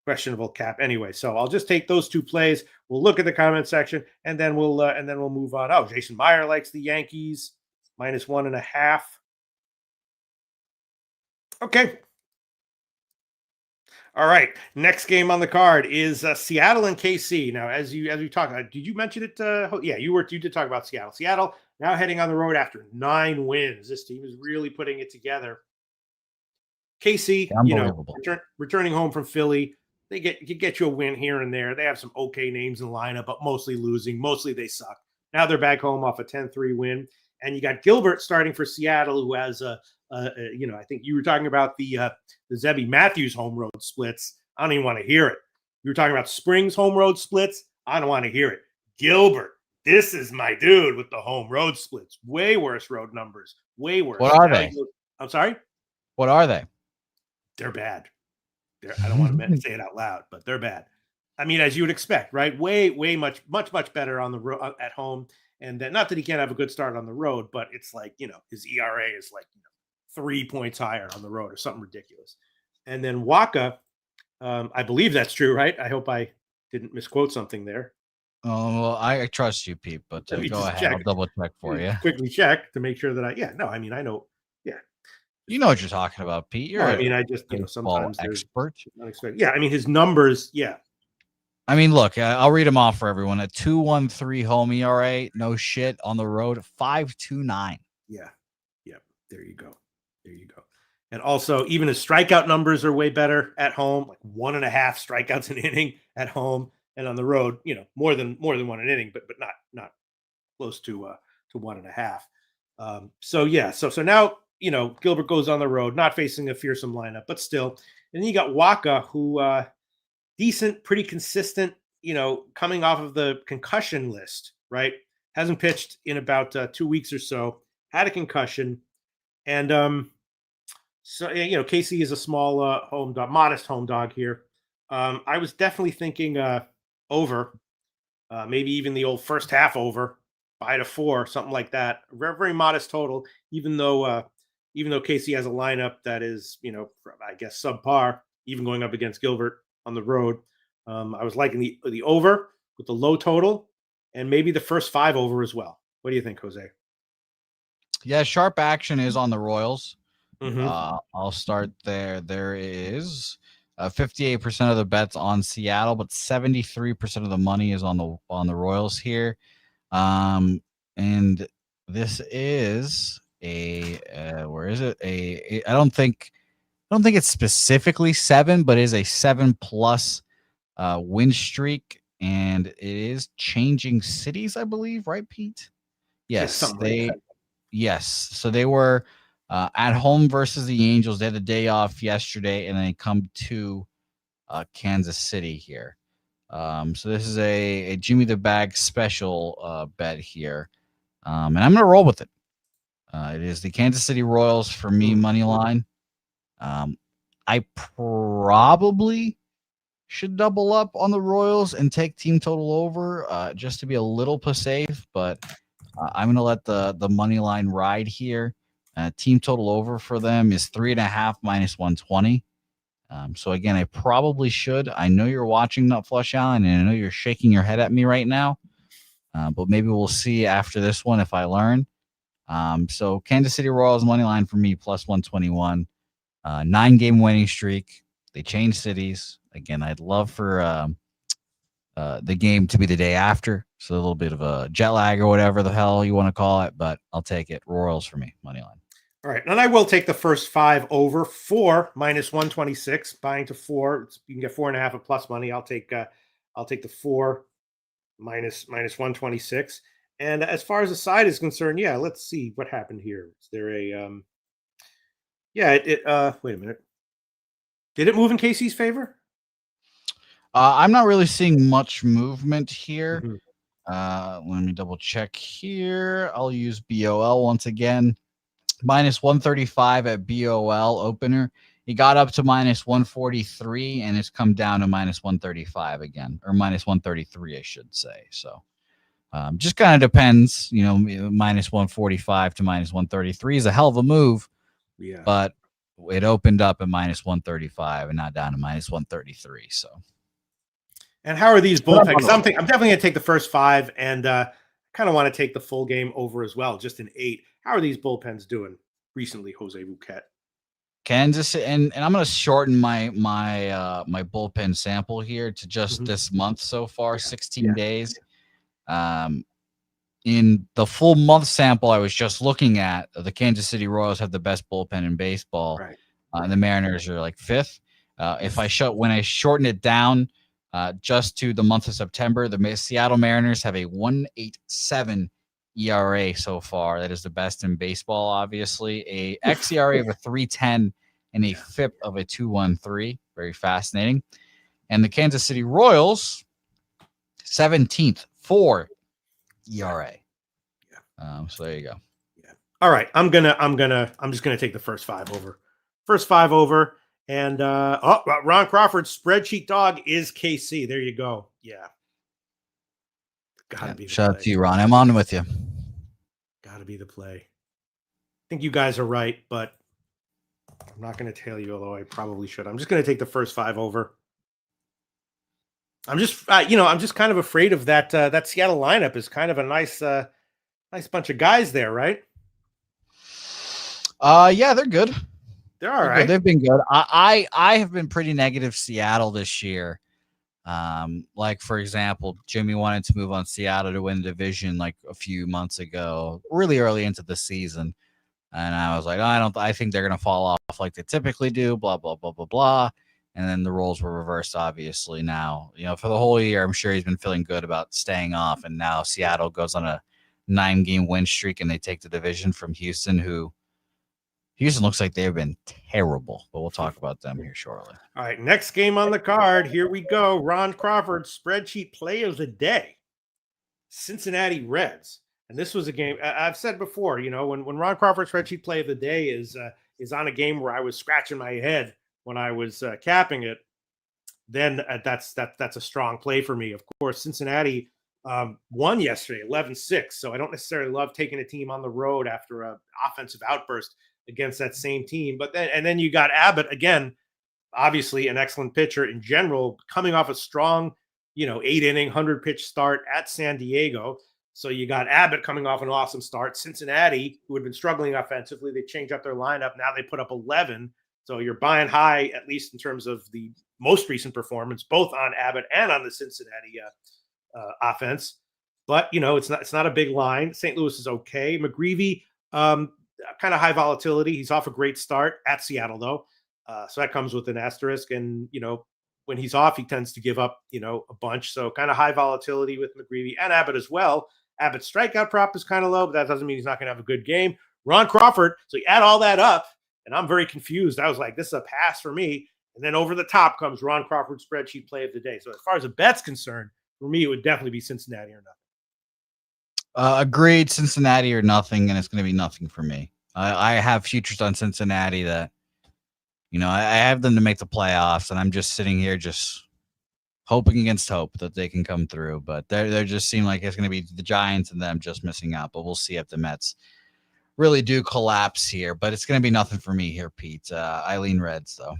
questionable cap anyway. So I'll just take those 2 plays. We'll look at the comment section and then we'll move on. Oh, Jason Meyer likes the Yankees -1.5. Okay. All right. Next game on the card is Seattle and KC. Now, as we talked about, did you mention it? Yeah, you did talk about Seattle. Seattle now heading on the road after 9 wins. This team is really putting it together. KC, returning home from Philly, they get you a win here and there. They have some okay names in the lineup, but mostly losing. Mostly they suck. Now they're back home off a 10-3 win, and you got Gilbert starting for Seattle, who has I think you were talking about the Zebby Matthews home road splits. I don't even want to hear it. You were talking about Springs home road splits. I don't want to hear it. Gilbert, This is my dude with the home road splits. Way worse road numbers. Way worse. What are Now they? I'm sorry? What are they? They're bad. I don't want to say it out loud, but they're bad. I mean, as you would expect, right? Way much better on the road at home. And not that he can't have a good start on the road, but it's like, his ERA is like 3 points higher on the road or something ridiculous. And then Waka, I believe that's true, right? I hope I didn't misquote something there. Oh, well, I trust you, Pete, but go ahead. I'll double check for you. Quickly check to make sure that I mean, I know. Yeah. You know what you're talking about, Pete. You're I just, sometimes expert. Unexpected. Yeah. I mean, his numbers. Yeah. I mean, look, I'll read them off for everyone. A 2.13 home ERA, no shit on the road, 5.29. Yeah. Yep. There you go. And also, even his strikeout numbers are way better at home, like 1.5 strikeouts an inning at home, and on the road, more than one an inning, but not close to 1.5. So now Gilbert goes on the road, not facing a fearsome lineup, but still. And then you got Waka, who decent, pretty consistent, coming off of the concussion list, right? Hasn't pitched in about 2 weeks or so, had a concussion. And so, KC is a small modest home dog here. I was definitely thinking over, maybe even the old first half over, 5-4, something like that. Very, very modest total, even though KC has a lineup that is, I guess subpar, even going up against Gilbert on the road. I was liking the over with the low total and maybe the first 5 over as well. What do you think, Jose? Yeah, sharp action is on the Royals. Mm-hmm. I'll start there. There is 58% of the bets on Seattle, but 73% of the money is on the Royals here. And this is where is it? I don't think it's specifically 7, but it is a 7+ win streak, and it is changing cities, I believe, right, Pete? Yes, yes. So they were at home versus the Angels. They had the day off yesterday, and then they come to Kansas City here. So this is a Jimmy the Bag special bet here, and I'm gonna roll with it. It is the Kansas City Royals for me money line. I probably should double up on the Royals and take team total over just to be a little safe, but I'm going to let the money line ride here. Team total over for them is 3.5 minus 120. So again, I probably should. I know you're watching Nut Flush Allen, and I know you're shaking your head at me right now, but maybe we'll see after this one if I learn. So Kansas City Royals money line for me plus 121. 9-game winning streak. They changed cities. Again, I'd love for the game to be the day after. So a little bit of a jet lag or whatever the hell you want to call it, but I'll take it. Royals for me, money line. All right. And I will take the first 5 over 4 minus 126, buying to 4. You can get 4.5 of plus money. I'll take the 4 minus 126. And as far as the side is concerned, yeah, let's see what happened here. Is there a wait a minute. Did it move in KC's favor? I'm not really seeing much movement here. Mm-hmm. Let me double check here. I'll use BOL once again. Minus 135 at BOL opener. He got up to minus 143, and it's come down to minus 135 again, or minus 133, I should say. So just kind of depends, minus 145 to minus 133 is a hell of a move. Yeah. But it opened up at minus 135 and not down to minus 133. So. And how are these bullpens? I'm definitely going to take the first 5, and kind of want to take the full game over as well, just an 8. How are these bullpens doing recently, Jose Bouquett? Kansas, and I'm going to shorten my bullpen sample here to just this month so far, 16 days. In the full month sample I was just looking at, the Kansas City Royals have the best bullpen in baseball. Right. And the Mariners are like 5th. When I shorten it down just to the month of September, the Seattle Mariners have a 1.87 ERA so far. That is the best in baseball, obviously. A xERA of a 3.10 and a FIP of a 2.13. Very fascinating. And the Kansas City Royals, 17th, 4 ERA. So there you go. Yeah. All right. I'm just gonna take the first 5 over. First 5 over. And Ron Crawford's spreadsheet dog is KC. There you go. Yeah. Gotta be the Shout play. out to you, Ron. I'm on with you. Gotta be the play. I think you guys are right, but I'm not going to tell you, although I probably should. I'm just going to take the first 5 over. I'm just, I'm just kind of afraid of that. That Seattle lineup is kind of a nice bunch of guys there, right? Yeah, they're good. They're all right. They've been good. I have been pretty negative Seattle this year. Like for example, Jimmy wanted to move on Seattle to win the division like a few months ago, really early into the season. And I was like, I think they're going to fall off like they typically do, blah, blah, blah, blah, blah. And then the roles were reversed, obviously. Now, for the whole year, I'm sure he's been feeling good about staying off. And now Seattle goes on a 9-game win streak and they take the division from Houston, who Houston looks like they've been terrible, but we'll talk about them here shortly. All right, next game on the card. Here we go. Ron Crawford spreadsheet play of the day. Cincinnati Reds. And this was a game I've said before, when Ron Crawford's spreadsheet play of the day is on a game where I was scratching my head when I was capping it, then that's a strong play for me. Of course, Cincinnati won yesterday 11-6. So I don't necessarily love taking a team on the road after an offensive outburst against that same team. But then you got Abbott again, obviously an excellent pitcher in general, coming off a strong, 8-inning, 100-pitch start at San Diego. So you got Abbott coming off an awesome start. Cincinnati, who had been struggling offensively, they changed up their lineup. Now they put up 11. So you're buying high, at least in terms of the most recent performance, both on Abbott and on the Cincinnati offense. But, it's not a big line. St. Louis is okay. McGreevy, kind of high volatility. He's off a great start at Seattle, though. So that comes with an asterisk. And, when he's off, he tends to give up, a bunch. So kind of high volatility with McGreevy and Abbott as well. Abbott's strikeout prop is kind of low, but that doesn't mean he's not going to have a good game. Ron Crawford, so you add all that up, and I'm very confused. I was like, this is a pass for me. And then over the top comes Ron Crawford's spreadsheet play of the day. So as far as a bet's concerned, for me, it would definitely be Cincinnati or nothing. Agreed, Cincinnati or nothing, and it's going to be nothing for me. I have futures on Cincinnati that, I have them to make the playoffs, and I'm just sitting here just hoping against hope that they can come through. But they just seem like it's going to be the Giants and them just missing out. But we'll see if the Mets really do collapse here. But it's going to be nothing for me here, Pete. I lean Reds, though.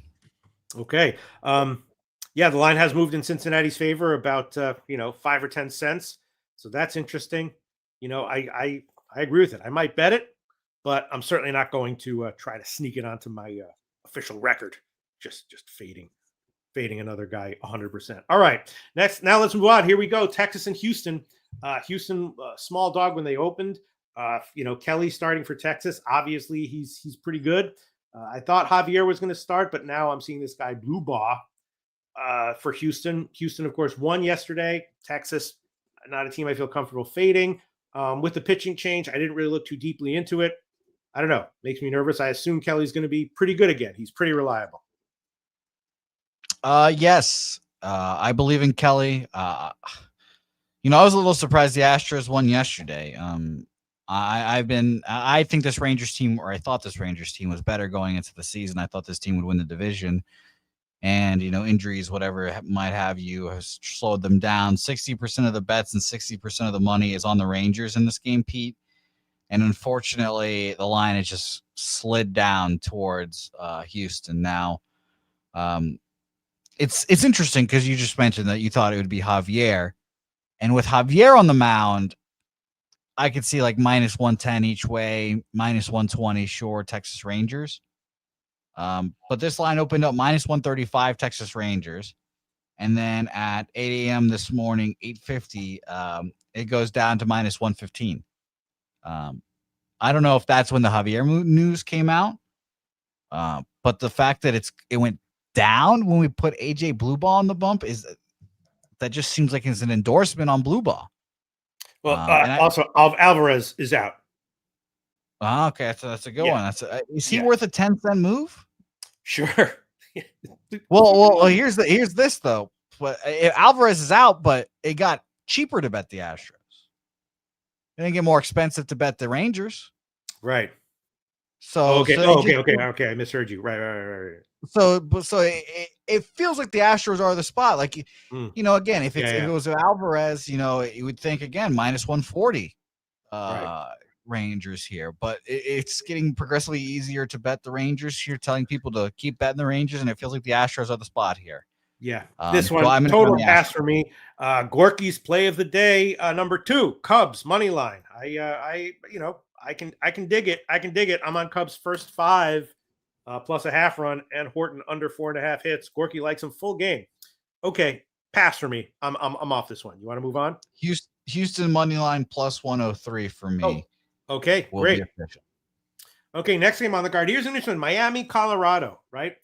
Okay. Yeah, the line has moved in Cincinnati's favor about 5 or 10 cents. So that's interesting. I agree with it. I might bet it, but I'm certainly not going to try to sneak it onto my official record. Just fading another guy 100%. All right. Now let's move on. Here we go. Texas and Houston. Houston, small dog when they opened. Kelly starting for Texas. Obviously, he's pretty good. I thought Javier was going to start, but now I'm seeing this guy Blue Baugh for Houston. Houston, of course, won yesterday. Texas, not a team I feel comfortable fading. With the pitching change, I didn't really look too deeply into it. I don't know. Makes me nervous. I assume Kelly's going to be pretty good again. He's pretty reliable. Yes. I believe in Kelly. I was a little surprised the Astros won yesterday. I think this Rangers team, or I thought this Rangers team was better going into the season. I thought this team would win the division, and injuries, whatever might have you, has slowed them down. 60% of the bets and 60% of the money is on the Rangers in this game, Pete. And unfortunately, the line has just slid down towards Houston now. It's interesting because you just mentioned that you thought it would be Javier, and with Javier on the mound, I could see like minus 110 each way, minus 120, sure, Texas Rangers. But this line opened up minus 135 Texas Rangers. And then at 8 a.m. this morning, 8:50, it goes down to minus 115. I don't know if that's when the Javier news came out. But the fact that it went down when we put AJ Blue Ball on the bump that just seems like it's an endorsement on Blue Ball. Well, also Alvarez is out. Okay, that's a good one. Is he worth a 10-cent move? Sure. well, here's this though. But Alvarez is out, but it got cheaper to bet the Astros. It didn't get more expensive to bet the Rangers. Right. So Okay. so Okay. I misheard you. Right. So it feels like the Astros are the spot. Like Mm. Again, if it was Alvarez, you would think again minus 140 Right. Rangers here, but it's getting progressively easier to bet the Rangers. You're telling people to keep betting the Rangers, and it feels like the Astros are the spot here. Yeah. This So one, I'm gonna total go pass Astros. for me. Gorky's play of the day, number 2, Cubs money line. I can dig it. I'm on Cubs first 5 plus a half run, and Horton under 4.5 hits. Gorky likes him full game. Okay, pass for me. I'm off this one. You want to move on? Houston money line plus 103 for me. Oh, okay, great. Okay, next game on the card. Here's an interesting one. Miami, Colorado, right?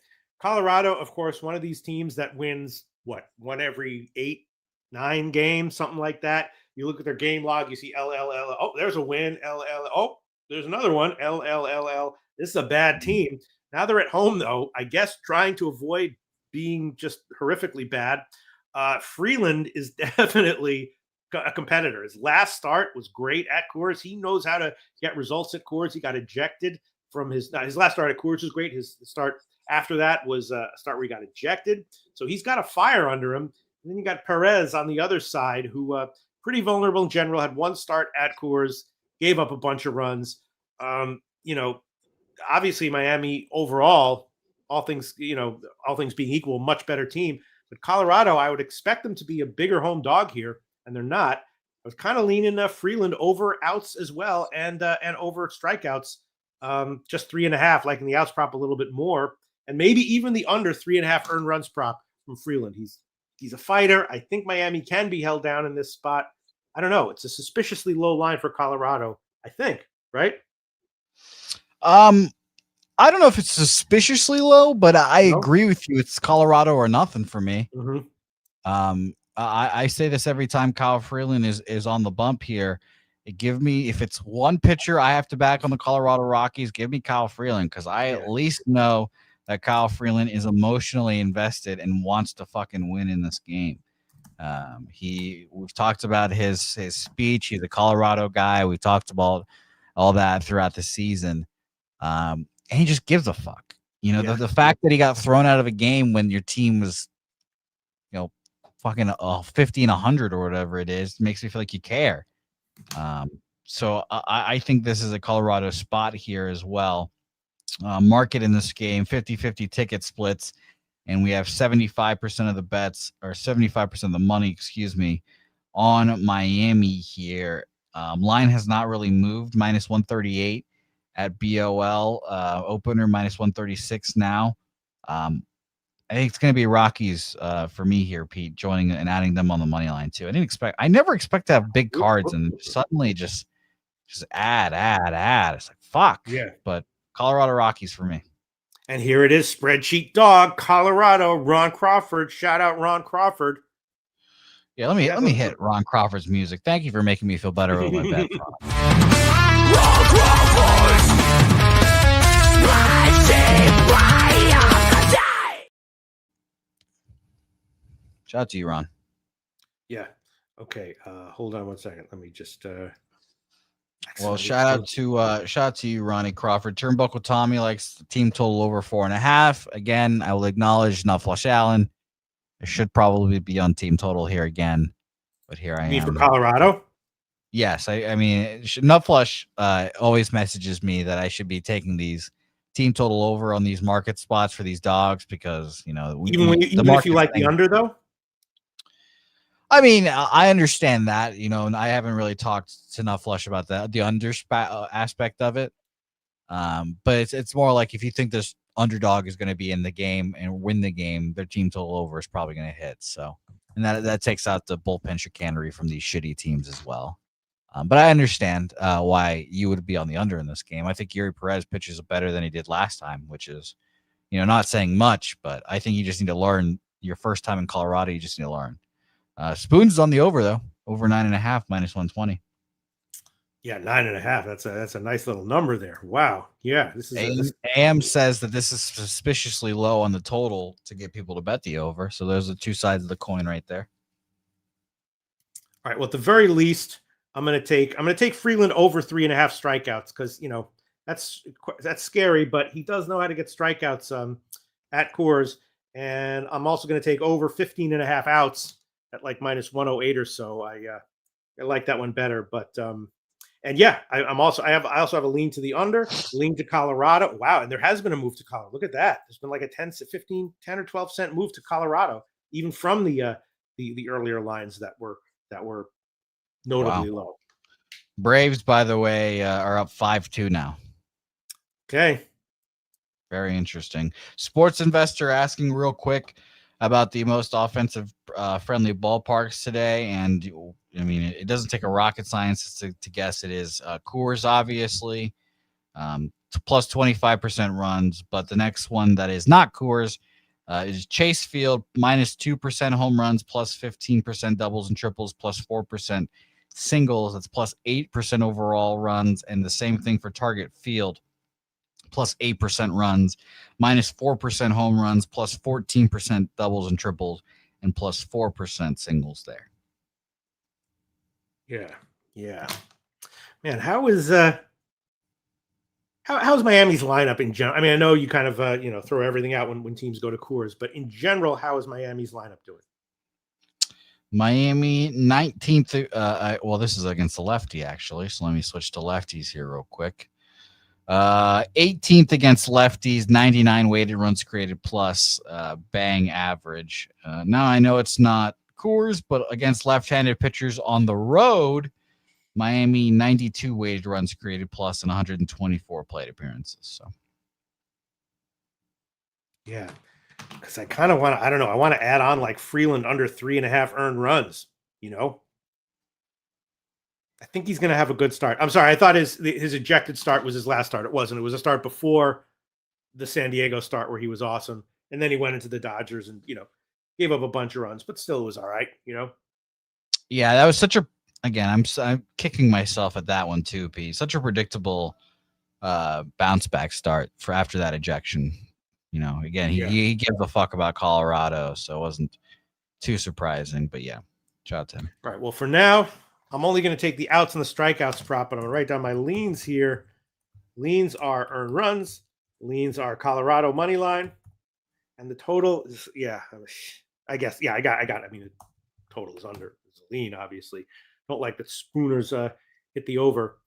Colorado, of course, one of these teams that wins, one every 8, 9 games, something like that. You look at their game log, you see LLL. Oh, there's a win. LL. Oh, there's another one. LLLL. This is a bad team. Now they're at home, though, I guess trying to avoid being just horrifically bad. Freeland is definitely a competitor. His last start was great at Coors. He knows how to get results at Coors. He got ejected from his last start at Coors was great. His start after that was a start where he got ejected. So he's got a fire under him. And then you got Perez on the other side, who pretty vulnerable in general, had one start at Coors, gave up a bunch of runs. Obviously Miami overall, all things being equal, much better team. But Colorado, I would expect them to be a bigger home dog here, and they're not. I was kind of leaning Freeland over outs as well, and over strikeouts, just 3.5, liking the outs prop a little bit more, and maybe even the under 3.5 earned runs prop from Freeland. He's a fighter. I think Miami can be held down in this spot. I don't know. It's a suspiciously low line for Colorado, I think, right? I don't know if it's suspiciously low, but I agree with you. It's Colorado or nothing for me. Mm-hmm. I say this every time Kyle Freeland is on the bump here. If it's one pitcher I have to back on the Colorado Rockies, give me Kyle Freeland, because I at least know that Kyle Freeland is emotionally invested and wants to fucking win in this game. We've talked about his speech. He's a Colorado guy. We talked about all that throughout the season. And he just gives a fuck. The fact that he got thrown out of a game when your team was, fucking 50 and 100 or whatever it is, makes me feel like you care. So I think this is a Colorado spot here as well. Market in this game, 50-50 ticket splits, and we have 75% of the bets, or 75% of the money, on Miami here. Line has not really moved, minus 138 at BOL, opener minus 136 now. I think it's going to be Rockies for me here, Pete, joining and adding them on the money line too. I never expect to have big cards and suddenly just add. It's like, fuck. Yeah. But Colorado Rockies for me. And here it is, spreadsheet dog, Colorado, Ron Crawford. Shout out Ron Crawford. Yeah, let me hit Ron Crawford's music. Thank you for making me feel better about my bet. Ron Crawford. Shout out to you, Ron. Yeah. Okay. Hold on one second. Let me just. Well, shout out to you, Ronnie Crawford. Turnbuckle Tommy likes the team total over 4.5. Again, I will acknowledge not Flush Allen. I should probably be on team total here again, but here I am. For Colorado? Yes, I mean, Nutflush always messages me that I should be taking these team total over on these market spots for these dogs because even if you like the under though. I mean, I understand that, and I haven't really talked to Nutflush about the under aspect of it. But it's more like if you think this underdog is going to be in the game and win the game, their team total over is probably going to hit. So, and that takes out the bullpen chicanery from these shitty teams as well. But I understand why you would be on the under in this game. I think Yuri Perez pitches better than he did last time, which is, not saying much, but I think you just need to learn your first time in Colorado. You just need to learn. Spoons is on the over though, over 9.5 minus 120. Yeah, 9.5. That's a nice little number there. Wow. Yeah, this is. AM says that this is suspiciously low on the total to get people to bet the over. So those are the two sides of the coin right there. All right. Well, at the very least, I'm gonna take Freeland over 3.5 strikeouts because that's scary, but he does know how to get strikeouts at Coors. And I'm also going to take over 15.5 outs at like minus 108 or so. I like that one better, but and yeah, I also have a lean to the under, lean to Colorado. Wow, and there has been a move to Colorado. Look at that. There's been like a 10 or 12 cent move to Colorado, even from the earlier lines that were notably low. Braves, by the way, are up 5-2 now. Okay. Very interesting. Sports investor asking real quick about the most offensive friendly ballparks today. And I mean, it doesn't take a rocket science to guess it is Coors, obviously, plus 25% runs. But the next one that is not Coors is Chase Field, minus 2% home runs, plus 15% doubles and triples, plus 4% singles. That's plus 8% overall runs. And the same thing for Target Field, plus 8% runs, minus 4% home runs, plus 14% doubles and triples, and plus 4% singles there. Yeah. Man, how's Miami's lineup in general? I mean, I know you kind of throw everything out when teams go to Coors, but in general, how is Miami's lineup doing? Miami 19th. Well, this is against the lefty actually, so let me switch to lefties here real quick. 18th against lefties, 99 weighted runs created plus, bang average. Now I know it's not Coors, but against left-handed pitchers on the road, Miami 92 weighted runs created plus and 124 plate appearances. So yeah, because I kind of want to. I don't know. I want to add on like Freeland under 3.5 earned runs. I think he's going to have a good start. I'm sorry. I thought his ejected start was his last start. It wasn't. It was a start before the San Diego start where he was awesome. And then he went into the Dodgers and, gave up a bunch of runs, but still it was all right, Yeah, that was such a, again, I'm kicking myself at that one too, Pete. Such a predictable bounce back start for after that ejection. Again, he gave a fuck about Colorado, so it wasn't too surprising, but yeah, shout out to him. All right. Well, for now, I'm only going to take the outs and the strikeouts prop, but I'm going to write down my leans here. Leans are earned runs. Leans are Colorado money line. And the total is, I guess. Yeah, I got it. I mean, the total is under. It's a lean, obviously. Don't like that Spooners hit the over.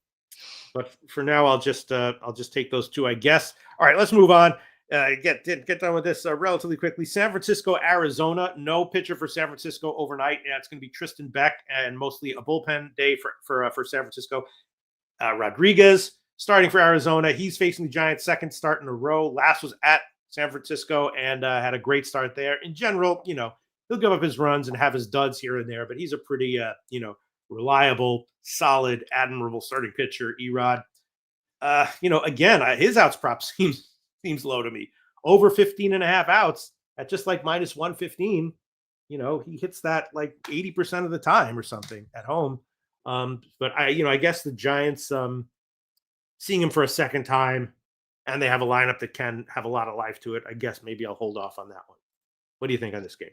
But for now, I'll just take those two, I guess. All right, let's move on. Get done with this relatively quickly. San Francisco, Arizona. No pitcher for San Francisco overnight. Yeah, it's going to be Tristan Beck and mostly a bullpen day for San Francisco. Rodriguez starting for Arizona. He's facing the Giants' second start in a row. Last was at San Francisco and had a great start there. In general, he'll give up his runs and have his duds here and there, but he's a pretty reliable, solid, admirable starting pitcher. Erod. Again, his outs prop seems low to me. Over 15.5 outs at just like minus 115. He hits that like 80% of the time or something at home. But I guess the Giants seeing him for a second time and they have a lineup that can have a lot of life to it. I guess maybe I'll hold off on that one. What do you think on this game?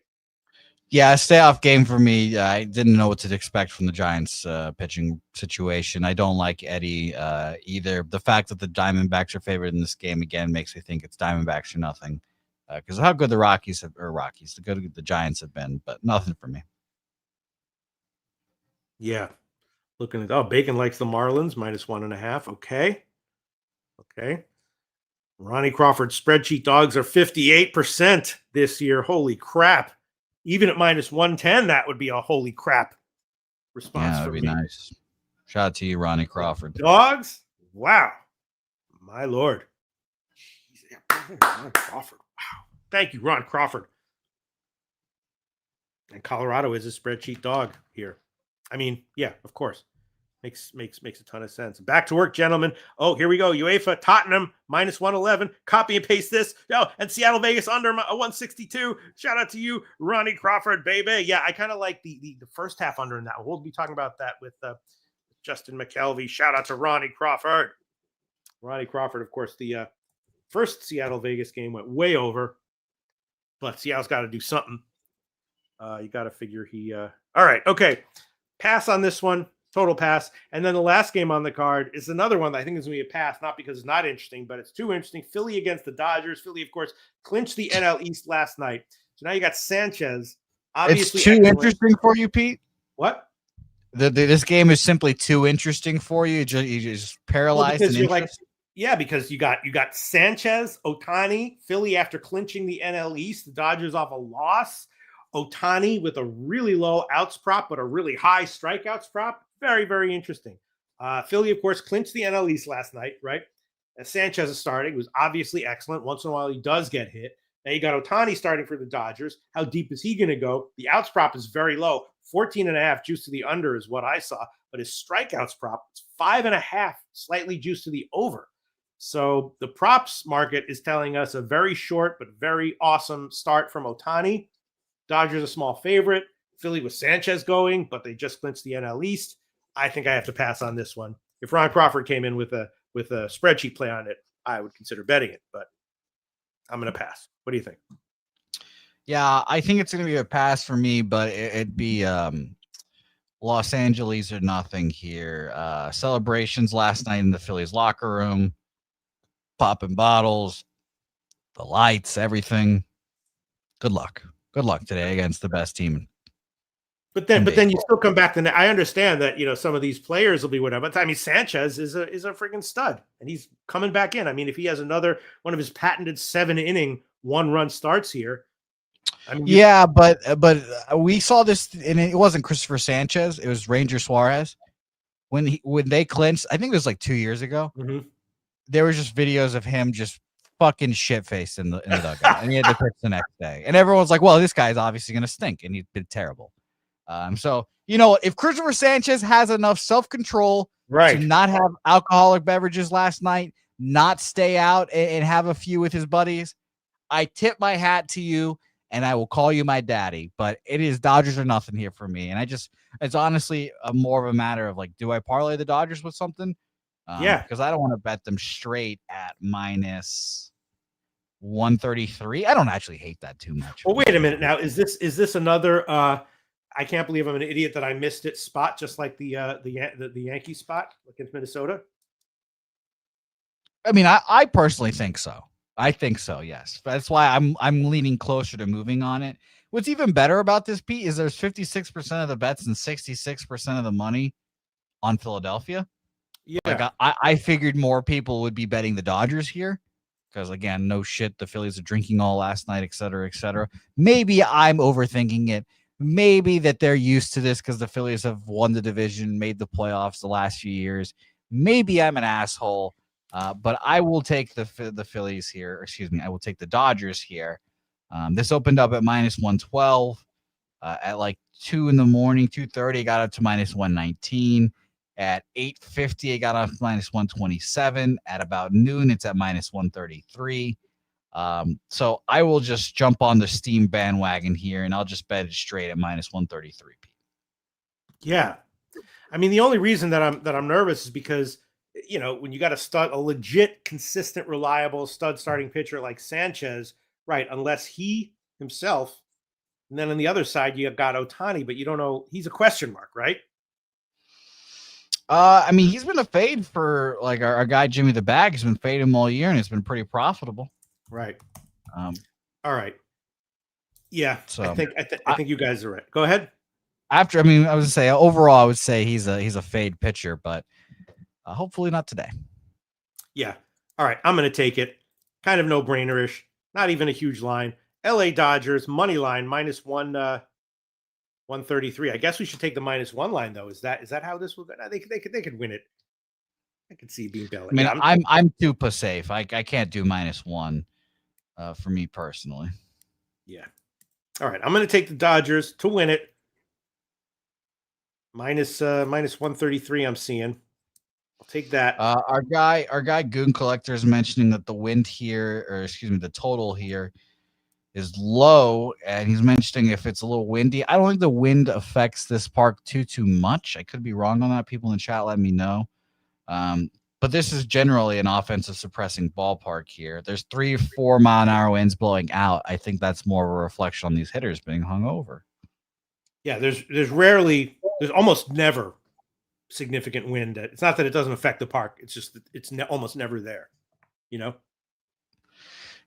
Yeah, stay off game for me. I didn't know what to expect from the Giants pitching situation. I don't like Eddie either. The fact that the Diamondbacks are favored in this game again makes me think it's Diamondbacks or nothing. Because how good the Giants have been, but nothing for me. Yeah. Looking at Bacon likes the Marlins minus 1.5. Okay. Ronnie Crawford spreadsheet dogs are 58% this year. Holy crap. Even at minus 110, that would be a holy crap response. Yeah, that would be nice. Shout out to you, Ronnie Crawford. Dogs? Wow. My Lord. Ron Crawford. Wow. Thank you, Ron Crawford. And Colorado is a spreadsheet dog here. I mean, yeah, of course. Makes a ton of sense. Back to work, gentlemen. Oh, here we go. UEFA, Tottenham, minus 111. Copy and paste this. And Seattle, Vegas, under 162. Shout out to you, Ronnie Crawford, baby. Yeah, I kind of like the first half under in that. We'll be talking about that with Justin McKelvey. Shout out to Ronnie Crawford. Ronnie Crawford, of course, the first Seattle-Vegas game went way over. But Seattle's got to do something. You got to figure he... All right, okay. Pass on this one. Total pass. And then the last game on the card is another one that I think is going to be a pass, not because it's not interesting, but it's too interesting. Philly against the Dodgers. Philly, of course, clinched the NL East last night. So now you got Sanchez. Obviously, it's too excellent. interesting for you, Pete. What? This game is simply too interesting for you. You just paralyzed in interest. Because you got Sanchez, Ohtani, Philly after clinching the NL East, the Dodgers off a loss. Ohtani with a really low outs prop, but a really high strikeouts prop. Very, very interesting. Philly, of course, clinched the NL East last night, right? And Sanchez is starting, who's obviously excellent. Once in a while, he does get hit. Now you got Ohtani starting for the Dodgers. How deep is he going to go? The outs prop is very low. 14.5 juice to the under is what I saw. But his strikeouts prop is 5.5, slightly juiced to the over. So the props market is telling us a very short but very awesome start from Ohtani. Dodgers a small favorite. Philly with Sanchez going, but they just clinched the NL East. I think I have to pass on this one. If Ron Crawford came in with a spreadsheet play on it, I would consider betting it, but I'm going to pass. What do you think? Yeah, I think it's going to be a pass for me, but it'd be Los Angeles or nothing here. Celebrations last night in the Phillies locker room, popping bottles, the lights, everything. Good luck. Good luck today against the best team. But then you still come back to. I understand that some of these players will be whatever. But I mean, Sanchez is a freaking stud, and he's coming back in. I mean, if he has another one of his patented 7-inning 1-run starts here, I mean, yeah, but we saw this, and it wasn't Christopher Sanchez. It was Ranger Suarez when they clinched. I think it was like 2 years ago. Mm-hmm. There was just videos of him just fucking shit-faced in the dugout, and he had to pitch the next day. And everyone's like, "Well, this guy's obviously going to stink," and he's been terrible. So, if Christopher Sanchez has enough self-control to not have alcoholic beverages last night, not stay out and have a few with his buddies, I tip my hat to you and I will call you my daddy. But it is Dodgers or nothing here for me. And it's honestly more of a matter of like, do I parlay the Dodgers with something? Because I don't want to bet them straight at minus 133. I don't actually hate that too much. Well, wait a minute now. Is this another I can't believe I'm an idiot that I missed it spot, just like the Yankee spot against Minnesota? I mean, I personally think so. I think so, yes. That's why I'm leaning closer to moving on it. What's even better about this, Pete, is there's 56% of the bets and 66% of the money on Philadelphia. Yeah. Like I figured more people would be betting the Dodgers here because, again, no shit, the Phillies are drinking all last night, et cetera, et cetera. Maybe I'm overthinking it. Maybe that they're used to this because the Phillies have won the division, made the playoffs the last few years. Maybe I'm an asshole, but I will take the Phillies here. Excuse me, I will take the Dodgers here. This opened up at minus 112 at like 2 in the morning, 2:30. Got up to minus 119. At 8:50, it got up to minus 127. At about noon, it's at minus 133. So I will just jump on the steam bandwagon here and I'll just bet it straight at minus 133. Yeah. I mean, the only reason that I'm nervous is because, when you got a legit, consistent, reliable stud starting pitcher like Sanchez, right? Unless he himself, and then on the other side, you got Ohtani, but you don't know, he's a question mark, right? I mean, he's been a fade for like our guy, Jimmy the Bag has been fading him all year and it's been pretty profitable. Right. All right. Yeah. So I think you guys are right. Go ahead. I was gonna say overall, I would say he's a fade pitcher, but hopefully not today. Yeah. All right. I'm going to take it. Kind of no brainer-ish. Not even a huge line. LA Dodgers money line minus 133. I guess we should take the minus 1 line though. Is that how this will go? They could win it. I could see being Belly. I mean, yeah, I'm super safe. I can't do minus 1 for me personally. Yeah. All right. I'm going to take the Dodgers to win it. Minus 133. I'm seeing. I'll take that. Our guy Goon Collector is mentioning that the wind here, or excuse me, the total here is low, and he's mentioning if it's a little windy. I don't think the wind affects this park too much. I could be wrong on that. People in the chat, let me know. But this is generally an offensive suppressing ballpark here. There's 3-4 mile an hour winds blowing out. I think that's more of a reflection on these hitters being hung over. Yeah, there's almost never significant wind. It's not that it doesn't affect the park. It's just that it's almost never there, you know?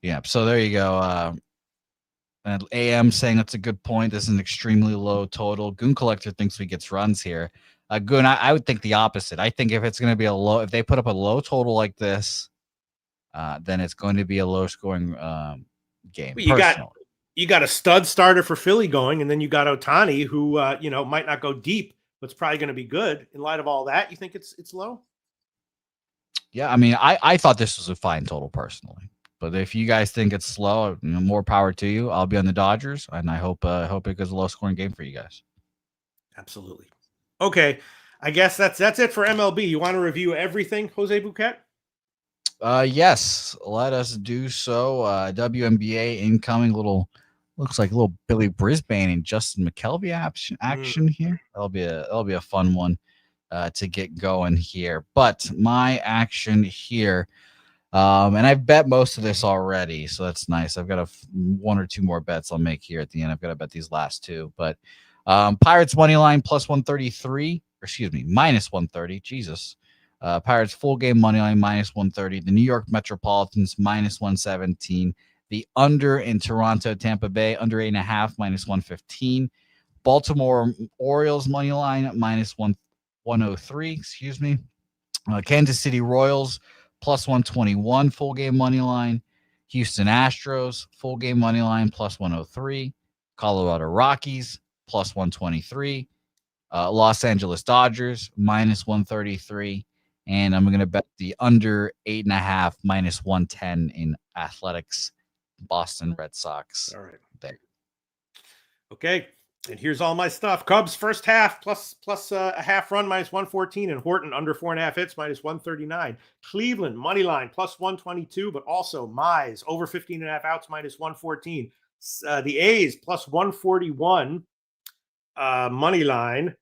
Yeah. So there you go. And AM saying that's a good point. This is an extremely low total. Goon Collector thinks we gets runs here. Goon, I would think the opposite. I think if it's going to be if they put up a low total like this, then it's going to be a low scoring game. Well, you got a stud starter for Philly going, and then you got Ohtani, who might not go deep, but it's probably going to be good. In light of all that, you think it's low? Yeah, I mean, I thought this was a fine total personally. But if you guys think it's slow, more power to you. I'll be on the Dodgers, and I hope it goes a low-scoring game for you guys. Absolutely. Okay, I guess that's it for MLB. You want to review everything, Jose Bouquett? Yes, let us do so. WNBA incoming. Looks like a little Billy Brisbane and Justin McKelvey action here. That'll be a fun one to get going here. But my action here. And I've bet most of this already, so that's nice. I've got one or two more bets I'll make here at the end. I've got to bet these last two, but Pirates money line plus 133, or excuse me, minus 130. Jesus. Pirates full game money line minus 130. The New York Metropolitans minus 117. The under in Toronto, Tampa Bay under 8.5 minus 115. Baltimore Orioles money line minus 103. Excuse me. Kansas City Royals plus 121 full game money line. Houston Astros full game money line plus 103. Colorado Rockies plus 123. Los Angeles Dodgers minus 133. And I'm going to bet the under 8.5 minus 110 in Athletics Boston Red Sox. All right. There. Okay. And here's all my stuff. Cubs first half plus a half run minus 114, and Horton under 4.5 hits minus 139. Cleveland money line plus 122, but also Mize over 15.5 outs minus 114. The A's plus 141 money line.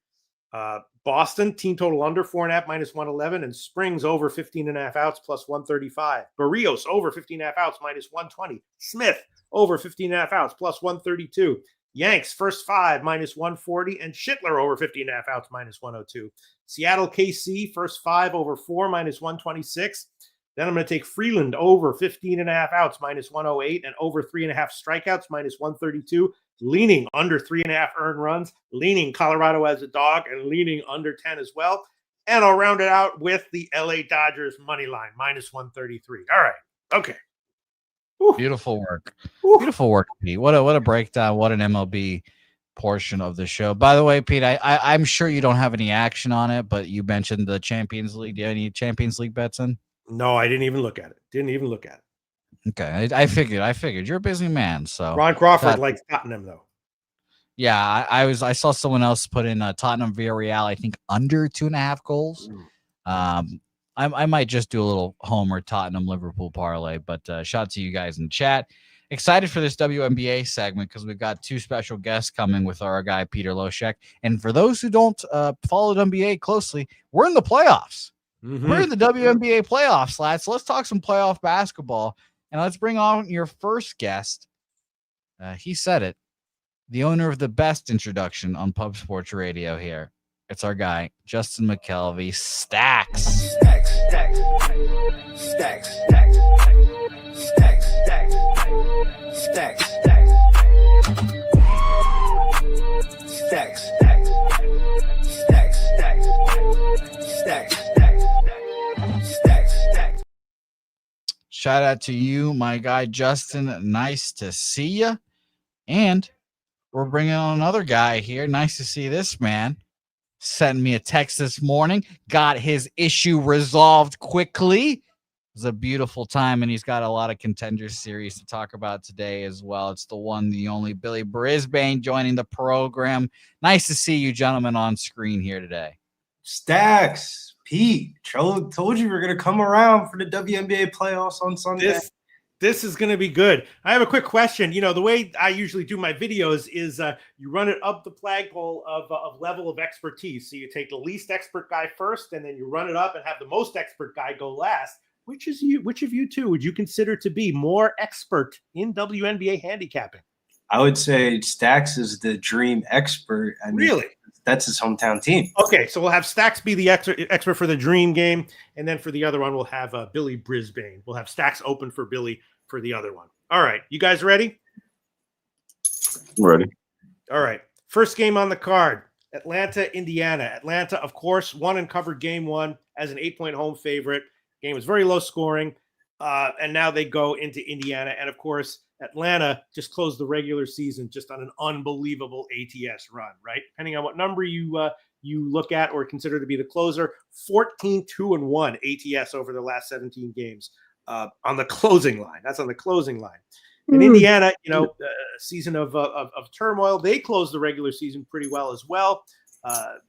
Boston team total under 4.5 minus 111, and Springs over 15.5 outs plus 135. Barrios over 15.5 outs minus 120. Smith over 15.5 outs plus 132. Yanks first 5 minus 140, and Schittler over 15.5 outs minus 102. Seattle KC first 5 over 4 minus 126. Then I'm going to take Freeland over 15.5 outs minus 108, and over 3.5 strikeouts minus 132. Leaning under 3.5 earned runs, leaning Colorado as a dog, and leaning under 10 as well. And I'll round it out with the LA Dodgers money line minus 133. All right. Okay. Ooh. Beautiful work. Ooh. Beautiful work, Pete. What a breakdown. What an MLB portion of the show. By the way, Pete, I'm sure you don't have any action on it, but you mentioned the Champions League. Do you have any Champions League bets in? No, I didn't even look at it. Okay. I figured you're a busy man. So Ron Crawford likes Tottenham though. Yeah, I saw someone else put in Tottenham Villarreal, I think under 2.5 goals. I might just do a little Homer Tottenham Liverpool parlay, but shout out to you guys in chat. Excited for this WNBA segment because we've got two special guests coming with our guy Peter Loshak. And for those who don't follow WNBA closely, we're in the playoffs. Mm-hmm. We're in the WNBA playoffs, lads. So let's talk some playoff basketball, and let's bring on your first guest. He said it. The owner of the best introduction on Pub Sports Radio here. It's our guy, Justin McKelvey. Stacks. Stacks, stacks, stacks, stacks, stacks, stacks, stacks, stacks, stacks, stacks, stacks. Shout out to you, my guy, Justin. Nice to see you. And we're bringing on another guy here. Nice to see this man. Sent me a text this morning. Got his issue resolved quickly. It was a beautiful time, and he's got a lot of Contenders series to talk about today as well. It's the one, the only Billy Brisbane joining the program. Nice to see you gentlemen on screen here today. Stacks, Pete, told you we were going to come around for the WNBA playoffs on Sunday. This is going to be good. I have a quick question. You know, the way I usually do my videos is you run it up the flagpole of level of expertise. So you take the least expert guy first, and then you run it up and have the most expert guy go last. Which of you two would you consider to be more expert in WNBA handicapping? I would say Stacks is the dream expert. Really? that's his hometown team. Okay, so we'll have Stacks be the expert for the dream game, and then for the other one, we'll have Billy Brisbane. We'll have Stacks open for Billy for the other one. All right, you guys ready? Ready. All right, first game on the card, Atlanta, Indiana. Atlanta, of course, won and covered game one as an 8-point home favorite. Game was very low scoring, and now they go into Indiana, and of course, Atlanta just closed the regular season just on an unbelievable ATS run, right? Depending on what number you look at or consider to be the closer, 14-2-1 ATS over the last 17 games on the closing line. That's on the closing line. In Indiana, a season of turmoil. They closed the regular season pretty well as well,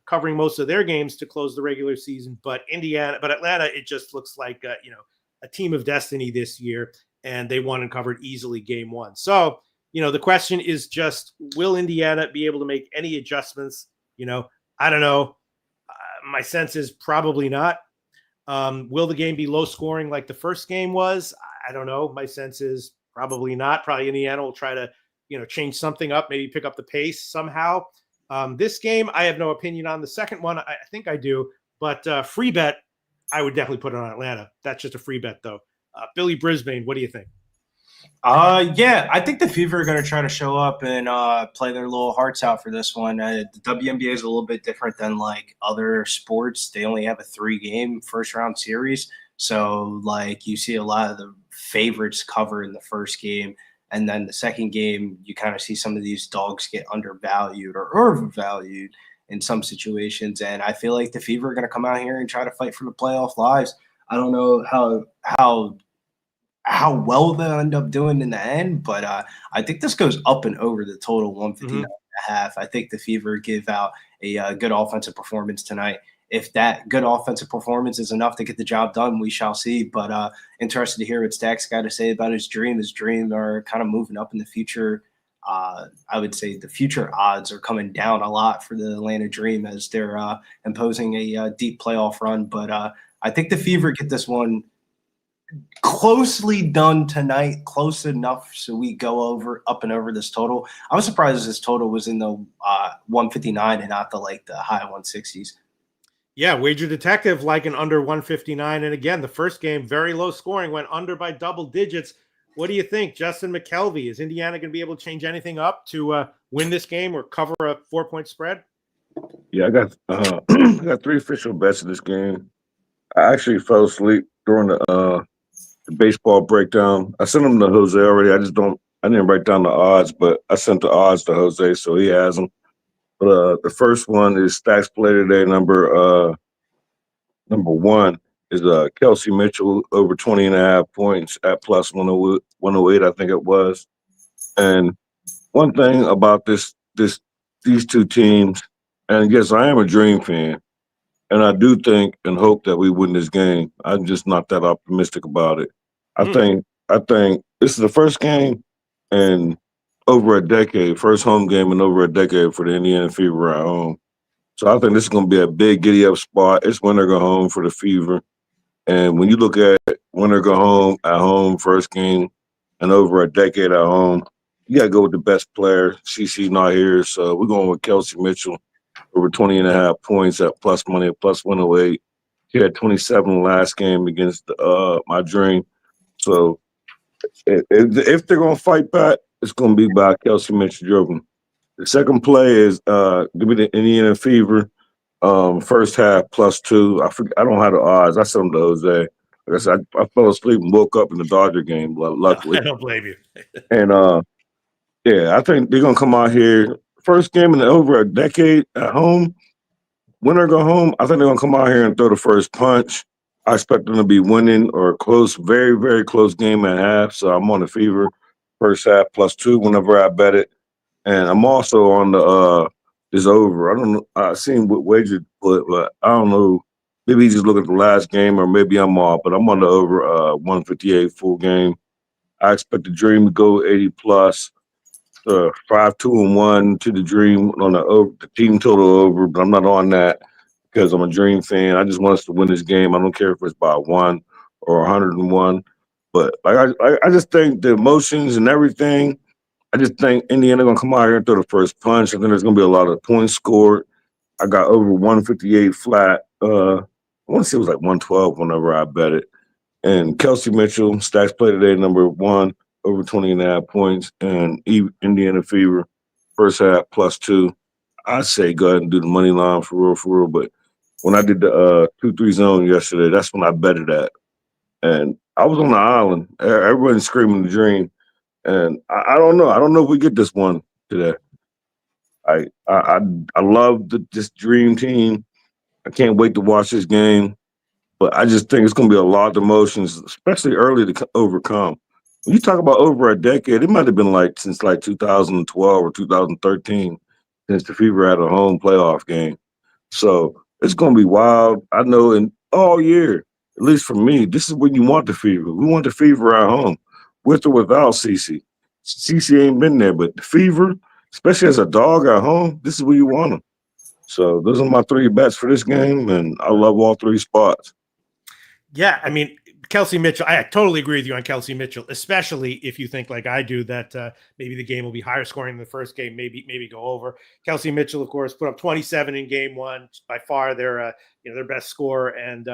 covering most of their games to close the regular season. But Atlanta, it just looks like a team of destiny this year. And they won and covered easily game one. So, the question is just, will Indiana be able to make any adjustments? I don't know. My sense is probably not. Will the game be low scoring like the first game was? I don't know. My sense is probably not. Probably Indiana will try to, change something up, maybe pick up the pace somehow. This game, I have no opinion on. The second one, I think I do. But free bet, I would definitely put it on Atlanta. That's just a free bet, though. Billy Brisbane, what do you think? Yeah, I think the Fever are going to try to show up and play their little hearts out for this one. The WNBA is a little bit different than like other sports. They only have a 3-game first-round series. So, you see a lot of the favorites cover in the first game. And then the second game, you kind of see some of these dogs get undervalued or overvalued in some situations. And I feel like the Fever are going to come out here and try to fight for the playoff lives. I don't know how well they'll end up doing in the end, but I think this goes up and over the total 159.5. I think the Fever give out a good offensive performance tonight. If that good offensive performance is enough to get the job done, we shall see. But interested to hear what Stack's got to say about his dream. His dreams are kind of moving up in the future. I would say the future odds are coming down a lot for the Atlanta Dream as they're imposing a deep playoff run. But I think the Fever get this one closely done tonight, close enough so we go up and over this total. I was surprised this total was in the 159 and not the high 160s. Yeah, Wager Detective like an under 159. And again, the first game, very low scoring, went under by double digits. What do you think, Justin McKelvey? Is Indiana going to be able to change anything up to win this game or cover a 4-point spread? Yeah, I got I got 3 official bets in this game. I actually fell asleep during the baseball breakdown. I sent them to Jose already. I didn't write down the odds, but I sent the odds to Jose, so he has them. But the first one is Stacks Play Today. Number 1 is Kelsey Mitchell over 20.5 points at plus 108, I think it was. And one thing about these two teams, and yes, I am a Dream fan, and I do think and hope that we win this game. I'm just not that optimistic about it. I think this is the first game in over a decade, first home game in over a decade for the Indiana Fever at home. So I think this is going to be a big giddy-up spot. It's win or go home for the Fever. And when you look at win or go home at home, first game, and over a decade at home, you got to go with the best player. CC not here, so we're going with Kelsey Mitchell over 20.5 points at plus money at plus 108. He had 27 last game against my Dream. So if they're going to fight back, it's going to be by Kelsey Mitchell driven. The second play is to be the Indiana Fever first half plus 2. I don't have the odds. I sent them to Jose. Like I said, I fell asleep and woke up in the Dodger game, luckily. I don't blame you. And yeah, I think they're going to come out here. First game in over a decade at home. Win or go home, I think they're going to come out here and throw the first punch. I expect them to be winning or a close, very, very close game at half. So I'm on the Fever first half plus 2 whenever I bet it. And I'm also on the this over. I don't know. I seen what wager put, but I don't know. Maybe he's just looking at the last game or maybe I'm off, but I'm on the over 158 full game. I expect the Dream to go 80 plus. 5-2-1 to the Dream on the team total over, but I'm not on that because I'm a Dream fan. I just want us to win this game. I don't care if it's by 1 or 101. But I just think the emotions and everything. I just think Indiana gonna come out here and throw the first punch. I think there's gonna be a lot of points scored, I got over 158 flat. I want to say it was like 112 whenever I bet it. And Kelsey Mitchell, stacks play today, number 1, over 20.5 points. And Indiana Fever, first half +2. I say go ahead and do the money line for real. But when I did the 2-3 zone yesterday, that's when I betted at. And I was on the island. Everyone's screaming the dream. And I don't know. I don't know if we get this one today. I love this dream team. I can't wait to watch this game. But I just think it's going to be a lot of emotions, especially early to overcome. When you talk about over a decade, it might have been like since like 2012 or 2013 since the Fever had a home playoff game. So it's going to be wild. I know in all year, at least for me, this is when you want the Fever. We want the Fever at home, with or without CC. CC ain't been there, but the Fever, especially as a dog at home, this is where you want them. So those are my 3 bets for this game, and I love all 3 spots. Yeah, I mean, Kelsey Mitchell, I totally agree with you on Kelsey Mitchell, especially if you think like I do that maybe the game will be higher scoring than the first game, maybe go over. Kelsey Mitchell, of course, put up 27 in game 1, by far their best score, and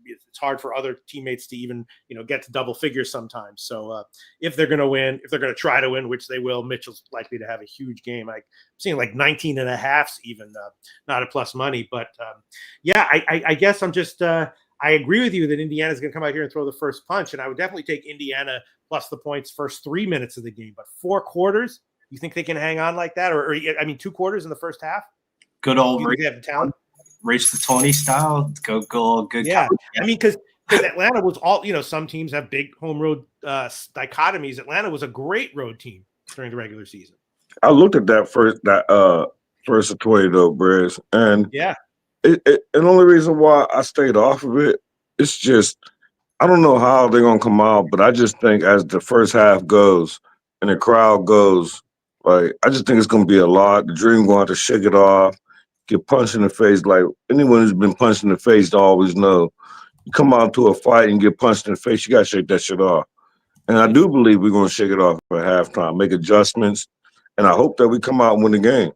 it's hard for other teammates to even get to double figures sometimes. So if they're going to win, if they're going to try to win, which they will, Mitchell's likely to have a huge game. I'm seeing like 19.5 even, not a plus money, but I guess I'm just. I agree with you that Indiana's going to come out here and throw the first punch, and I would definitely take Indiana plus the points first 3 minutes of the game. But 4 quarters, you think they can hang on like that? Or 2 quarters in the first half? Good old they have the talent. Race the 20 style. Go good. Yeah. I mean, because Atlanta was all, some teams have big home road dichotomies. Atlanta was a great road team during the regular season. I looked at that first 20 though, Briz, and yeah. And the only reason why I stayed off of it, it's just, I don't know how they're going to come out, but I just think as the first half goes and the crowd goes, like, I just think it's going to be a lot. The Dream going to have to shake it off, get punched in the face. Like, anyone who's been punched in the face always know. You come out to a fight and get punched in the face, you got to shake that shit off. And I do believe we're going to shake it off at halftime, make adjustments, and I hope that we come out and win the game.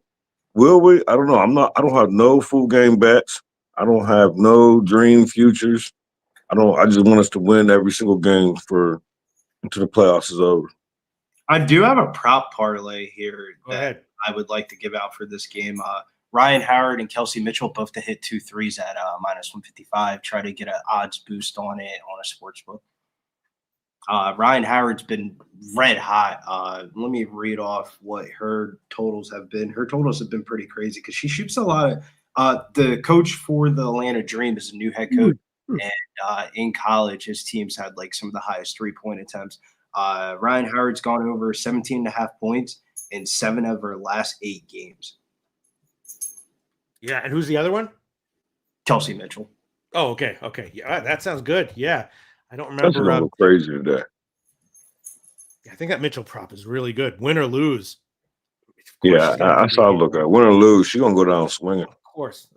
Will we? I don't know. I don't have no full game bets. I don't have no dream futures. I just want us to win every single game until the playoffs is over. I do have a prop parlay here Go ahead. I would like to give out for this game. Ryan Howard and Kelsey Mitchell both to hit 2 threes at minus 155. Try to get an odds boost on it on a sports book. Ryan Howard's been red hot. Let me read off what her totals have been. Her totals have been pretty crazy because she shoots a lot of the coach for the Atlanta Dream is a new head coach. And in college, his teams had like some of the highest 3-point attempts. Ryan Howard's gone over 17.5 points in 7 of her last 8 games. Yeah, and who's the other one? Kelsey Mitchell. Oh, okay. Yeah, that sounds good. Yeah. I don't remember. That's a little crazy today. I think that Mitchell prop is really good. Win or lose. Yeah, I saw. Look at win or lose. She's gonna go down swinging. Of course.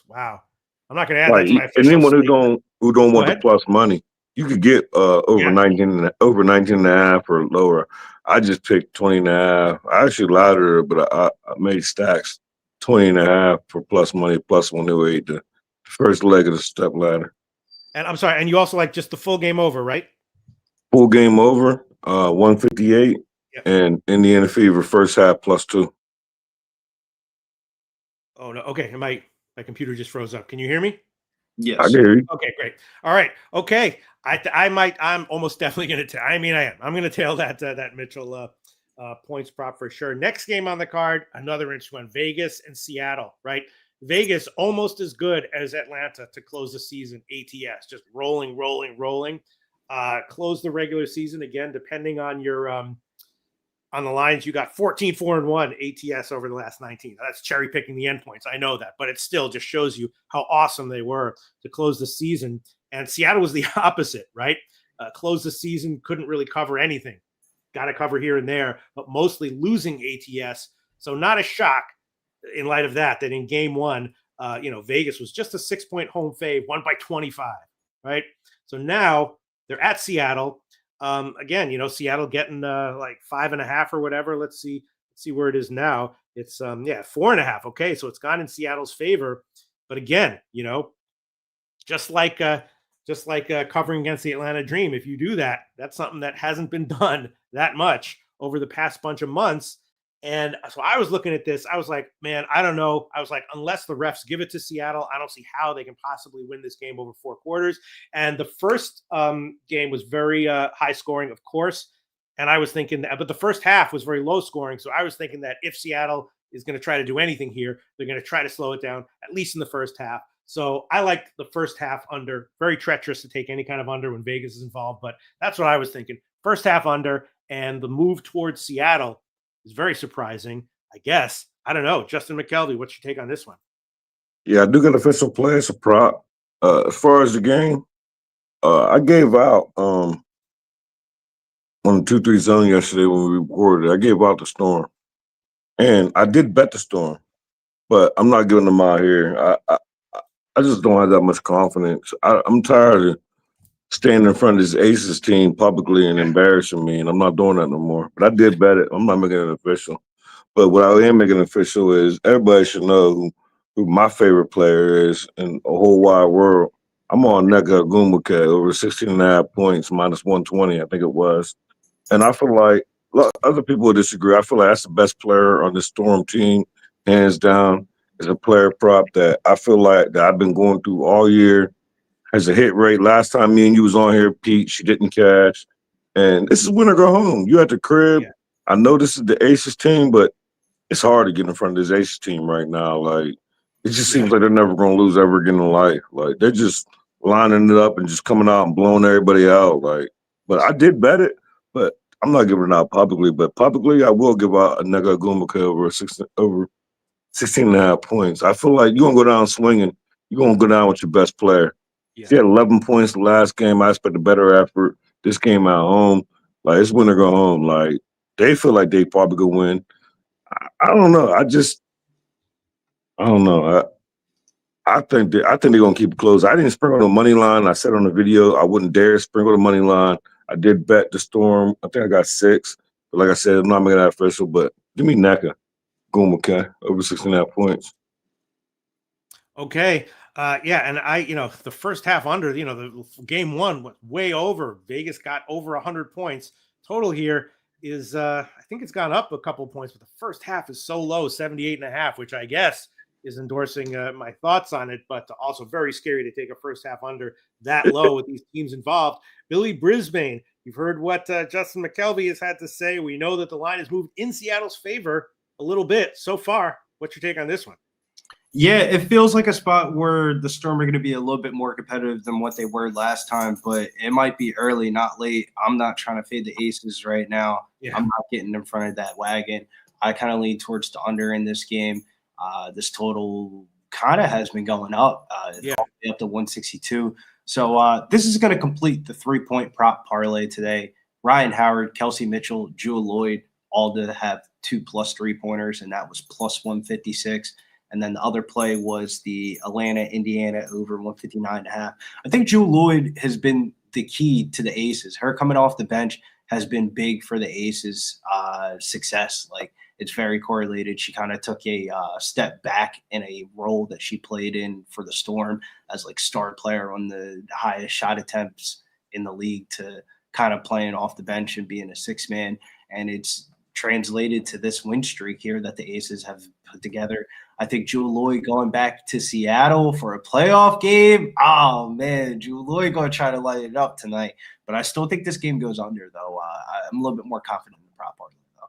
Wow. I'm not gonna add like, that to my official anyone slate. who don't want the plus money, you could get over 19 and a half or lower. I just picked 20 and a half. I actually louder, but I made stacks 20 and a half for plus money plus 108, the first leg of the step ladder. And I'm sorry, and you also like just the full game over, right? Full game over, 158, and Indiana Fever first half +2. Oh no, okay. My computer just froze up. Can you hear me? Yes. I hear you. Okay, great. All right. Okay. I'm almost definitely going to I am. I'm going to tail that Mitchell points prop for sure. Next game on the card, another interesting one, Vegas and Seattle, right? Vegas almost as good as Atlanta to close the season. ATS just rolling. Close the regular season again, depending on your on the lines. You got 14-4-1 ATS over the last 19. That's cherry picking the endpoints. I know that, but it still just shows you how awesome they were to close the season. And Seattle was the opposite, right? Close the season, couldn't really cover anything. Got to cover here and there, but mostly losing ATS. So not a shock in light of that in game 1, Vegas was just a 6-point home fave, won by 25, right? So now they're at Seattle. Again, Seattle getting like 5.5 or whatever. Let's see. Let's see where it is now. It's 4.5. Okay, so it's gone in Seattle's favor. But again, just like covering against the Atlanta Dream, if you do that, that's something that hasn't been done that much over the past bunch of months. And so I was looking at this. I was like, man, I don't know. I was like, unless the refs give it to Seattle, I don't see how they can possibly win this game over 4 quarters. And the first game was very high scoring, of course. And I was thinking that, but the first half was very low scoring. So I was thinking that if Seattle is going to try to do anything here, they're going to try to slow it down, at least in the first half. So I like the first half under. Very treacherous to take any kind of under when Vegas is involved, but that's what I was thinking. First half under, and the move towards Seattle is very surprising, I guess. I don't know. Justin McKelvey, what's your take on this one? Yeah, I do get official play as a prop. As far as the game, I gave out on the 2-3 zone yesterday when we recorded. I gave out the Storm, and I did bet the Storm, but I'm not giving them out here. I just don't have that much confidence. I'm tired of standing in front of this Aces team publicly and embarrassing me, and I'm not doing that no more. But I did bet it. I'm not making it official. But what I am making official is everybody should know who my favorite player is in the whole wide world. I'm on Nneka Ogwumike over 16.5 points, minus 120, I think it was. And I feel like other people will disagree. I feel like that's the best player on the Storm team, hands down. Is a player prop that I feel like that I've been going through all year. Has a hit rate. Last time me and you was on here, Pete, she didn't cash. And this is win or go home. You at the crib. Yeah. I know this is the Aces team, but it's hard to get in front of this Aces team right now. Like, it just seems like they're never going to lose ever again in life. Like, they're just lining it up and just coming out and blowing everybody out. Like, but I did bet it, but I'm not giving it out publicly. But publicly, I will give out a Nneka Ogwumike over 16.5 points. I feel like you're going to go down swinging. You're going to go down with your best player. Yeah. She had 11 points the last game. I expect a better effort. This game at home, like, it's win or go home. Like, they feel like they probably could win. I don't know. I don't know. I think they're going to keep it close. I didn't sprinkle the money line. I said on the video I wouldn't dare sprinkle the money line. I did bet the Storm. I think I got 6. But like I said, I'm not making that official. But give me Nneka Ogwumike over 16.5 points. Okay. And the first half under, the game 1 was way over. Vegas got over 100 points. Total here is, I think it's gone up a couple of points, but the first half is so low, 78.5, which I guess is endorsing my thoughts on it, but also very scary to take a first half under that low with these teams involved. Billy Brisbane, you've heard what Justin McKelvey has had to say. We know that the line has moved in Seattle's favor a little bit so far. What's your take on this one? Yeah, it feels like a spot where the Storm are going to be a little bit more competitive than what they were last time, but it might be early, not late. I'm not trying to fade the Aces right now. Yeah. I'm not getting in front of that wagon. I kind of lean towards the under in this game. This total kind of has been going up, up to 162. So this is going to complete the 3-point prop parlay today. Ryan Howard, Kelsey Mitchell, Jewel Lloyd, all to have 2+ 3-pointers, and that was plus 156. And then the other play was the Atlanta, Indiana over 159.5. I think Jewel Lloyd has been the key to the Aces. Her coming off the bench has been big for the Aces' success. Like, it's very correlated. She kind of took a step back in a role that she played in for the Storm as like star player on the highest shot attempts in the league to kind of playing off the bench and being a 6-man. And it's translated to this win streak here that the Aces have put together. I think Jewel Lloyd going back to Seattle for a playoff game. Oh, man, Jewel Lloyd going to try to light it up tonight. But I still think this game goes under, though. I'm a little bit more confident in the prop argument, though.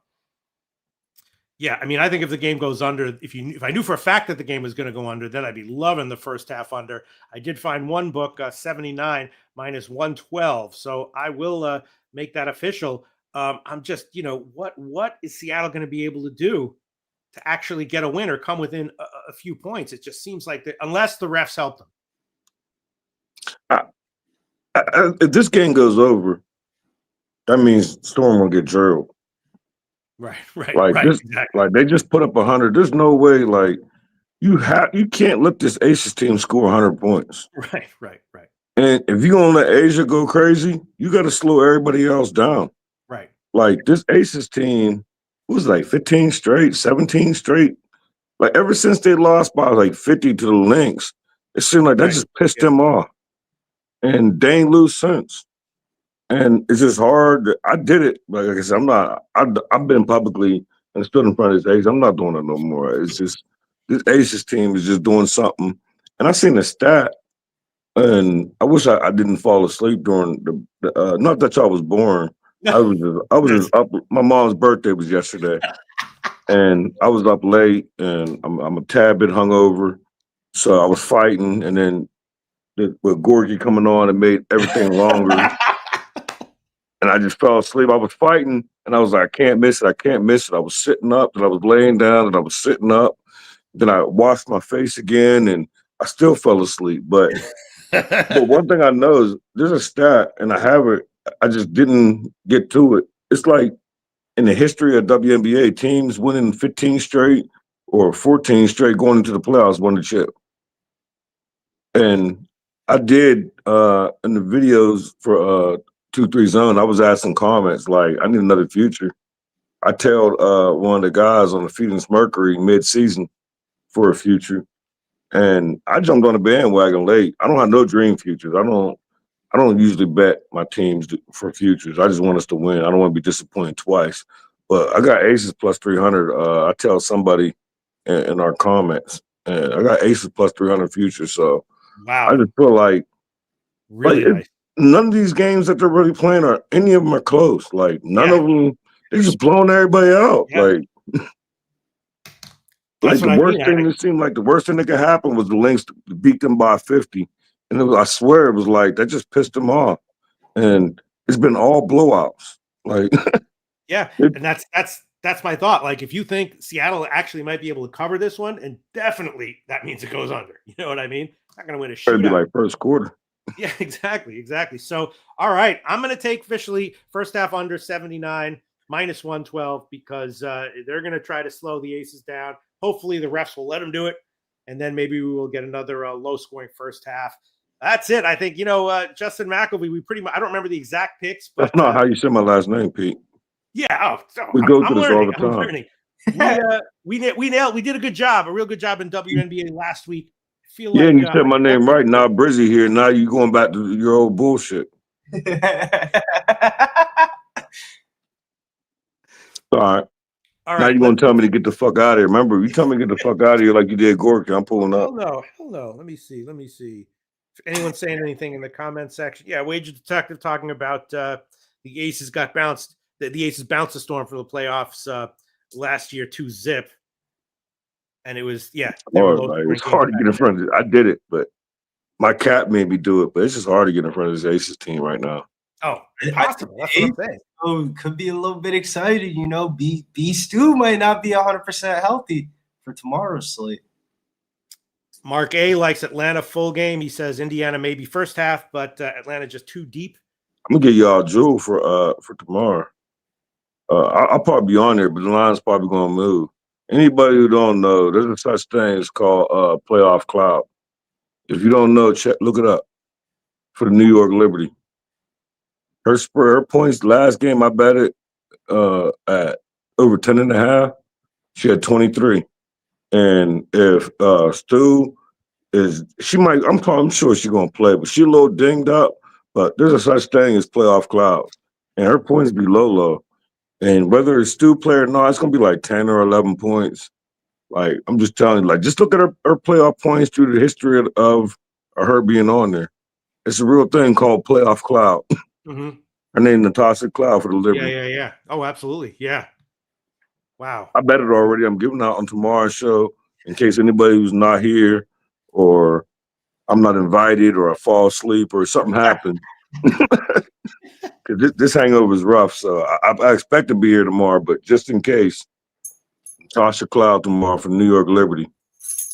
Yeah, I mean, I think if the game goes under, if I knew for a fact that the game was going to go under, then I'd be loving the first half under. I did find one book, 79 minus 112. So I will make that official. I'm just, what is Seattle going to be able to do to actually get a win or come within a few points? It just seems like unless the refs help them. If this game goes over, that means Storm will get drilled. Right. Exactly. Like, they just put up 100. There's no way, like, you can't let this Aces team score 100 points. Right. And if you're gonna let Asia go crazy, you got to slow everybody else down. Right. Like, this Aces team, was it, like 15 straight, 17 straight. Like ever since they lost by like 50 to the Lynx, it seemed like that Right. just pissed them off. And they ain't lose since. And it's just hard. I did it. Like I said, I've been publicly and stood in front of this Ace. I'm not doing it no more. It's just this Aces team is just doing something. And I seen the stat, and I wish I didn't fall asleep during not that y'all was born. I was just up. My mom's birthday was yesterday, and I was up late, and I'm a tad bit hungover, so I was fighting, and then with Gorgie coming on, it made everything longer. And I just fell asleep. I was fighting, and I was like, I can't miss it. I can't miss it. I was sitting up, and I was laying down, and I was sitting up. Then I washed my face again, and I still fell asleep. But one thing I know is there's a stat, and I have it. I just didn't get to it. It's like in the history of WNBA, teams winning 15 straight or 14 straight going into the playoffs won the chip. And I did in the videos for 2-3 Zone, I was asking comments like, I need another future. I told one of the guys on the Phoenix Mercury mid-season for a future, and I jumped on the bandwagon late. I don't have no dream futures. I don't usually bet my teams for futures. I just want us to win. I don't want to be disappointed twice. But I got Aces plus 300. I tell somebody in our comments, and I got Aces plus 300 futures. So Wow. I just feel like Really nice. none of these games that they're really playing any of them are close. Like none of them, they're just blowing everybody out. Yeah. Like That's what I the worst mean, thing, Attic. it seemed like the worst thing that could happen was the Lynx to beat them by 50. And I swear it was like, that just pissed them off. And it's been all blowouts. Like, Yeah, and that's my thought. Like, if you think Seattle actually might be able to cover this one, and definitely that means it goes under. You know what I mean? Not going to win a it'd be shootout. like first quarter. Yeah, exactly. So, all right, I'm going to take officially first half under 79 minus 112 because they're going to try to slow the Aces down. Hopefully, the refs will let them do it, and then maybe we will get another low-scoring first half. That's it. I think Justin McElvey. We pretty much. I don't remember the exact picks, but That's not how you say my last name, Pete. Yeah. We go through this all the I'm time. learning. We did a good job, a real good job in WNBA last week. I feel Yeah, like and you said my name right. Now Brizzy here. Now you going back to your old bullshit. All right. Now you're gonna tell me to get the fuck out of here. Remember, you tell me to get the fuck out of here like you did Gorky. I'm pulling up. Hell no. Let me see. If anyone's saying anything in the comment section, yeah, Wager Detective talking about the Aces got bounced. The Aces bounced the Storm for the playoffs last year 2-0, and it was It's hard to get in front of it. I did it, but my cat made me do it. But it's just hard to get in front of this Aces team right now. Oh, impossible. That's what I'm saying. Oh, could be a little bit excited, B Stu might not be 100% healthy for tomorrow's slate. Mark A likes Atlanta full game. He says Indiana maybe first half, but Atlanta just too deep. I'm gonna get y'all Jewel for tomorrow. I'll probably be on there, but the line's probably gonna move. Anybody who don't know, there's a such thing as called playoff cloud. If you don't know, look it up for the New York Liberty. Her points last game, I bet it at over 10.5. She had 23. And if Stu I'm sure she's gonna play, but she's a little dinged up. But there's a such thing as playoff cloud, and her points be low. And whether it's Stu play or not, it's gonna be like 10 or 11 points. Like I'm just telling you, like just look at her playoff points through the history of her being on there. It's a real thing called playoff cloud. Mm-hmm. Her name Natasha Cloud for the Liberty. Yeah. Oh, absolutely. Yeah. Wow. I bet it already. I'm giving out on tomorrow's show in case anybody who's not here or I'm not invited or I fall asleep or something happens. Because this hangover is rough. So I expect to be here tomorrow, but just in case, Natasha Cloud tomorrow for New York Liberty.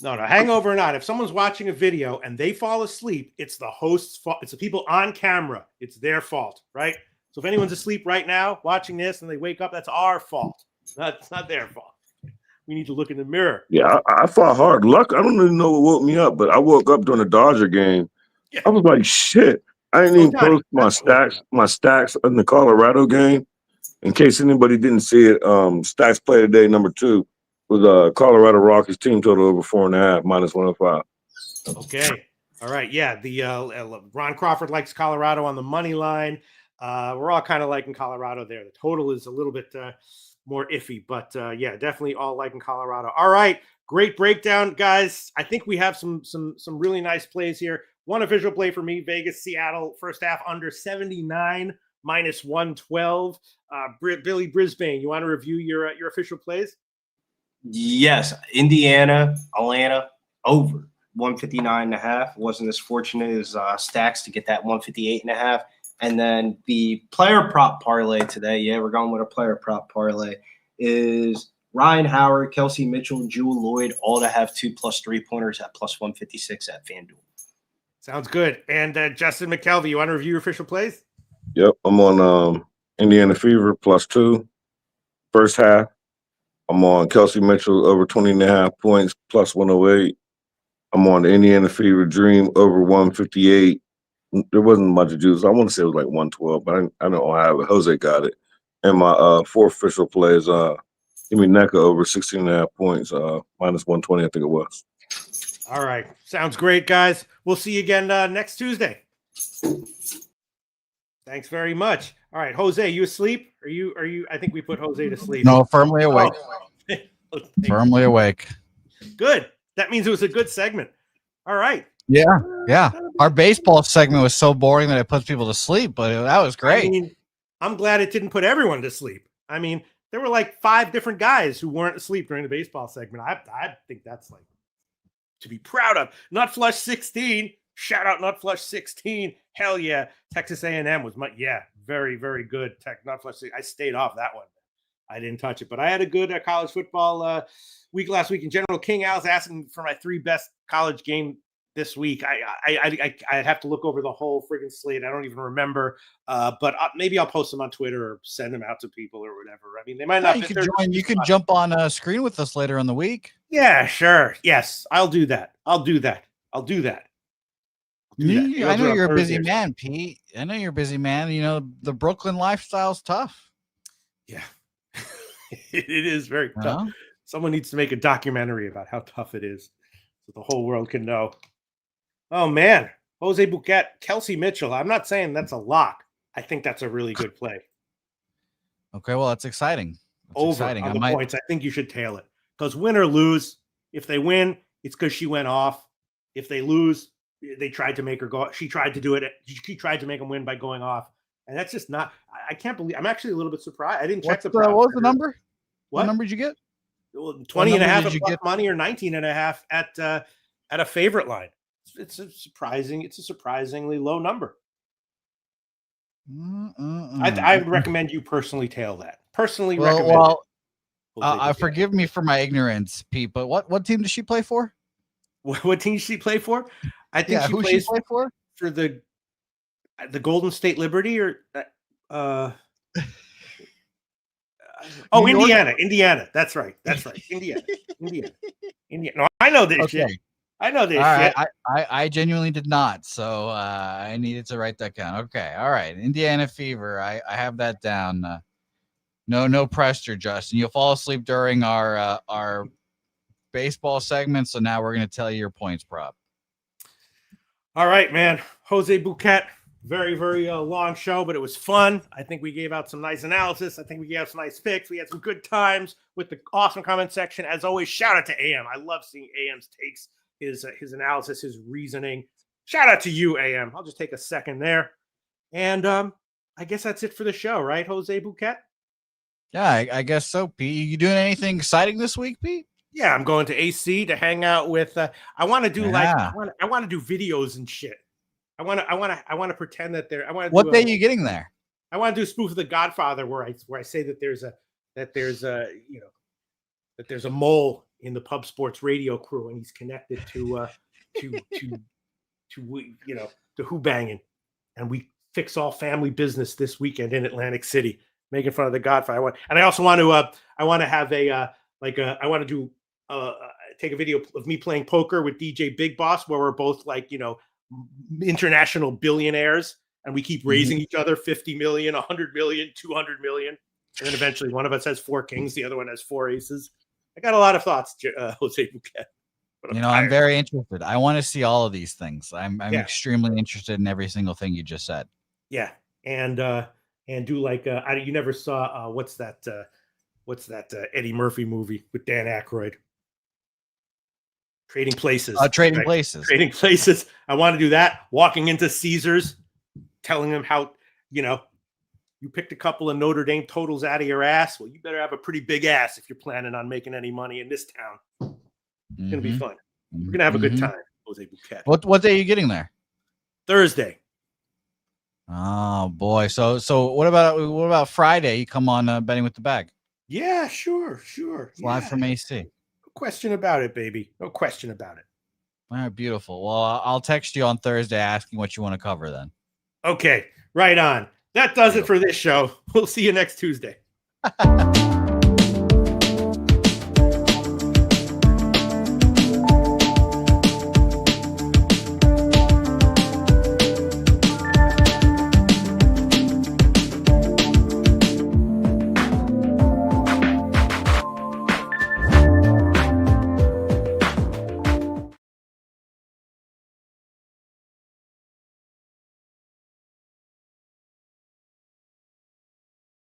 No, hangover or not. If someone's watching a video and they fall asleep, it's the host's fault. It's the people on camera. It's their fault, right? So if anyone's asleep right now watching this and they wake up, that's our fault. It's not their fault. We need to look in the mirror. Yeah, I fought hard. Luck, I don't even know what woke me up, but I woke up during the Dodger game. Yeah. I was like, shit. I didn't even post my stacks in the Colorado game. In case anybody didn't see it, stats play today number 2 was Colorado Rockies team total over 4.5 minus 105. Okay. All right. Yeah. The Ron Crawford likes Colorado on the money line. We're all kind of liking Colorado there. The total is a little bit more iffy, but yeah, definitely all liking Colorado. All right. Great breakdown, guys. I think we have some really nice plays here. One official play for me: Vegas, Seattle, first half under 79 minus 112. Billy Brisbane, you want to review your official plays? Yes, Indiana, Atlanta, over 159.5. Wasn't as fortunate as Stacks to get that 158.5. And then the player prop parlay today, yeah, we're going with a player prop parlay, is Ryan Howard, Kelsey Mitchell, Jewel Lloyd, all to have 2 plus 3-pointers at plus 156 at FanDuel. Sounds good. And Justin McKelvey, you want to review your official plays? Yep, I'm on Indiana Fever +2 first half. I'm on Kelsey Mitchell over 20.5 points plus 108. I'm on the Indiana Fever Dream over 158. There wasn't much of juice. I want to say it was like 112, but I don't have it. Jose got it. And my fourth official play is give me NECA over 16.5 points, minus 120, I think it was. All right. Sounds great, guys. We'll see you again next Tuesday. Thanks very much. All right, Jose, you asleep? Are you I think we put Jose to sleep. No, firmly awake. Oh. Firmly awake. Good. That means it was a good segment. All right. Yeah. Our baseball segment was so boring that it puts people to sleep, but that was great. I mean, I'm glad it didn't put everyone to sleep. I mean, there were like 5 different guys who weren't asleep during the baseball segment. I think that's like to be proud of. Nut Flush 16. Shout out Nut Flush 16. Hell yeah. Texas A&M was very, very good. Nut Flush 16. I stayed off that one. I didn't touch it, but I had a good college football week last week. And General King Al's asking for my 3 best college game this week. I have to look over the whole friggin' slate. I don't even remember, but maybe I'll post them on Twitter or send them out to people or whatever. I mean, they might not. You could join. You could jump on a screen with us later in the week. Yeah, sure. Yes, I'll do that. I know you're a busy man, Pete. I know you're a busy man. You know, the Brooklyn lifestyle's tough. Yeah, it is very tough. Someone needs to make a documentary about how tough it is so the whole world can know. Oh, man. Jose Bouquett, Kelsey Mitchell. I'm not saying that's a lock. I think that's a really good play. Okay, well, that's exciting. Exciting. On the points, I think you should tail it. Because win or lose, if they win, it's because she went off. If they lose, they tried to make her go. She tried to do it. She tried to make them win by going off. And that's just not – I can't believe – I'm actually a little bit surprised. I didn't check the – what was the number? What number did you get? 20.5 of plus money or 19.5 at a favorite line. It's a surprisingly low number. I would recommend you personally tail that. Recommend it. Forgive me for my ignorance, Pete, but what team does she play for? What team does she play for? I think she plays for the Golden State Liberty or Indiana. That's right. Indiana. No, I know this shit. I know this shit. I genuinely did not, so I needed to write that down. Okay, all right. Indiana Fever. I have that down. No pressure, Justin. You'll fall asleep during our baseball segment, so now we're going to tell you your points prop. All right, man. Jose Bouquett. Very, very long show, but it was fun. I think we gave out some nice analysis. I think we gave out some nice picks. We had some good times with the awesome comment section. As always, shout out to AM. I love seeing AM's takes, his analysis, his reasoning. Shout out to you, AM. I'll just take a second there. And I guess that's it for the show, right, Jose Bouquett? Yeah, I guess so, Pete. You doing anything exciting this week, Pete? Yeah, I'm going to AC to hang out with. I want to do I want to do videos and shit. I want to pretend that there. What day are you getting there? I want to do a spoof of The Godfather where I say that there's a mole in the Pub Sports Radio crew and he's connected to Who Banging, and we fix all family business this weekend in Atlantic City, making fun of The Godfather. I also want to take a video of me playing poker with DJ Big Boss where we're both international billionaires and we keep raising each other 50 million, 100 million, 200 million. And then eventually one of us has 4 kings, the other one has 4 aces. I got a lot of thoughts, Jose Bouquett. But I'm very interested. I want to see all of these things. I'm Yeah. extremely interested in every single thing you just said. Yeah, and do like you never saw what's that Eddie Murphy movie with Dan Aykroyd? Trading Places. Trading Places. Trading Places. I want to do that. Walking into Caesars, telling them how you picked a couple of Notre Dame totals out of your ass. Well, you better have a pretty big ass if you're planning on making any money in this town. It's gonna be fun. We're gonna have a good time, Jose Bouquett. What day are you getting there? Thursday. Oh boy. So what about Friday? You come on Betting with the Bag. Yeah, sure. Live from AC. No question about it, baby. No question about it. All right, beautiful. Well, I'll text you on Thursday asking what you want to cover then. Okay, right on. That does it for this show. We'll see you next Tuesday.